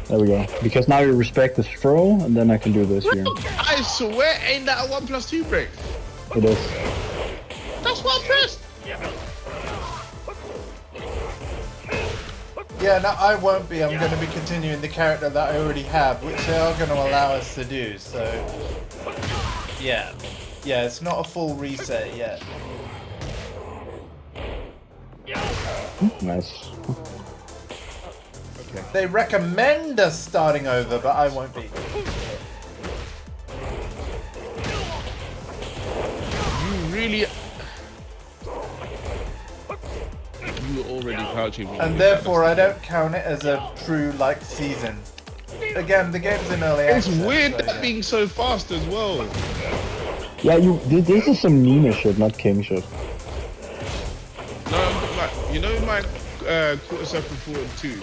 S6: There we go. Because now you respect the throw, and then I can do this here.
S5: I swear, ain't that a 1+2 break?
S6: It is.
S5: That's what I pressed.
S1: Yeah, no, I won't be. I'm going to be continuing the character that I already have, which they are going to allow us to do, so... Yeah. Yeah, it's not a full reset yet.
S6: Nice.
S5: Okay.
S1: They recommend us starting over, but I won't be.
S5: You really... You were already crouching.
S1: And therefore, I don't count it as a true, like, season. Again, the game's in early
S5: It's
S1: access.
S5: weird
S1: so,
S5: that
S1: yeah.
S5: being so fast as well.
S6: Yeah, this is some Nina shit, not King shit.
S5: No, like, you know my quarter circle forward 2?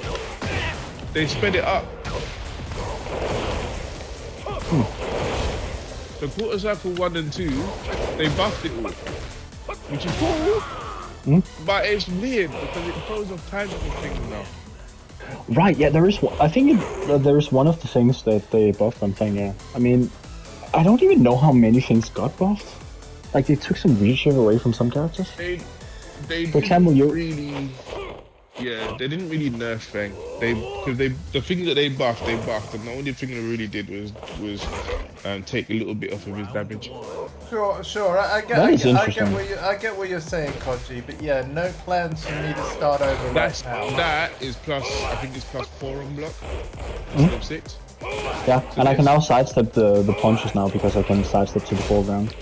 S5: They sped it up. The quarter circle 1 and 2, they buffed it all. Which is cool. But it's weird because it throws off timing things now.
S6: Right, yeah, there is. I think there is one of the things that they buffed. I'm saying, yeah. I mean, I don't even know how many things got buffed. Like they took some weird shit away from some characters.
S5: They
S6: For example, you
S5: really, yeah, they didn't really nerf Fang. Because the thing that they buffed, and the only thing they really did was take a little bit off of his damage.
S1: Sure. I get what you're saying, Koji, but yeah, no plans for me to start over right now.
S5: That is plus, I think it's plus 4 on block instead of 6.
S6: Yeah, and I can now sidestep the punches now because I can sidestep to the foreground.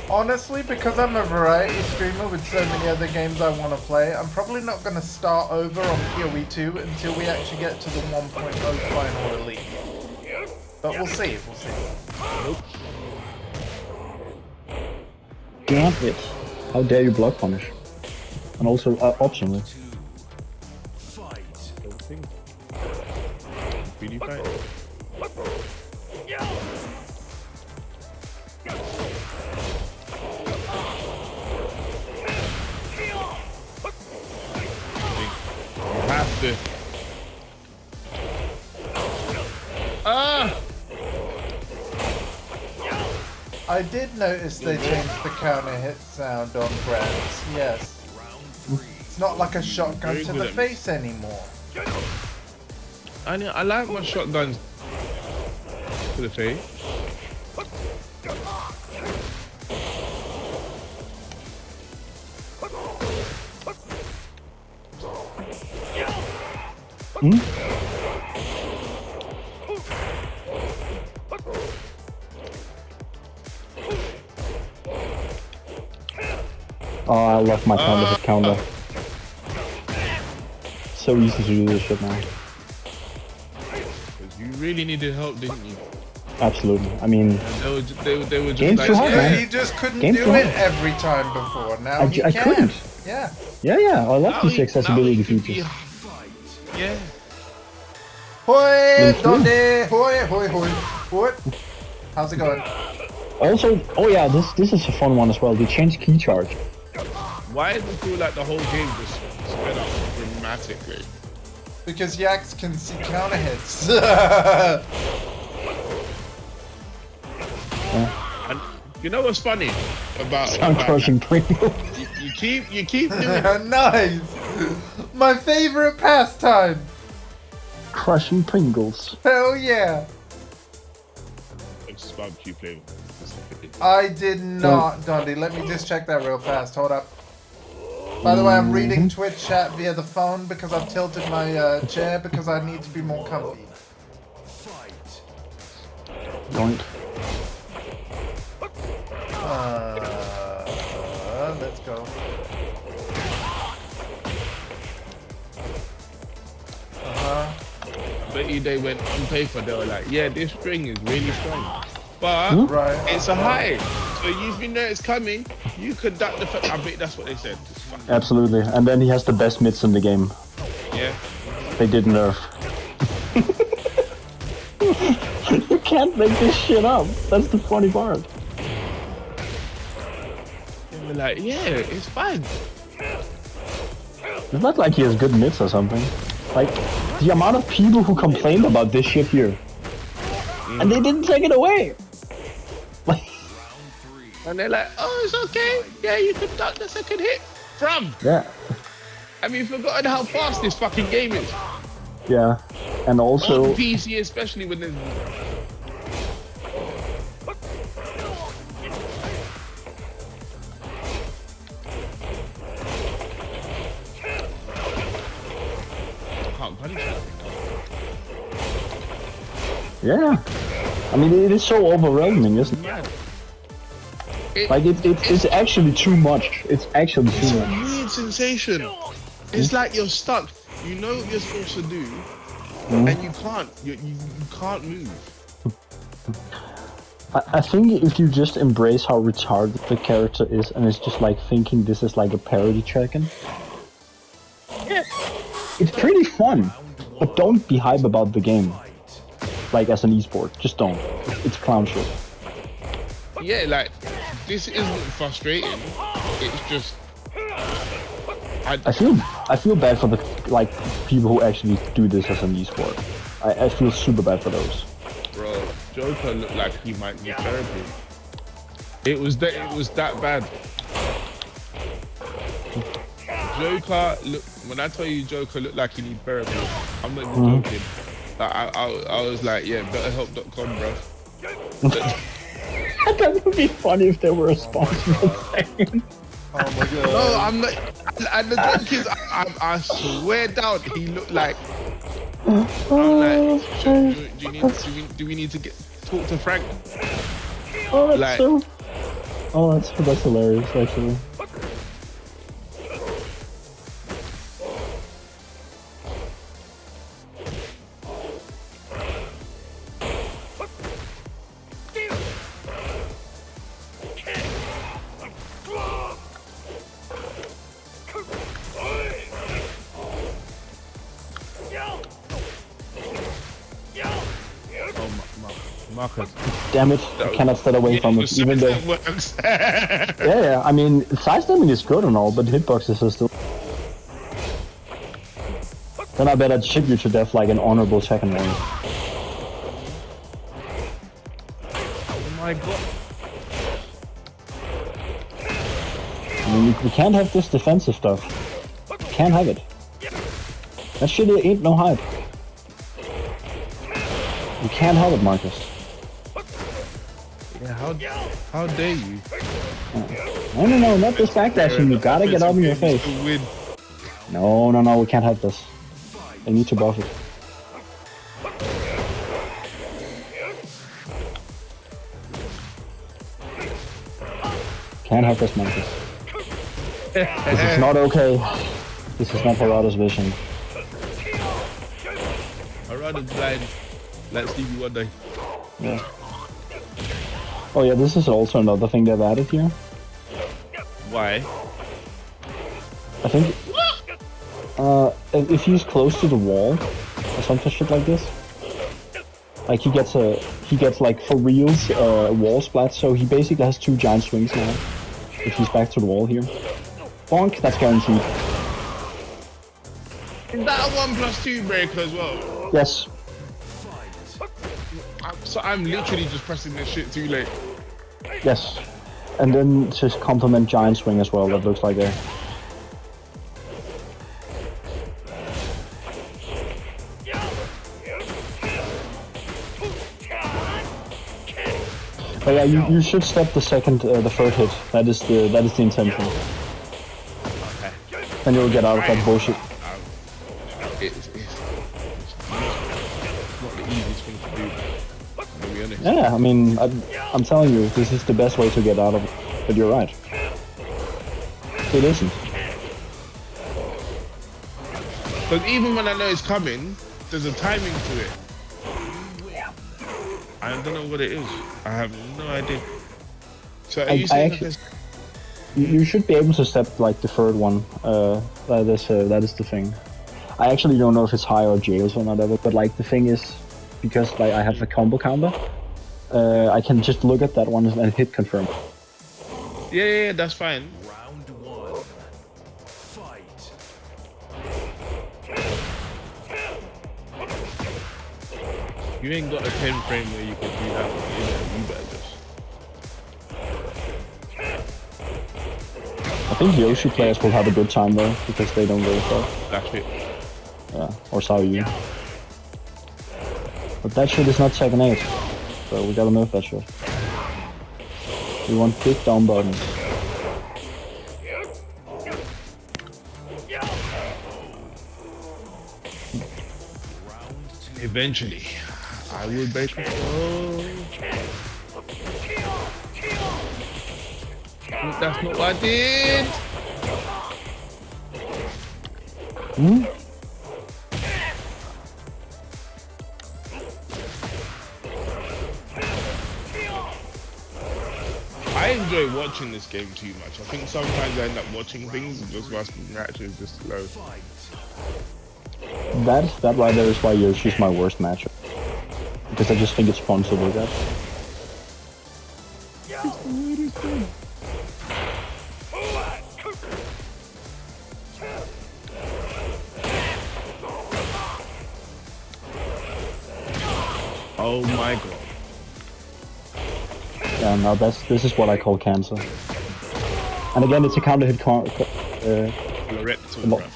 S1: Honestly, because I'm a variety streamer with so many other games I want to play, I'm probably not going to start over on PoE 2 until we actually get to the 1.0 final release. But we'll see,
S5: Nope.
S6: Damn it! How dare you block punish? And also optionally.
S2: Fight.
S5: Really fight. You have to.
S1: I did notice they changed the counter hit sound on Grants, yes. It's not like a shotgun
S5: Very
S1: to
S5: good
S1: the
S5: at
S1: face anymore.
S5: I like my shotguns to the face.
S6: Oh, I left my counter hit counter. So easy to do this shit now.
S5: You really needed help, didn't you?
S6: Absolutely. I mean,
S5: They were just
S6: Game's
S5: like,
S6: too hard,
S1: Yeah,
S6: man.
S1: he just couldn't
S6: Game's
S1: do
S6: too
S1: it
S6: hard.
S1: every time before. Now he
S6: I
S1: can.
S6: couldn't.
S1: Yeah.
S6: Yeah, I love
S5: now
S6: these
S5: he-
S6: accessibility
S5: now he could be-
S6: features.
S5: Yeah.
S1: Hoi,
S6: true.
S1: donde, hoi. What? How's it going?
S6: Also, oh yeah, this is a fun one as well. They changed key charge.
S5: Why does it feel like the whole game just sped up dramatically?
S1: Because Yaks can see counter hits.
S5: And you know what's funny about
S6: I'm crushing Pringle.
S5: you keep doing it.
S1: Nice. My favorite pastime.
S6: Crushing Pringles.
S1: Hell yeah.
S5: It's just barbecue flavor.
S1: I did not, Dundee. Let me just check that real fast. Hold up. By the way, I'm reading Twitch chat via the phone because I've tilted my chair because I need to be more comfy.
S2: Fight.
S6: Don't.
S1: Let's go.
S5: I bet you they went on paper, they were like, yeah, this string is really strong. But
S1: Right.
S5: it's a high. So if you know it's coming, you could duck the I bet that's what they said.
S6: Absolutely. And then he has the best mids in the game.
S5: Yeah.
S6: They did nerf. You can't make this shit up. That's the funny part.
S5: And we're like, yeah, it's fine.
S6: It's not like he has good mitts or something. Like, the amount of people who complained about this shit here. And they didn't take it away. Like,
S5: And they're like, oh, it's okay. Yeah, you can duck the second hit. From.
S6: yeah.
S5: Have you forgotten how fast this fucking game is?
S6: Yeah. And also...
S5: On PC especially when there's... Can't punish it.
S6: Yeah. I mean, it is so overwhelming, isn't it?
S5: Mad.
S6: Like, it's actually too much. It's actually
S5: It's
S6: too
S5: a
S6: much.
S5: weird sensation. It's like you're stuck. You know what you're supposed to do, and you can't. You can't move.
S6: I think if you just embrace how retarded the character is, and it's just like thinking this is like a parody Tekken,
S5: Yeah.
S6: it's pretty fun. But don't be hype about the game. Like as an esport, just don't. It's clown shit.
S5: Yeah, like this isn't frustrating. It's just.
S6: I feel bad for the like people who actually do this as an esport. I feel super bad for those.
S5: Bro, Joker looked like he might need therapy. It was that bad. Joker look. When I tell you Joker looked like he need therapy, I'm not even joking. Like, I was like, yeah, betterhelp.com, bro.
S6: That would be funny if they were a sponsored thing.
S1: Oh my god.
S5: No, I'm not. And the joke is, I swear down, he looked like. I'm like, do we need to talk to Frank?
S6: Oh, that's
S5: Like-
S6: so. Oh, that's hilarious, actually.
S5: Marcus.
S6: Damn it, I cannot stay away from it, even though...
S5: Works.
S6: Yeah, I mean, sidestepping is good and all, but hitboxes are still... Then I bet I'd ship you to death like an honorable second one.
S5: Oh my god.
S6: I mean, we can't have this defensive stuff. We can't have it. That shit ain't no hype. You can't have it, Marcus.
S5: Yeah, how dare you?
S6: No, not this backdashing. You gotta get out of your face.
S5: Win.
S6: No, we can't have this. I need to buff it. Can't have this, Marcus. This is not okay. This is not Harada's vision.
S5: I'd rather blind like Stevie Wonder.
S6: Yeah. Oh yeah, this is also another thing they've added here.
S5: Why?
S6: I think if he's close to the wall or something shit like this, like he gets like for reals wall splat. So he basically has 2 giant swings now. If he's back to the wall here, bonk, that's guaranteed.
S5: Is that a 1+2 breaker as well?
S6: Yes.
S5: So I'm literally just pressing this shit too late.
S6: Yes. And then just complement giant swing as well. That looks like a. But yeah, you should step the third hit. That is the intention.
S5: Okay.
S6: Then you'll get out of that bullshit.
S5: It's not the easiest thing to do, to be honest.
S6: Yeah, I mean, I'm telling you, this is the best way to get out of it. But you're right. It isn't.
S5: Because even when I know it's coming, there's a timing to it. I don't know what it is. I have no idea. So are you saying
S6: actually,
S5: that
S6: you should be able to step like the third one. That is the thing. I actually don't know if it's high or jails or whatever, but like the thing is, because like I have a combo counter, I can just look at that one and hit confirm.
S5: Yeah, that's fine.
S2: Round one. Fight.
S5: You ain't got a 10 frame where you can do that. You better just.
S6: I think Yoshi players will have a good time though, because they don't go stuff.
S5: That's it.
S6: Yeah, or Sao Yu. But that shit is not Tekken 8, so we gotta nerf that shit. We want big down buttons.
S5: Eventually, I will break it. Oh. That's not what I did.
S6: Hmm?
S5: I enjoy watching this game too much. I think sometimes I end up watching things and just watching matches just slow.
S6: That right there is why Yoshi's my worst matchup. Because I just think it's fun to look at.
S5: Oh my god.
S6: Yeah, no, this is what I call cancer. And again, it's a counter hit
S5: Colorectal.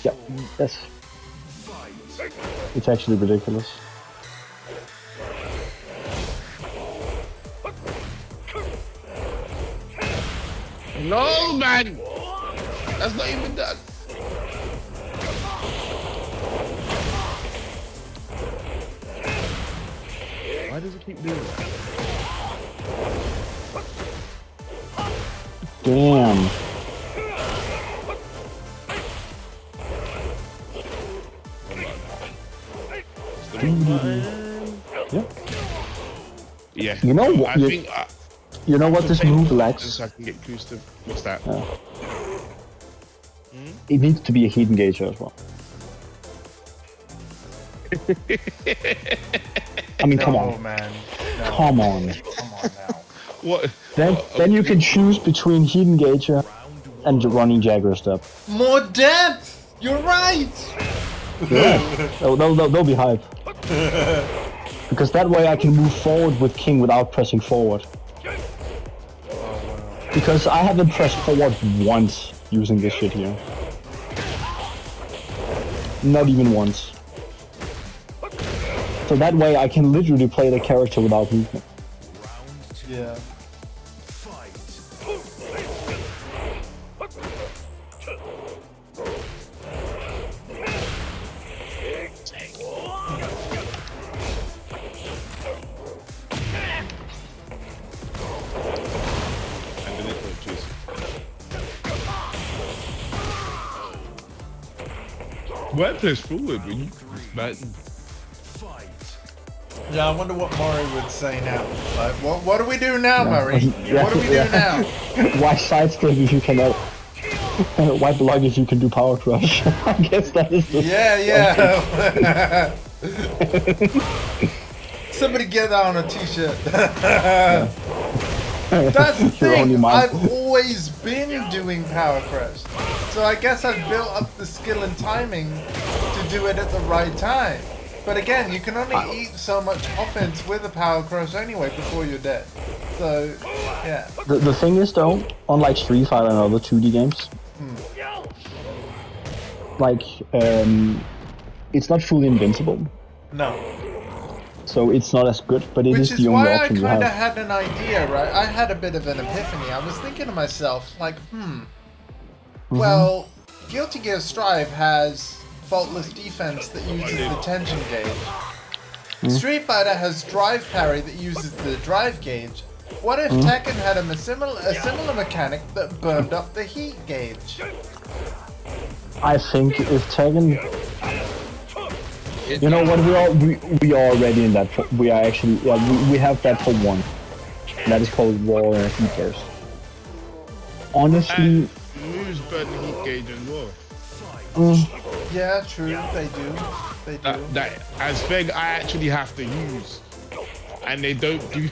S6: yeah, yes. It's actually ridiculous.
S5: No, man! That's not even done. Why does it keep doing that?
S6: Damn. Yeah.
S5: Yeah.
S6: You know what?
S5: I think
S6: You know what this move lacks?
S5: so I can get boosted. What's that?
S6: It needs to be a heat engager as well. I mean, come
S1: No,
S6: on.
S1: man. No.
S6: Come on.
S1: Come on now.
S5: What?
S6: Then you can choose between heat engager and running Jagger step.
S1: More depth! You're right!
S6: Yeah, they'll be hype. Because that way I can move forward with King without pressing forward. Because I haven't pressed forward once using this shit here. Not even once. So that way I can literally play the character without movement.
S1: Yeah.
S5: Why press forward when you press button?
S1: Yeah, I wonder what Murray would say now. Like, what do we do now, Murray?
S6: Yeah,
S1: What do we do now?
S6: Why sidestep if you cannot? Why block if you can do power crush? I guess that is the...
S1: Yeah. Somebody get that on a t-shirt. That's the thing, I've always been doing power crush. So I guess I've built up the skill and timing to do it at the right time. But again, you can only eat so much offense with a power crush anyway before you're dead. So, yeah.
S6: The thing is though, unlike Street Fighter and other 2D games, like, it's not fully invincible.
S1: No.
S6: So it's not as good, but it
S1: Which
S6: is the only
S1: why I
S6: option you
S1: kind of
S6: have.
S1: had an idea, right? I had a bit of an epiphany. I was thinking to myself, like, well, Guilty Gear Strive has faultless defense that uses the tension gauge. Street Fighter has drive parry that uses the drive gauge. What if Tekken had a similar mechanic that burned up the heat gauge?
S6: I think if Tekken... You know what, we are already in that, we are actually, we have that for one. That is called Raw Heat Burst. Honestly...
S5: Moves burn the heat gauge as well.
S1: Yeah, true. They do. They do.
S5: That as Feg I actually have to use, and they don't do.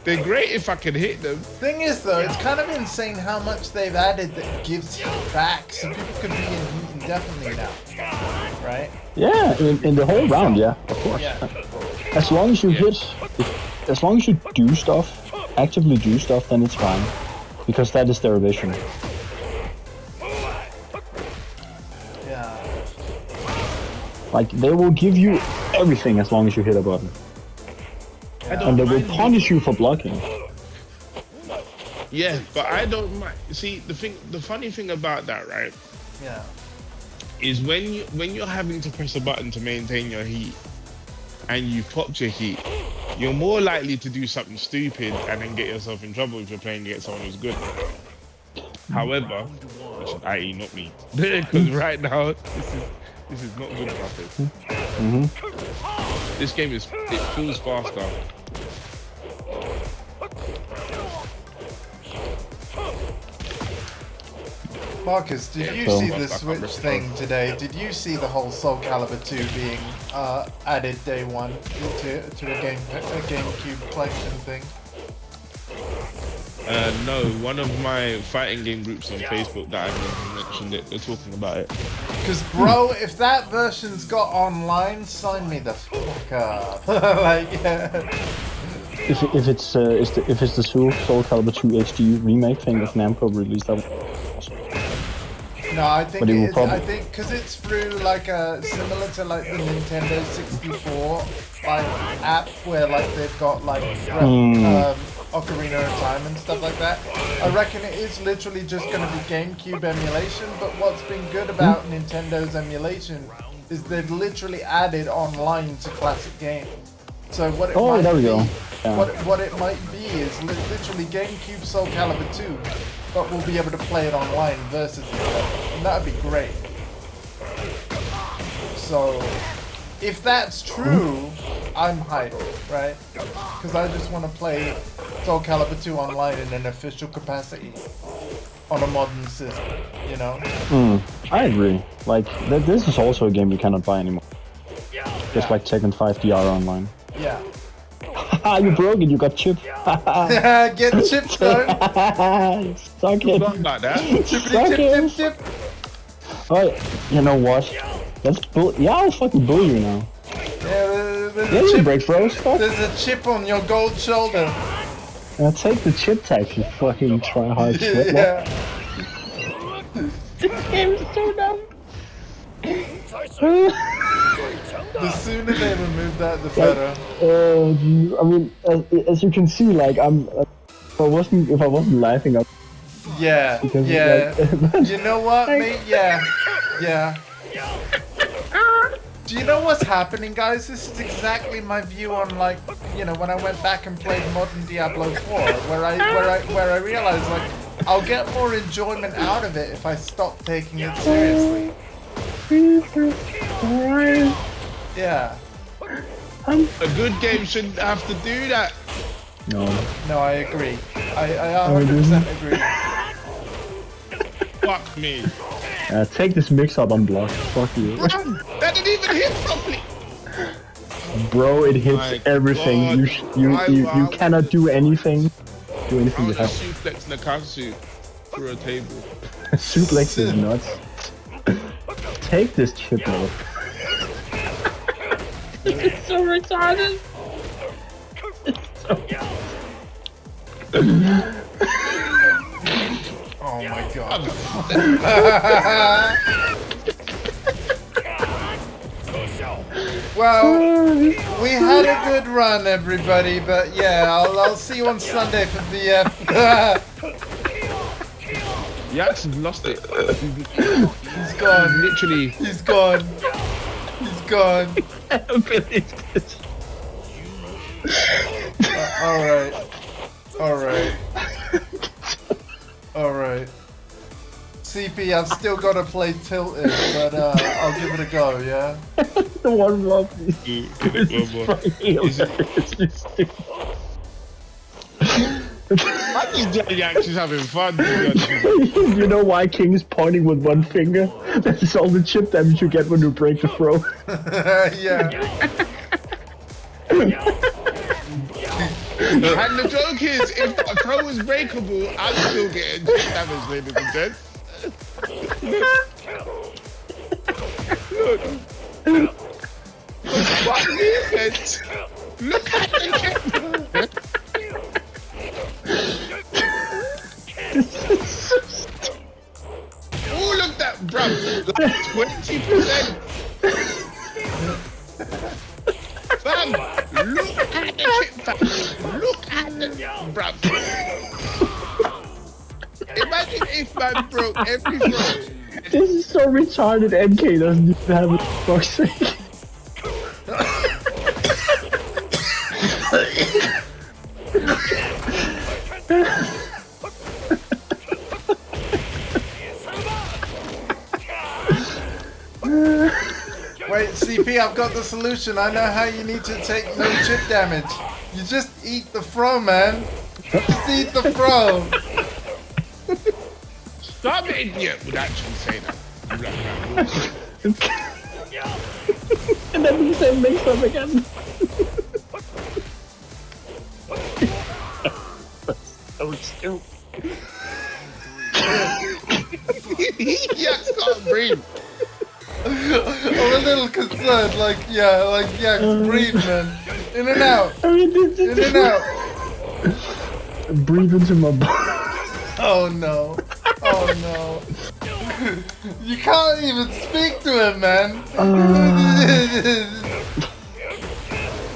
S5: They're great if I can hit them.
S1: Thing is, though, it's kind of insane how much they've added that gives you back, so people could be in heat indefinitely now, right?
S6: Yeah, in the whole round, yeah, of course.
S1: Yeah.
S6: As long as you hit, as long as you do stuff, actively do stuff, then it's fine, because that is their vision.
S1: Yeah.
S6: Like they will give you everything as long as you hit a button, and they will punish you for blocking.
S5: Yeah, but I don't mind. See, the funny thing about that, right,
S1: Yeah.
S5: is when you're having to press a button to maintain your heat, and you popped your heat, you're more likely to do something stupid and then get yourself in trouble if you're playing against someone who's good. However, i.e. not me, because right now this is not good enough. This game it feels faster.
S1: Marcus, did you see the Switch thing today? Did you see the whole Soul Calibur 2 being added day one to a GameCube collection thing?
S5: No, one of my fighting game groups on Facebook that I mentioned it, they're talking about it.
S1: Because, bro, if that version's got online, sign me the fuck up. Like, yeah.
S6: If it's the Soul Calibur 2 HD remake thing that Namco released, that
S1: No, I think
S6: But it will
S1: it,
S6: probably-
S1: I think because it's through like a similar to like the Nintendo 64 like app where like they've got like Ocarina of Time and stuff like that. I reckon it is literally just going to be GameCube emulation. But what's been good about Nintendo's emulation is they've literally added online to classic games. So what it might
S6: there we
S1: be,
S6: go. Yeah.
S1: what it might be is literally GameCube Soul Calibur 2, but we'll be able to play it online versus each other, and that'd be great. So, if that's true, I'm hyped, right? Because I just want to play Soul Calibur 2 online in an official capacity on a modern system, you know?
S6: I agree. Like this is also a game you cannot buy anymore. Just like Tekken 5 DR online.
S1: Yeah.
S6: Haha, you broke it. You got chipped.
S1: Get chipped, son.
S6: Suck it.
S5: Forgot about that.
S6: Suck it.
S1: Chip.
S6: Oh, you know what? Let's yeah, I'll fucking bully you now.
S1: Yeah, there's
S6: Yeah,
S1: a
S6: you
S1: chip.
S6: break, bros. Fuck.
S1: There's a chip on your gold shoulder.
S6: Take the chip tax, you fucking try hard shit.
S1: Yeah.
S6: This game is so dumb.
S1: The sooner they remove that, the better.
S6: I mean, as you can see, like if I wasn't laughing,
S1: Yeah,
S6: Because,
S1: yeah.
S6: like-
S1: You know what, mate? Yeah, yeah. Do you know what's happening, guys? This is exactly my view on, like, you know, when I went back and played modern Diablo 4, where I realized, like, I'll get more enjoyment out of it if I stop taking it seriously. Yeah.
S5: A good game shouldn't have to do that.
S6: No.
S1: No, I agree. I 100% agree.
S5: Fuck me.
S6: Take this mix up on block. Fuck you.
S5: That didn't even hit properly.
S6: Bro, it hits
S5: My
S6: everything.
S5: God.
S6: You cannot do anything. Do
S5: I
S6: anything you
S5: was a
S6: have.
S5: suplex Nakatsu through a table.
S6: Suplex is nuts. Take this chip out. It's so retarded.
S1: Oh my god. Well, we had a good run, everybody, but yeah, I'll see you on Sunday for the
S5: Yax has lost it.
S1: He's gone.
S5: Literally.
S1: He's gone. He's gone.
S6: I don't believe this.
S1: Alright. Alright. Alright. CP, I've still got to play Tilted, but I'll give it a go, yeah?
S6: The one more, please.
S5: One more.
S6: Fucking hilarious.
S5: I'm just glad you're actually having fun. To be honest with you.
S6: You know why King is pointing with one finger? That's all the chip damage you get when you break the throw.
S1: Yeah.
S5: And the joke is, if the throw is breakable, I'm still getting chip damage, ladies and gents. Look. What defense? Look at the chip. Oh, look that, bruv. Like 20%. Fam, look at the chip, fam. Look at the, bruv. Imagine if man broke every throw.
S6: This is so retarded. MK doesn't even have it. For fuck's sake.
S1: Wait, CP, I've got the solution. I know how you need to take no chip damage. You just eat the throw, man. Just eat the throw.
S5: Some idiot would actually say that.
S6: And then he said make some again. So stupid.
S5: Yes, can't breathe.
S1: I'm a little concerned. Like, yeah, breathe, man. In and out.
S6: I mean,
S1: In and out.
S6: breathe into my body.
S1: Oh no. Oh no. You can't even speak to him, man.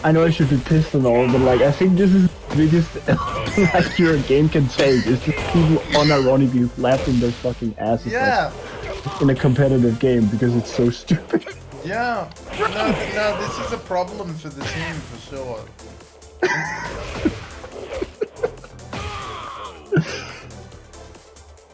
S6: I know I should be pissed and all, but like I think this is the biggest like your game can take. It's just people unironically laughing their fucking asses
S1: Yeah.
S6: off in a competitive game because it's so stupid.
S1: Yeah. No, this is a problem for the team for sure.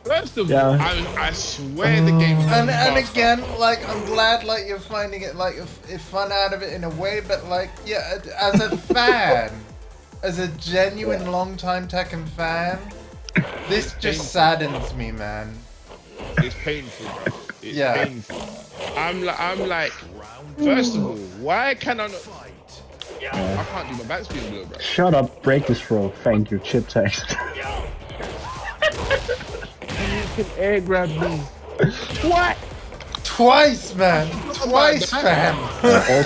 S5: First of
S6: Yeah.
S5: all, I swear the game.
S1: And again, like, I'm glad like you're finding it like if fun out of it in a way, but like, yeah, as a fan, as a genuine long-time Tekken fan, this just saddens me, man.
S5: It's painful, bro. It's
S1: Yeah.
S5: painful. I'm like, first of all, why can I not? I can't do my backspin blow, bro.
S6: Shut up, break this throw. Thank you, chip text.
S5: You can air grab me.
S1: What? Twice, man. Twice, fam.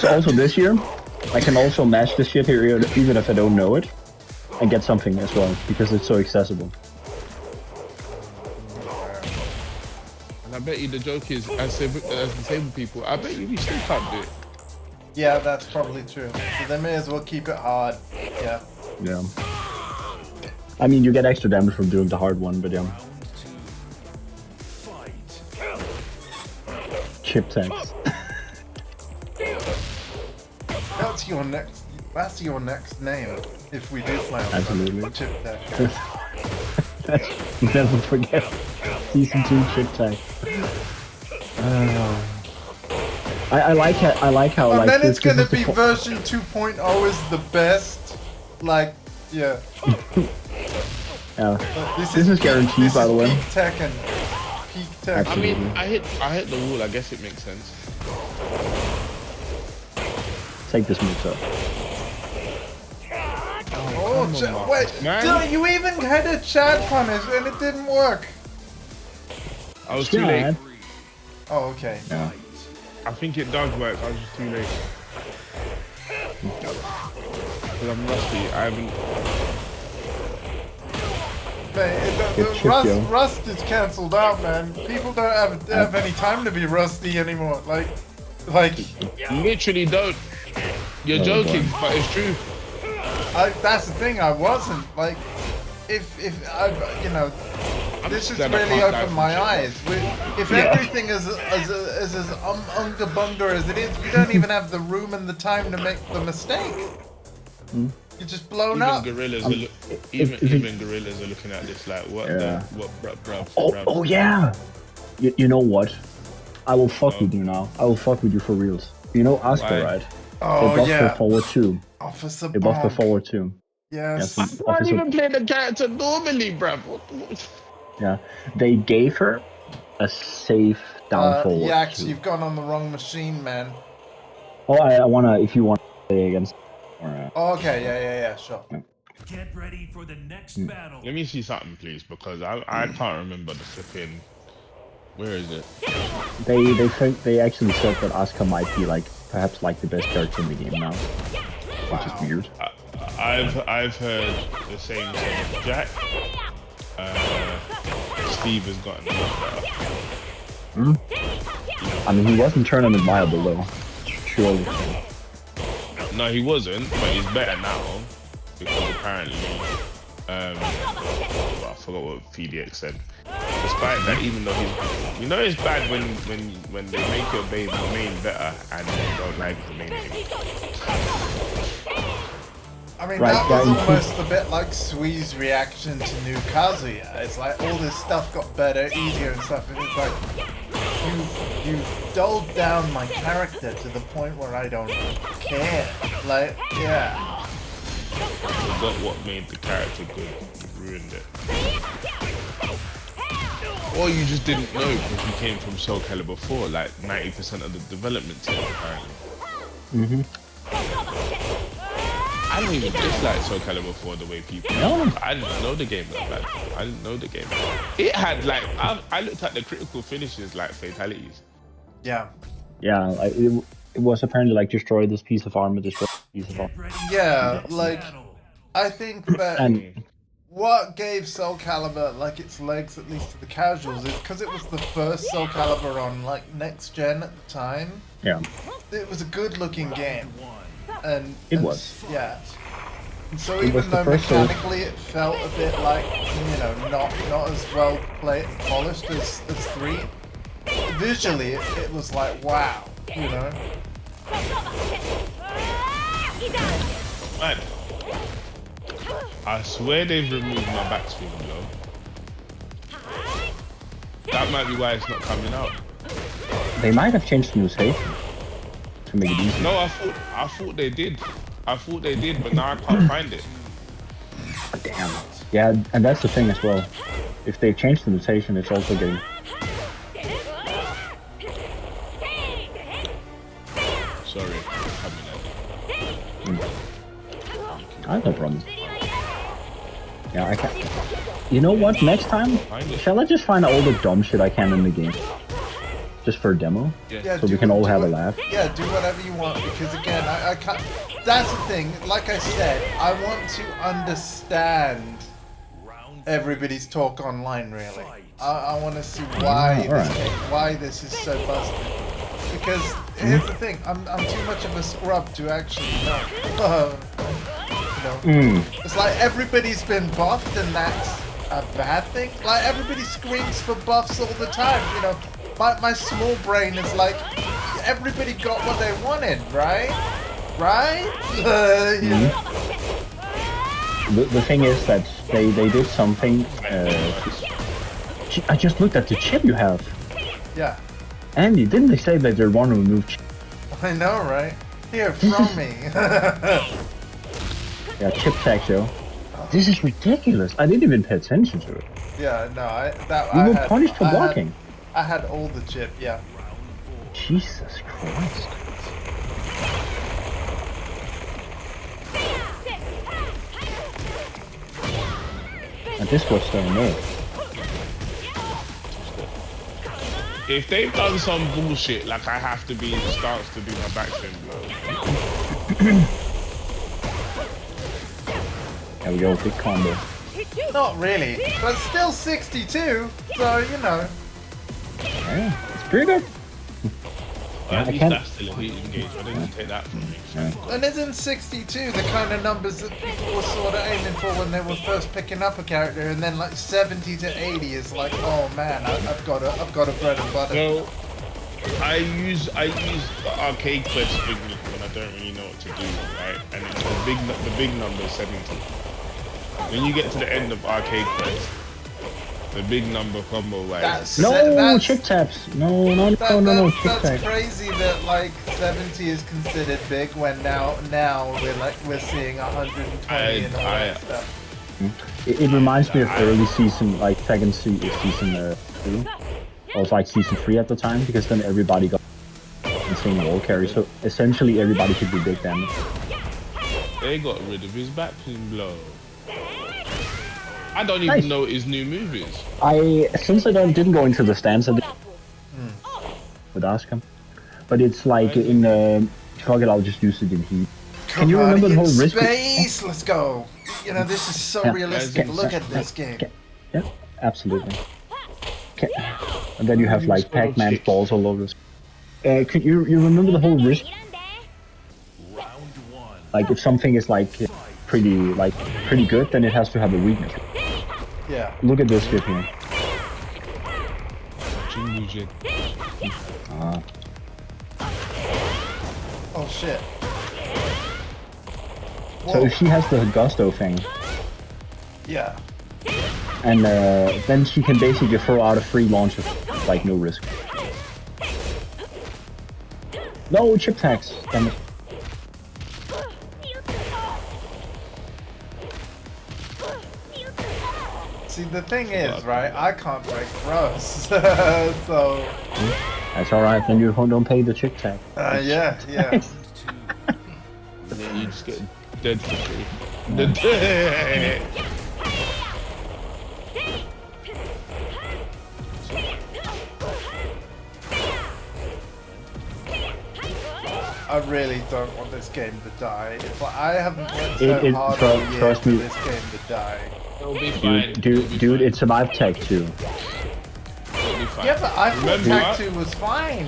S6: Also this year, I can also match this shit here even if I don't know it, and get something as well because it's so accessible.
S5: And I bet you the joke is, as disabled people, I bet you we still can't do it.
S1: Yeah, that's probably true. So they may as well keep it hard. Yeah.
S6: Yeah. I mean, you get extra damage from doing the hard one, but yeah. Chip text.
S1: That's your next name if we do play on
S6: Absolutely.
S1: Chip Tech.
S6: Never forget. Season 2 chip text. I like how
S1: And
S6: like
S1: then
S6: this
S1: it's gonna
S6: is the
S1: be version 2.0 is the best. Like, yeah.
S6: Yeah.
S1: This
S6: is guaranteed, by the way.
S1: Peak Tekken. Peak Tekken.
S5: I mean, I hit the wall. I guess it makes sense.
S6: Take this move up.
S1: Oh, wait,
S5: man.
S1: Dylan, you even had a Chad punish and it didn't work.
S5: I was too late.
S1: Oh, okay.
S6: Yeah.
S5: I think it does work. I was just too late. Because I'm rusty. I haven't.
S1: Man, rust is cancelled out, man. People don't have any time to be rusty anymore. Like,
S5: Literally don't. You're joking, but it's true.
S1: that's the thing. I wasn't like, if I, this has
S5: glad I
S1: really
S5: can't die
S1: opened
S5: from
S1: my
S5: shit.
S1: eyes. If everything is as unga-bunga as it is, you don't even have the room and the time to make the mistake. You're just blown
S5: Even
S1: up.
S5: gorillas are even gorillas are looking at this like, what
S6: Yeah.
S5: bruv.
S6: Oh yeah. You know what? I will fuck with you now. I will fuck with you for reals. You know Oscar,
S5: Why?
S6: right?
S1: Oh
S6: they buffed
S1: yeah.
S6: her forward 2.
S1: Officer
S6: They buffed her
S1: Bomb.
S6: forward 2.
S1: Yes.
S5: I can't even play the character normally, bruv. What?
S6: Yeah, they gave her a safe down forward.
S1: Yax, you've gone on the wrong machine, man.
S6: Oh, I wanna, if you want to play against. Or,
S1: Okay, yeah, sure.
S2: Get ready for the next battle.
S5: Let me see something, please, because I can't remember the flipping. Where is it?
S6: they actually said that Asuka might be like perhaps like the best character in the game now, which is weird.
S5: I've heard the same thing. Jack. Steve has gotten a lot better.
S6: I mean, he wasn't tournament viable though. Surely.
S5: No, he wasn't, but he's better now because apparently, well, I forgot what PDX said. Despite that, even though he's, you know, it's bad when they make your main better and they don't like the main anymore.
S1: I mean,
S6: Right,
S1: that was
S6: yeah,
S1: almost a bit like Sui's reaction to new Kazuya. It's like all this stuff got better, easier and stuff, and it's like, you've dulled down my character to the point where I don't care. Like, yeah.
S5: Forgot what made the character good, you ruined it. Or you just didn't know because you came from Soul Calibur 4, like 90% of the development team apparently. I don't even dislike Soul Calibur 4 the way people.
S6: No.
S5: I didn't know the game that bad. I didn't know the game. It had like I looked at the critical finishes like fatalities.
S1: Yeah.
S6: Yeah, like, it was apparently like destroy this piece of armor, destroy this piece of armor.
S1: Yeah, like, I think that
S6: And
S1: what gave Soul Calibur like its legs, at least to the casuals, is because it was the first Soul Calibur on like next gen at the time.
S6: yeah,
S1: It was a good looking game. And
S6: It was.
S1: Yeah. And so
S6: It was
S1: even
S6: the
S1: though
S6: first Soul-
S1: mechanically it felt a bit like, you know, not as well polished as 3, visually it was like, wow, you know?
S5: Man, I swear they've removed my backspin blow. That might be why it's not coming out.
S6: they might have changed the mutation to make it easier.
S5: No, I thought they did. I thought they did, but now I can't find it.
S6: Damn. Yeah, and that's the thing as well. If they change the mutation, it's also getting.
S5: Sorry, coming out.
S6: I have no problem. Yeah, I can. You know what? Next time,
S5: Find it.
S6: shall I just find all the dumb shit I can in the game, just for a demo,
S1: Yeah,
S6: so we can all have a laugh.
S1: Yeah, do whatever you want, because again, I can't. That's the thing. Like I said, I want to understand everybody's talk online. Really, I want to see why why this is so busted. Because here's the thing, I'm too much of a scrub to actually know. It's like everybody's been buffed, and that's a bad thing. Like everybody screams for buffs all the time. You know, my small brain is like, everybody got what they wanted, right? Right? Yeah.
S6: The thing is that they did something. I just looked at the chip you have.
S1: Yeah.
S6: Andy, didn't they say that they want to remove chip?
S1: I know, right? Here, from me.
S6: Yeah, chip tag, yo. This is ridiculous. I didn't even pay attention to it.
S1: Yeah, no,
S6: We were punished for blocking.
S1: I had all the chip, yeah.
S6: Jesus Christ. And this was so annoying.
S5: If they've done some bullshit, like I have to be in the stance to do my backspin blow.
S6: There we go, big combo.
S1: Not really, but still 62, so you know.
S6: Yeah, it's pretty good.
S5: At
S6: I
S5: least
S6: can't-
S5: that's still a heat engage. I didn't take that from me.
S1: And isn't 62 the kind of numbers that people were sort of aiming for when they were first picking up a character, and then like 70 to 80 is like, oh man, I've got a bread and butter.
S5: So I use the arcade quest thing when I don't really know what to do, right? And it's the big number is 70. When you get to the end of arcade quest, The big number combo wise.
S6: No, chip taps. No, chip
S1: That's
S6: taps.
S1: crazy that like 70 is considered big when now we're seeing 120 and all that stuff.
S6: It reminds me of early season, like Tekken season 2, or like season 3 at the time, because then everybody got insane wall carry, so essentially everybody could do big damage.
S5: They got rid of his backpin blow. I don't even know what his new move is.
S6: Since I didn't go into the stance, I would ask him, but it's like in fuck it, I'll just use it in heat. Can you remember the whole risk?
S1: Space, let's go. You know, this is so realistic. Look at this game.
S6: Yeah, absolutely. And then you have like Pac-Man balls all over this. Could you remember the whole risk? Like if something is like pretty good, then it has to have a weakness.
S1: Yeah.
S6: Look at this shit here.
S1: Oh shit.
S6: So if she has the gusto thing,
S1: yeah,
S6: and then she can basically throw out a free launch of like no risk. No chip tax. Damn it.
S1: see the thing is, right, I can't break throws, so...
S6: That's alright, then you don't pay the chip tax.
S1: Yeah.
S5: Yeah, you just get dead for free.
S1: I really don't want this game to die. I haven't worked so hard all year
S6: trust
S1: for
S6: me.
S1: this game to die.
S5: It'll be fine.
S6: Dude, it survived Tech 2.
S5: It'll be fine.
S1: Yeah, but I thought
S5: Remember
S1: Tag 2 was fine.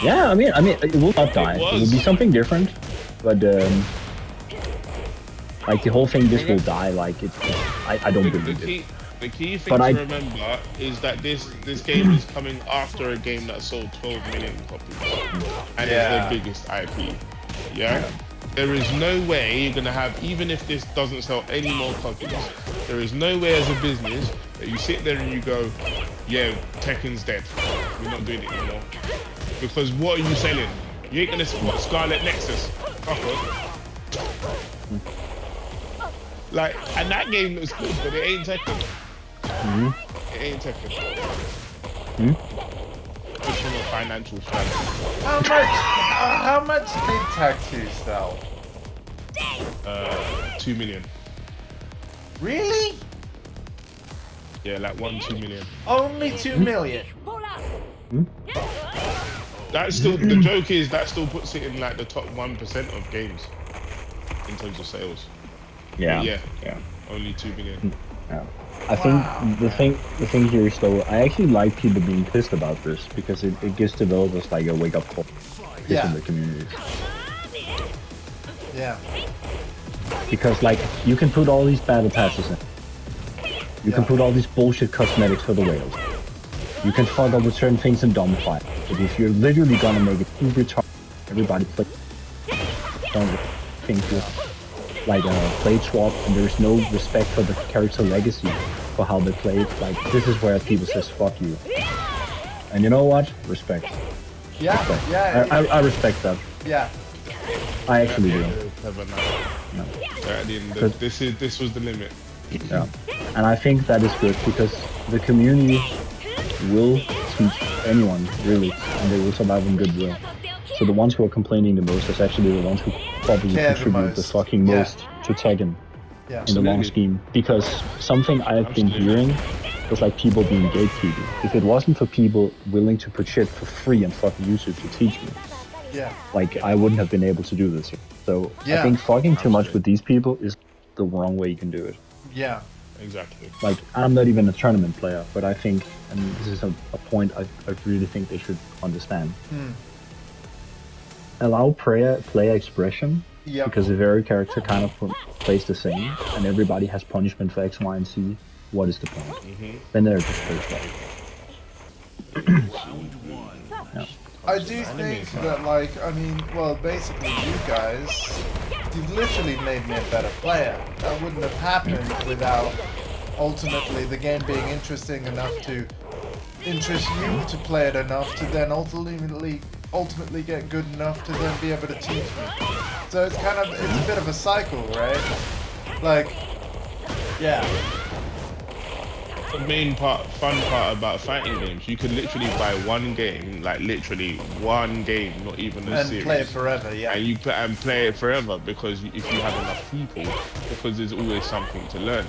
S6: Yeah, I mean, it will not die. It will be something different, but like the whole thing just will die. Like I don't believe it.
S5: The key thing to remember is that this game is coming after a game that sold 12 million copies, and it's their biggest IP. Yeah. There is no way you're gonna have, even if this doesn't sell any more copies, there is no way as a business that you sit there and you go, yeah, Tekken's dead. We're not doing it anymore. Because what are you selling? You ain't gonna spot Scarlet Nexus. Like, and that game looks good, but it ain't Tekken. It ain't Tekken. Just from a financial standpoint.
S1: How much did Tag 2 sell?
S5: 2 million.
S1: Really?
S5: Yeah, like 2 million.
S1: Only 2 million?
S5: That's still, the joke is that still puts it in like the top 1% of games in terms of sales.
S6: Yeah.
S5: Only 2 million.
S6: Yeah. I think the thing here is though, I actually like people being pissed about this because it gives developers like a wake up call in the community.
S1: Yeah.
S6: Because like you can put all these battle passes in. You can put all these bullshit cosmetics for the whales. You can fuck up with certain things in Domify. But if you're literally gonna make it too retarded, everybody play don't think like a plate swap, and there's no respect for the character legacy for how they play it. Like this is where people says fuck you. And you know what? Respect.
S1: Yeah,
S6: Respect.
S1: yeah.
S6: I respect that.
S1: Yeah.
S6: I actually do.
S5: This was the limit.
S6: Yeah. And I think that is good because the community will teach anyone really, and they will survive in goodwill. So the ones who are complaining the most is actually the ones who probably contribute the fucking most to Tekken in the long scheme. Because something I've been hearing is like people being gatekeeping. If it wasn't for people willing to put shit for free and fucking YouTube to teach me, like I wouldn't have been able to do this. So I think fucking too much with these people is the wrong way you can do it.
S1: Yeah.
S5: Exactly.
S6: Like I'm not even a tournament player, but I think, and this is a point I really think they should understand. Allow player expression, because if every character kind of plays the same, and everybody has punishment for X, Y, and Z, what is the point? Then they're just plays yeah.
S1: I do think that, like, I mean, well, basically you guys, you've literally made me a better player. That wouldn't have happened without ultimately the game being interesting enough to interest you to play it enough to then ultimately get good enough to then be able to teach me. So it's a bit of a cycle, right? Like, yeah.
S5: The main fun part about fighting games, you could literally buy one game, like literally one game, not even a series,
S1: and play it forever, yeah.
S5: And play it forever because if you have enough people, because there's always something to learn,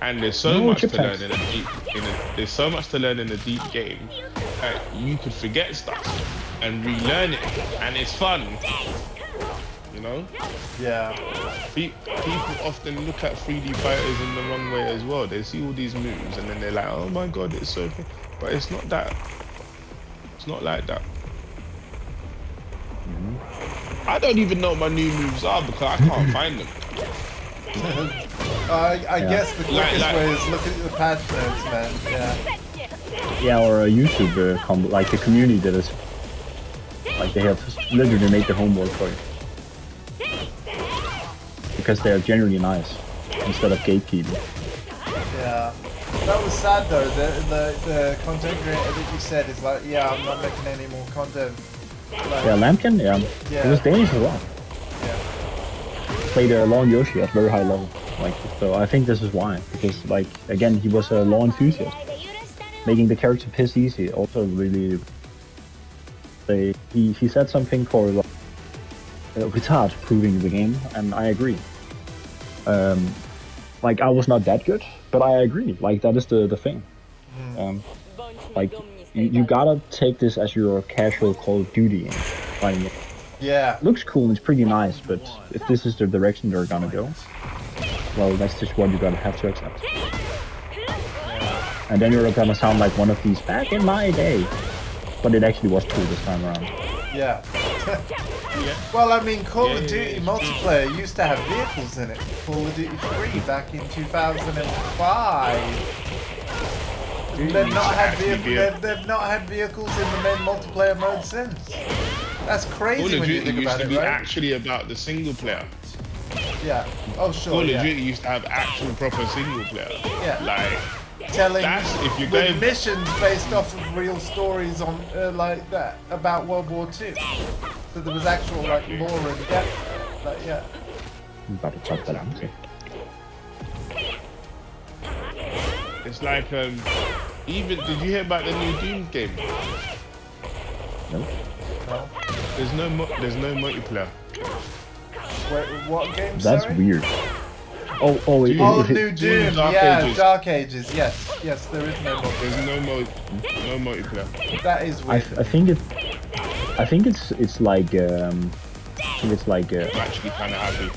S5: and there's so much to learn in a deep, there's so much to learn in a deep game that you could forget stuff and relearn it, and it's fun. You know?
S1: Yeah.
S5: People often look at 3D fighters in the wrong way as well. They see all these moves and then they're like, oh my god, it's so cool. But it's not that. It's not like that. I don't even know what my new moves are because I can't find them.
S1: I guess the quickest way is look at the patch notes, man. Yeah.
S6: Yeah, or a YouTube like the community that is like they have literally made their homework for you. Because they are generally nice instead of gatekeeping.
S1: Yeah, that was sad though. The content creator that you said is like, yeah, I'm not making any more content. Like,
S6: Yeah, Lampkin, yeah. It was Danish as well.
S1: yeah.
S6: Played a law Yoshi at very high level. Like, so I think this is why. Because like again, he was a law enthusiast, making the character piss easy. Also, really, he said something for like, retard proving the game, and I agree. Like I was not that good, but I agree. Like that is the thing. Like you gotta take this as your casual Call of Duty game. Like,
S1: Yeah.
S6: it looks cool and it's pretty nice, but if this is the direction they're gonna go, well, that's just what you're gonna have to accept. And then you're gonna sound like one of these back in my day, but it actually was cool this time around.
S1: Yeah. Well, I mean, Call of Duty multiplayer used to have vehicles in it. Call of Duty 3 back in 2005. They've not had vehicles in the main multiplayer mode since. That's crazy
S5: Call of
S1: when you
S5: Duty
S1: think
S5: used
S1: about
S5: to
S1: it,
S5: be
S1: right?
S5: actually about the single player.
S1: Yeah. Oh, sure.
S5: Call of
S1: Yeah.
S5: Duty used to have actual proper single player.
S1: Yeah.
S5: Like,
S1: Telling
S5: that's if you're
S1: with
S5: going
S1: missions based off of real stories on like that about World War II. So there was actual like lore and depth. Like, yeah.
S6: Bare tatt balanse.
S5: It's like even did you hear about the new Doom game?
S6: No?
S1: No?
S5: There's no multiplayer.
S1: Wait, what game?
S6: That's
S1: sorry?
S6: weird. Oh,
S1: Oh,
S6: if it,
S1: New Doom.
S5: Dark
S1: Yeah,
S5: Ages.
S1: Dark Ages. Yes, there is no more.
S5: There's no multiplayer.
S1: That is
S6: I
S1: weird.
S6: think it's like it's like
S5: I'm actually kind of happy.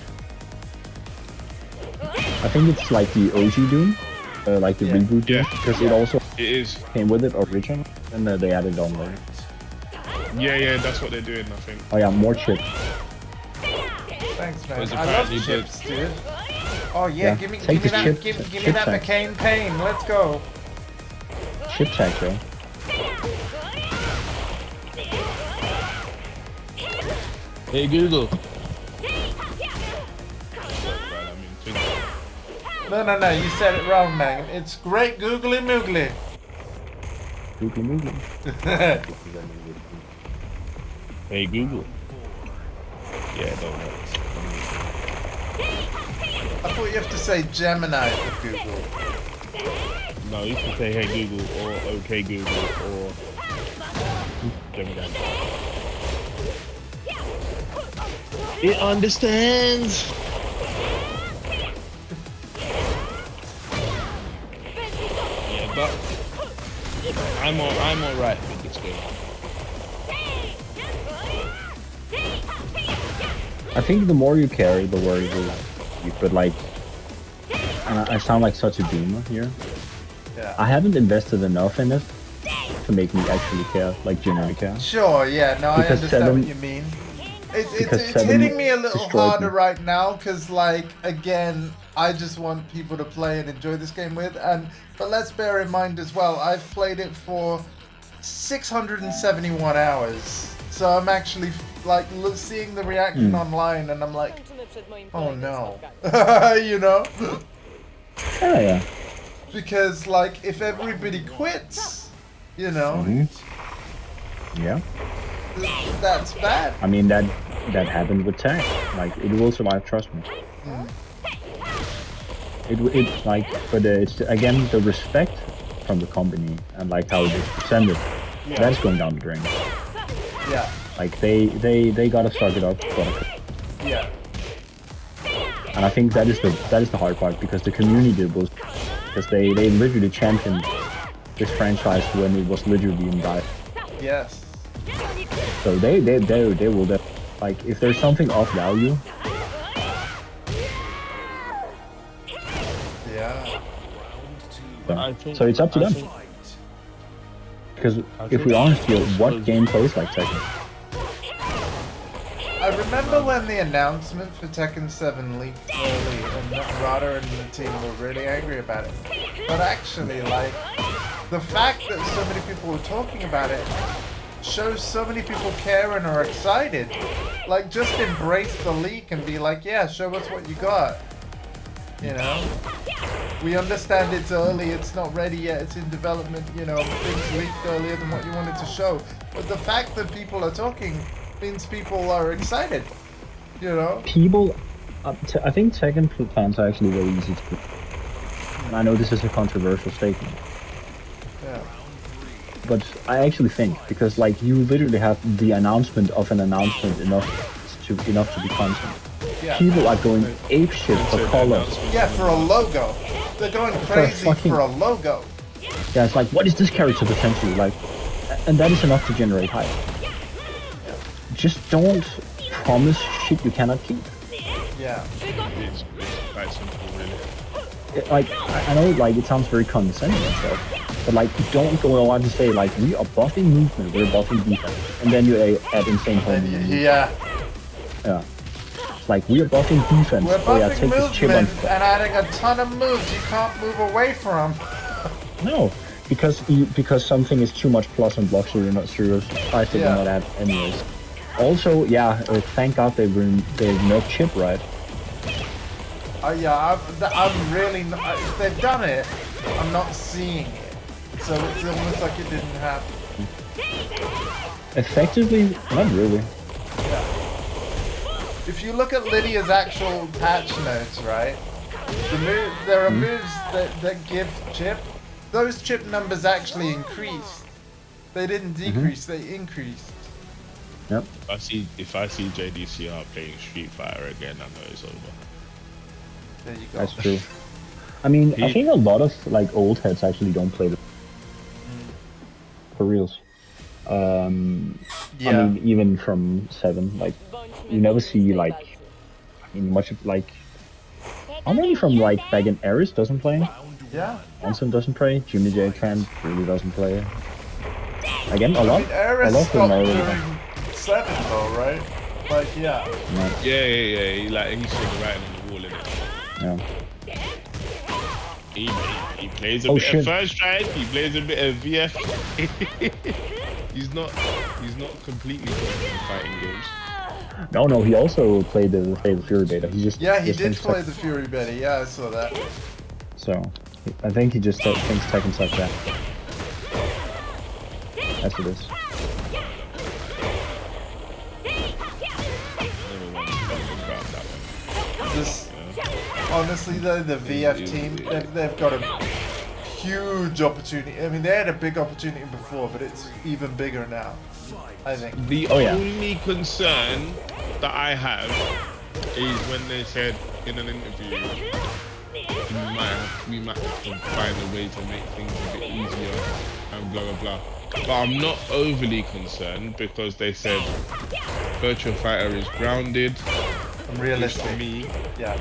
S6: I think it's like the OG Doom, like the reboot Doom,
S5: Yeah.
S6: because it also
S5: It is.
S6: came with it original, and they added on later.
S5: Yeah, that's what they're doing, I think.
S6: Oh yeah, more chips.
S1: Thanks, man.
S5: Because
S1: I love
S5: apparently
S1: chips, dude. Oh yeah,
S6: Yeah,
S1: give me
S6: take the
S1: that,
S6: chip-
S1: give me
S6: chip
S1: that
S6: tag.
S1: McCain pain. Let's go.
S6: Chip tag, bro.
S5: Hey Google.
S1: No, you said it wrong, man. It's great googly moogly.
S6: Googly moogly.
S5: Hey Google. Yeah, don't know.
S1: I thought you have to say Gemini for Google.
S5: No, you can say Hey Google or Okay Google or Gemini. It understands. Yeah, but I'm all right with this game.
S6: I think the more you carry, the worse you like. You could like, and I sound like such a boomer here.
S1: Yeah.
S6: I haven't invested enough in it to make me actually care, like genuinely care.
S1: Sure, yeah, no,
S6: Because
S1: I understand
S6: 7
S1: what you mean. It's
S6: because 7
S1: hitting me a little
S6: destroyed
S1: harder
S6: me.
S1: right now because, like, again, I just want people to play and enjoy this game with. But let's bear in mind as well, I've played it for 671 hours. So I'm actually like seeing the reaction online, and I'm like,
S3: Kończymy przed moim
S1: oh
S3: kolejnym
S1: no,
S3: spotkaniem.
S1: you know?
S6: Yeah, yeah.
S1: Because like if everybody quits, you know,
S6: Yeah.
S1: that's bad.
S6: I mean that happened with tech. Like it will survive, trust me. It like, but it's again the respect from the company and like how it's presented. That's going down the drain.
S1: Yeah.
S6: Like they gotta suck it up.
S1: Yeah.
S6: And I think that is the hard part because the community was because they literally championed this franchise when it was literally in die.
S1: Yes.
S6: So they will like if there's something of value.
S1: Yeah.
S6: So it's up to them. Because if we're honest here, what game plays like Tekken?
S1: I remember when the announcement for Tekken 7 leaked early and Rada and the team were really angry about it. But actually, like, the fact that so many people were talking about it shows so many people care and are excited. Like, just embrace the leak and be like, yeah, show us what you got. You know? We understand it's early, it's not ready yet, it's in development, you know, things leaked earlier than what you wanted to show. But the fact that people are talking means people are excited, you know?
S6: People, I think Tekken fans are actually very easy to put. And I know this is a controversial statement.
S1: Yeah.
S6: But I actually think, because like you literally have the announcement of an announcement enough to be content.
S1: Yeah.
S6: People are going apeshit for colors.
S1: Yeah, for a logo. They're going crazy for a logo.
S6: Yeah, it's like, what is this character potentially like? And that is enough to generate hype. Just don't promise shit you cannot keep.
S1: Yeah.
S5: It's quite simple, really.
S6: Like, I know, like, it sounds very condescending and stuff, but like, don't go on to say like, we are buffing movement, we're buffing defense, and then you add insane homing.
S1: Yeah.
S6: Yeah. It's like, we are buffing defense.
S1: We're
S6: Oh yeah,
S1: buffing
S6: take this chip on.
S1: movement and adding a ton of moves you can't move away from.
S6: No, because something is too much plus and block, so you're not serious. I think
S1: Yeah.
S6: not add anyways. Also, yeah, thank God they nerfed chip right.
S1: Yeah, I'm really not, if they've done it, I'm not seeing it. So it's almost like it didn't happen.
S6: Effectively, not really.
S1: If you look at Lydia's actual patch notes, right? There are moves that give chip. Those chip numbers actually increased. They didn't decrease, they increased.
S6: Yep.
S5: If I see JDCR playing Street Fighter again, I know it's over.
S1: There you go.
S6: That's true. I mean, I think a lot of like old heads actually don't play the for reals.
S1: Yeah.
S6: I mean, even from 7, like you never see like, I mean, much of like, how many from like back in Eris doesn't play?
S1: Yeah.
S6: Johnson doesn't play. Jimmy J Can really doesn't play. Again, a lot.
S1: I mean, Eris
S6: of them
S1: stopped
S6: are
S1: doing 7 though, right? Like, yeah.
S5: Yeah. He's sort of writing on the wall, innit?
S6: Yeah.
S5: He plays a bit of First Strike. He plays a bit of VF. he's not completely from fighting games.
S6: No. He also played the Fury beta. He just
S1: He did play the Fury beta. Yeah, I saw that.
S6: So I think he just thinks Tekken sucks that. That's what it is.
S1: Just honestly though, the VF team, they've got a huge opportunity. I mean, they had a big opportunity before, but it's even bigger now, I think.
S5: The only concern that I have is when they said in an interview, we might have to find a way to make things a bit easier and blah blah blah. But I'm not overly concerned because they said Virtual Fighter is grounded,
S1: Realistic.
S5: to me,
S1: Yeah.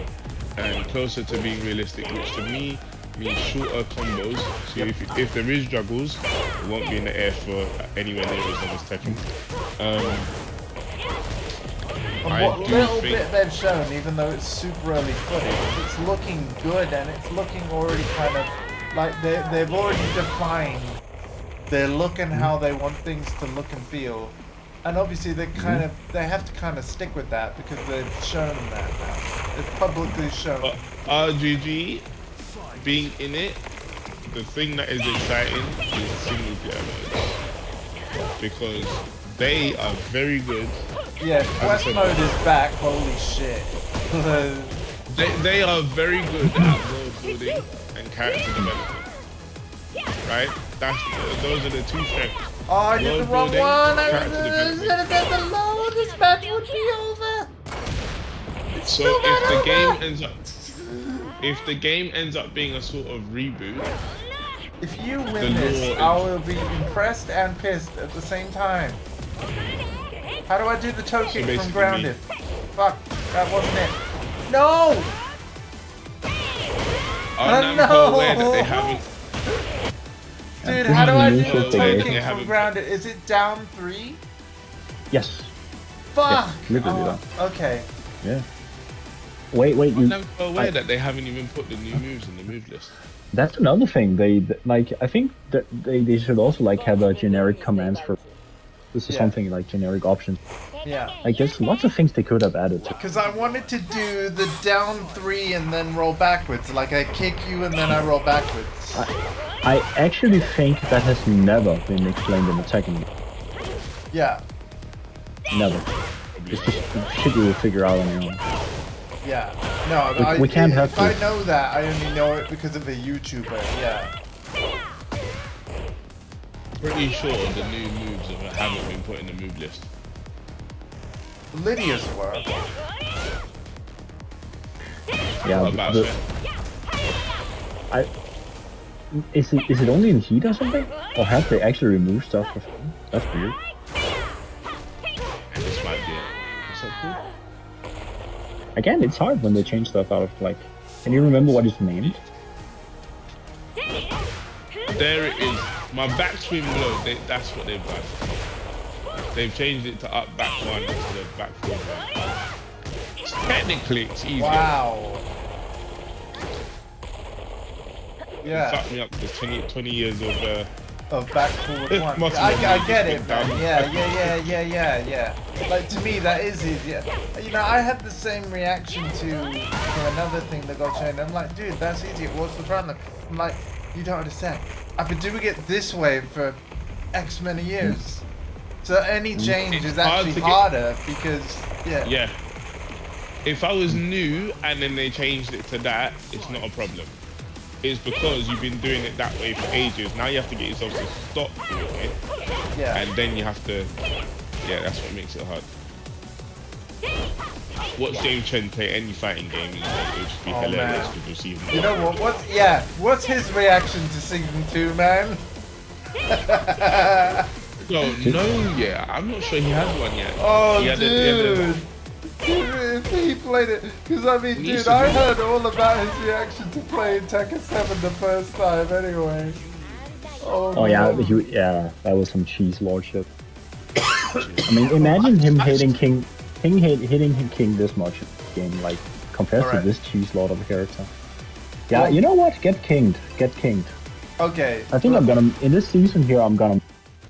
S5: and closer to being realistic, which to me means shorter combos. So if there is juggles, it won't be in the air for anywhere near as long as Tekken.
S1: And what little bit they've shown, even though it's super early footage, it's looking good and it's looking already kind of like they've already defined their look and how they want things to look and feel. And obviously they have to kind of stick with that because they've shown that now. It's publicly shown.
S5: But RGG being in it the thing that is exciting is single player modes because they are very good.
S1: Yeah, quest mode is back. Holy shit.
S5: They are very good at world building and character development. Right? Those are the two strengths.
S1: Oh, I did the wrong
S5: World building,
S1: one. I
S5: character development.
S1: should have done the low. This match would be over. It's
S5: So
S1: still
S5: if
S1: not
S5: the
S1: over.
S5: game ends up being a sort of reboot,
S1: If you win this, I will be impressed and pissed at the same time. How do I do the toe kick from
S5: basically
S1: grounded? Fuck, that wasn't it. No!
S5: I'm
S1: no!
S5: not aware that they haven't.
S1: Dude, how do I do the
S6: Initial
S1: toe
S6: thing.
S5: They
S1: kick from
S5: haven't-
S1: grounded? Is it down 3?
S6: Yes.
S1: Fuck!
S6: Yes, literally that.
S1: Okay.
S6: Yeah. Wait,
S5: I'm
S6: you.
S5: never aware that they haven't even put the new moves in the move list.
S6: That's another thing. They like. I think that they should also like have a generic commands for. This is
S1: Yeah.
S6: something like generic options.
S1: Yeah.
S6: Like there's lots of things they could have added.
S1: Because I wanted to do the down 3 and then roll backwards. Like I kick you and then I roll backwards.
S6: I actually think that has never been explained in the Tekken.
S1: Yeah.
S6: Never. It's just shit you will figure out on your own.
S1: Yeah. No,
S6: We can't have
S1: if I
S6: to.
S1: know that, I only know it because of a YouTuber. Yeah.
S5: Pretty sure the new moves haven't been put in the move list.
S1: Lydia's were.
S6: Yeah.
S5: About
S6: the-
S5: it.
S6: Is it only in Heat or something? Or have they actually removed stuff for fun? That's weird.
S5: This might be it. Is that cool?
S6: Again, it's hard when they change stuff out of like. Can you remember what it's named?
S5: There it is. My backswing blow, that's what they've done. They've changed it to up back 1 instead of back forward 1. Technically, it's easier.
S1: Wow.
S5: It
S1: Yeah.
S5: fucked me up to 20 years
S1: Of back forward one.
S5: Must
S1: I
S5: have
S1: get
S5: been
S1: it, man.
S5: down.
S1: Yeah. Like to me, that is easier. You know, I had the same reaction to another thing that got changed. I'm like, dude, that's easier. What's the problem? I'm like, you don't understand. I've been doing it this way for X many years. So any change
S5: It's
S1: is
S5: hard
S1: actually
S5: to get-
S1: harder because, yeah.
S5: Yeah. If I was new and then they changed it to that, it's not a problem. It's because you've been doing it that way for ages. Now you have to get yourself to stop doing it.
S1: Yeah.
S5: And then you have to... Yeah, that's what makes it hard. Watch James Chen play any fighting game and it would just be
S1: Oh,
S5: hilarious
S1: man.
S5: to receive him.
S1: You know what? What's his reaction to season 2, man?
S5: No, yeah. I'm not sure he has one yet.
S1: Oh,
S5: He had a-
S1: dude. If he played it, because I mean,
S5: He needs
S1: dude,
S5: to
S1: I
S5: do
S1: heard all about his reaction to playing Tekken 7 the first time anyway.
S6: Oh yeah,
S1: no.
S6: that was some cheese lordship. I mean, imagine him hitting King this much in the game, like compared to
S1: Alright.
S6: this cheese lord of a character. Yeah,
S1: Well-
S6: you know what? Get kinged.
S1: Okay.
S6: I think I'm gonna in this season here. I'm gonna.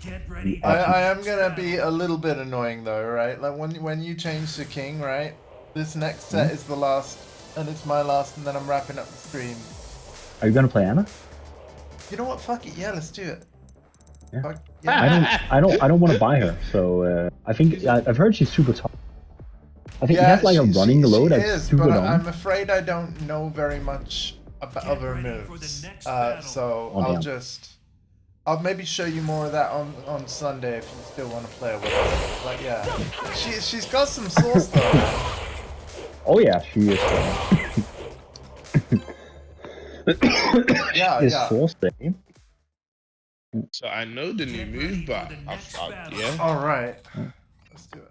S2: Get ready.
S1: I am gonna be a little bit annoying though, right? Like when you change to King, right? This next set is the last, and it's my last, and then I'm wrapping up the stream.
S6: Are you gonna play Anna?
S1: You know what? Fuck it. Yeah, let's do it.
S6: Yeah.
S1: Fuck, yeah.
S6: I don't want to buy her. So I think I've heard she's super tough. I think he has like a running load
S1: she
S6: that's
S1: is,
S6: super
S1: but
S6: dumb.
S1: I'm afraid I don't know very much about
S2: Get
S1: other
S2: ready for the
S1: moves.
S2: next battle.
S1: So
S6: Oh, damn.
S1: I'll maybe show you more of that on Sunday if you still want to play or whatever. But yeah, she's got some sauce though. Man.
S6: Oh yeah, she is.
S1: Yeah,
S6: Is
S1: yeah.
S6: Force Day.
S5: So I know the new move, but yeah.
S1: All right, let's do it.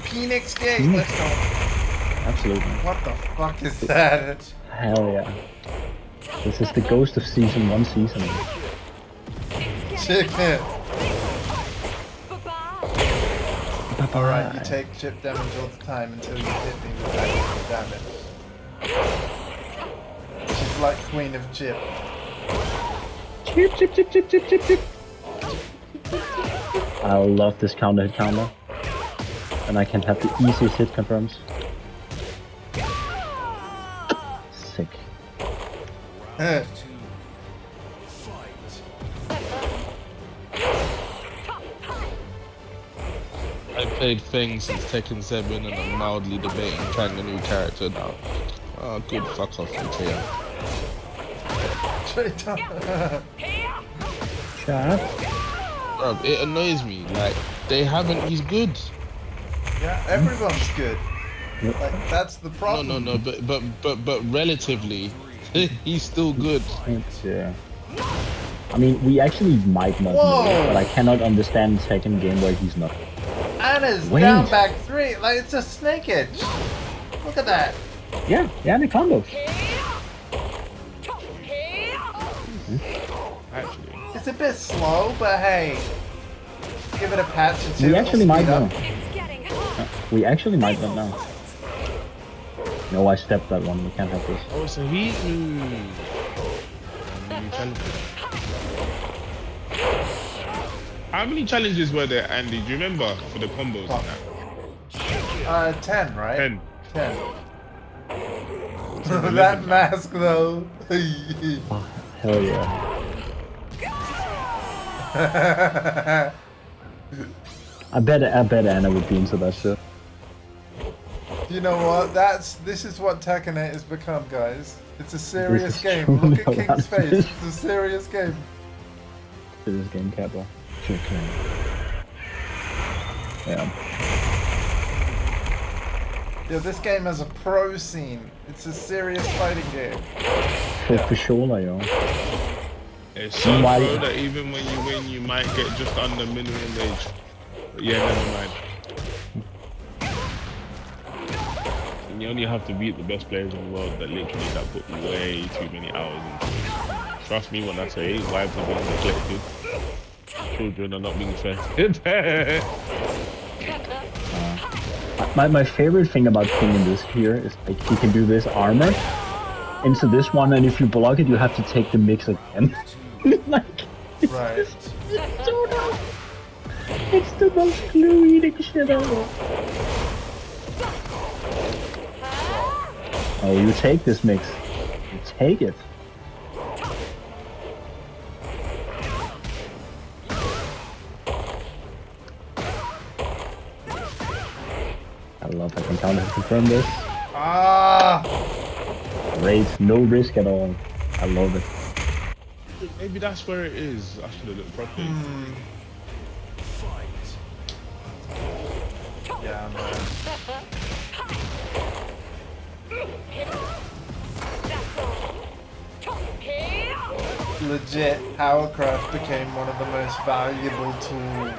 S1: Phoenix Gate, let's go.
S6: Absolutely.
S1: What the fuck is that?
S6: Hell yeah. This is the ghost of season 1 season.
S1: Chicken. Alright, you take chip damage all the time until you hit me with actual damage. She's like Queen of Chip.
S6: Chip. I love this counter hit counter. And I can have the easiest hit confirms. Sick.
S5: I played Feng since Tekken 7 and I'm mildly debating trying a new character now. Oh, good, fuck off, Ikea.
S1: Straight up.
S6: Shut up.
S5: Bro, it annoys me. Like, they haven't. He's good.
S1: Yeah, everyone's good. Like, that's the
S5: No,
S1: problem.
S5: no, no. But relatively, he's still good.
S6: It's, I mean, we actually might not know,
S1: Whoa.
S6: but I cannot understand second game where he's not.
S1: Anna's
S6: Wait.
S1: down back 3. Like, it's a snake edge. Look at that.
S6: Yeah, the combos.
S5: Actually,
S1: It's a bit slow, but hey, give it a patch or two.
S6: We
S1: it'll
S6: actually might
S1: speed up.
S6: know. We actually might not know. No, I stepped that one. We can't have this.
S5: oh, so he. How many challenges were there, Andy? Do you remember for the combos?
S1: Oh.
S5: And
S1: 10, right?
S5: 10.
S1: 10. That mask, though.
S6: Oh, hell yeah. I bet Anna would be into that shit.
S1: You know what? This is what Tekken 8 has become, guys. It's a serious
S6: is
S1: game.
S6: truly
S1: Look at
S6: a lot
S1: King's
S6: of
S1: face.
S6: this.
S1: It's a serious game.
S6: This game, Kappa. Yeah.
S1: Yeah, this game has a pro scene. It's a serious fighting game.
S6: For sure, like, yo.
S5: It's so
S6: Why-
S5: pro that even when you win, you might get just under minimum wage. But yeah, never mind. And you only have to beat the best players in the world that literally that put way too many hours into it. Trust me when I say wives are being neglected, children are not being fed.
S6: My favorite thing about King in this here is like he can do this armor into this one, and if you block it, you have to take the mix again. Like, it's
S1: Right.
S6: just so dumb. It's the most glue eating shit ever. Oh, you take this mix. You take it. I love I can counter confirm this.
S1: Ah!
S6: Raise no risk at all. I love it.
S5: Maybe that's where it is. I should have looked properly.
S1: Yeah, man. Legit, Powercraft became one of the most valuable tools.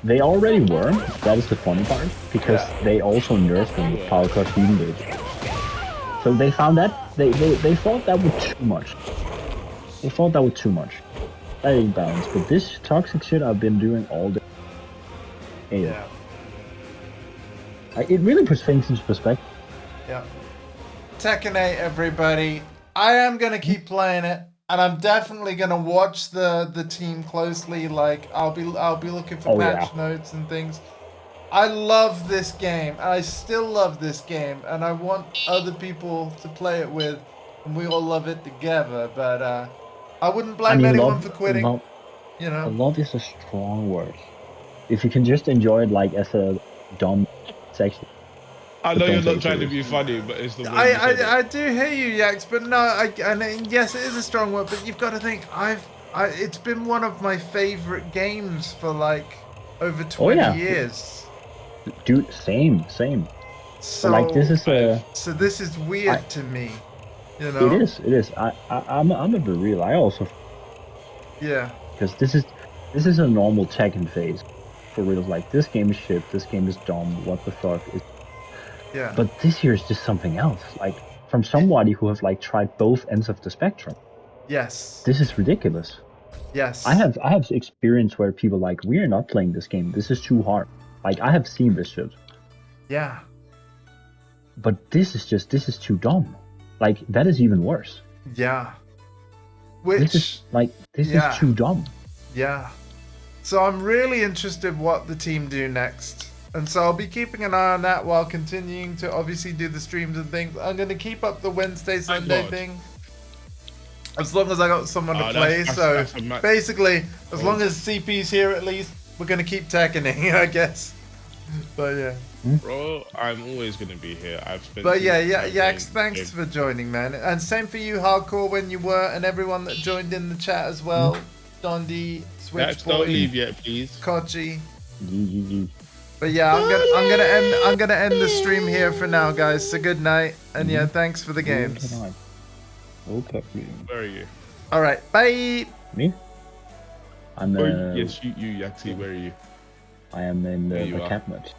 S6: They already were. That is the funny part because they also nerfed them with Power Crush Heating Gauge. So they found that they thought that was too much. They thought that was too much. That ain't balanced. But this toxic shit I've been doing all day.
S1: Yeah.
S6: It really puts things into perspective.
S1: Yeah. Tekken 8, everybody. I am gonna keep playing it, and I'm definitely gonna watch the team closely. Like I'll be looking for patch notes and things. I love this game. I still love this game, and I want other people to play it with, and we all love it together. But I wouldn't blame anyone for quitting. You know.
S6: Love is a strong word. If you can just enjoy it like as a dumb section.
S5: I know you're not trying to be funny, but it's the way you said it.
S1: I do hear you, Yax, but no, and yes, it is a strong word, but you've got to think, it's been one of my favorite games for like over 20 years.
S6: Dude, same.
S1: So
S6: like this is
S1: so this is weird to me, you know.
S6: It is. I'm a bit real. I also because this is a normal Tekken phase for real. Like this game is shit. This game is dumb. What the fuck is.
S1: Yeah.
S6: But this here is just something else. Like from somebody who has like tried both ends of the spectrum.
S1: Yes.
S6: This is ridiculous.
S1: Yes.
S6: I have experience where people like we are not playing this game. This is too hard. Like I have seen this shit.
S1: Yeah.
S6: But this is too dumb. Like that is even worse.
S1: Yeah. Which
S6: this is too dumb.
S1: Yeah. So I'm really interested what the team do next. And so I'll be keeping an eye on that while continuing to obviously do the streams and things. I'm going to keep up the Wednesday, Sunday thing. As long as I got someone to play. Basically, as long as CP's here at least, we're going to keep tekkening, I guess. But yeah.
S5: Bro, I'm always going to be here.
S1: But yeah, Yax, thanks for joining, man. And same for you, Hardcore, when you were, and everyone that joined in the chat as well. Dondi, Switch Boy,
S5: don't leave yet, please.
S1: Kochi. But yeah, I'm gonna end the stream here for now, guys. So good night, and yeah, thanks for the games.
S6: Okay.
S5: Where are you?
S1: All right, bye.
S6: Me? I'm
S5: yes, you, Yaxi. Where are you?
S6: I am in the
S5: you are.
S6: cabinet.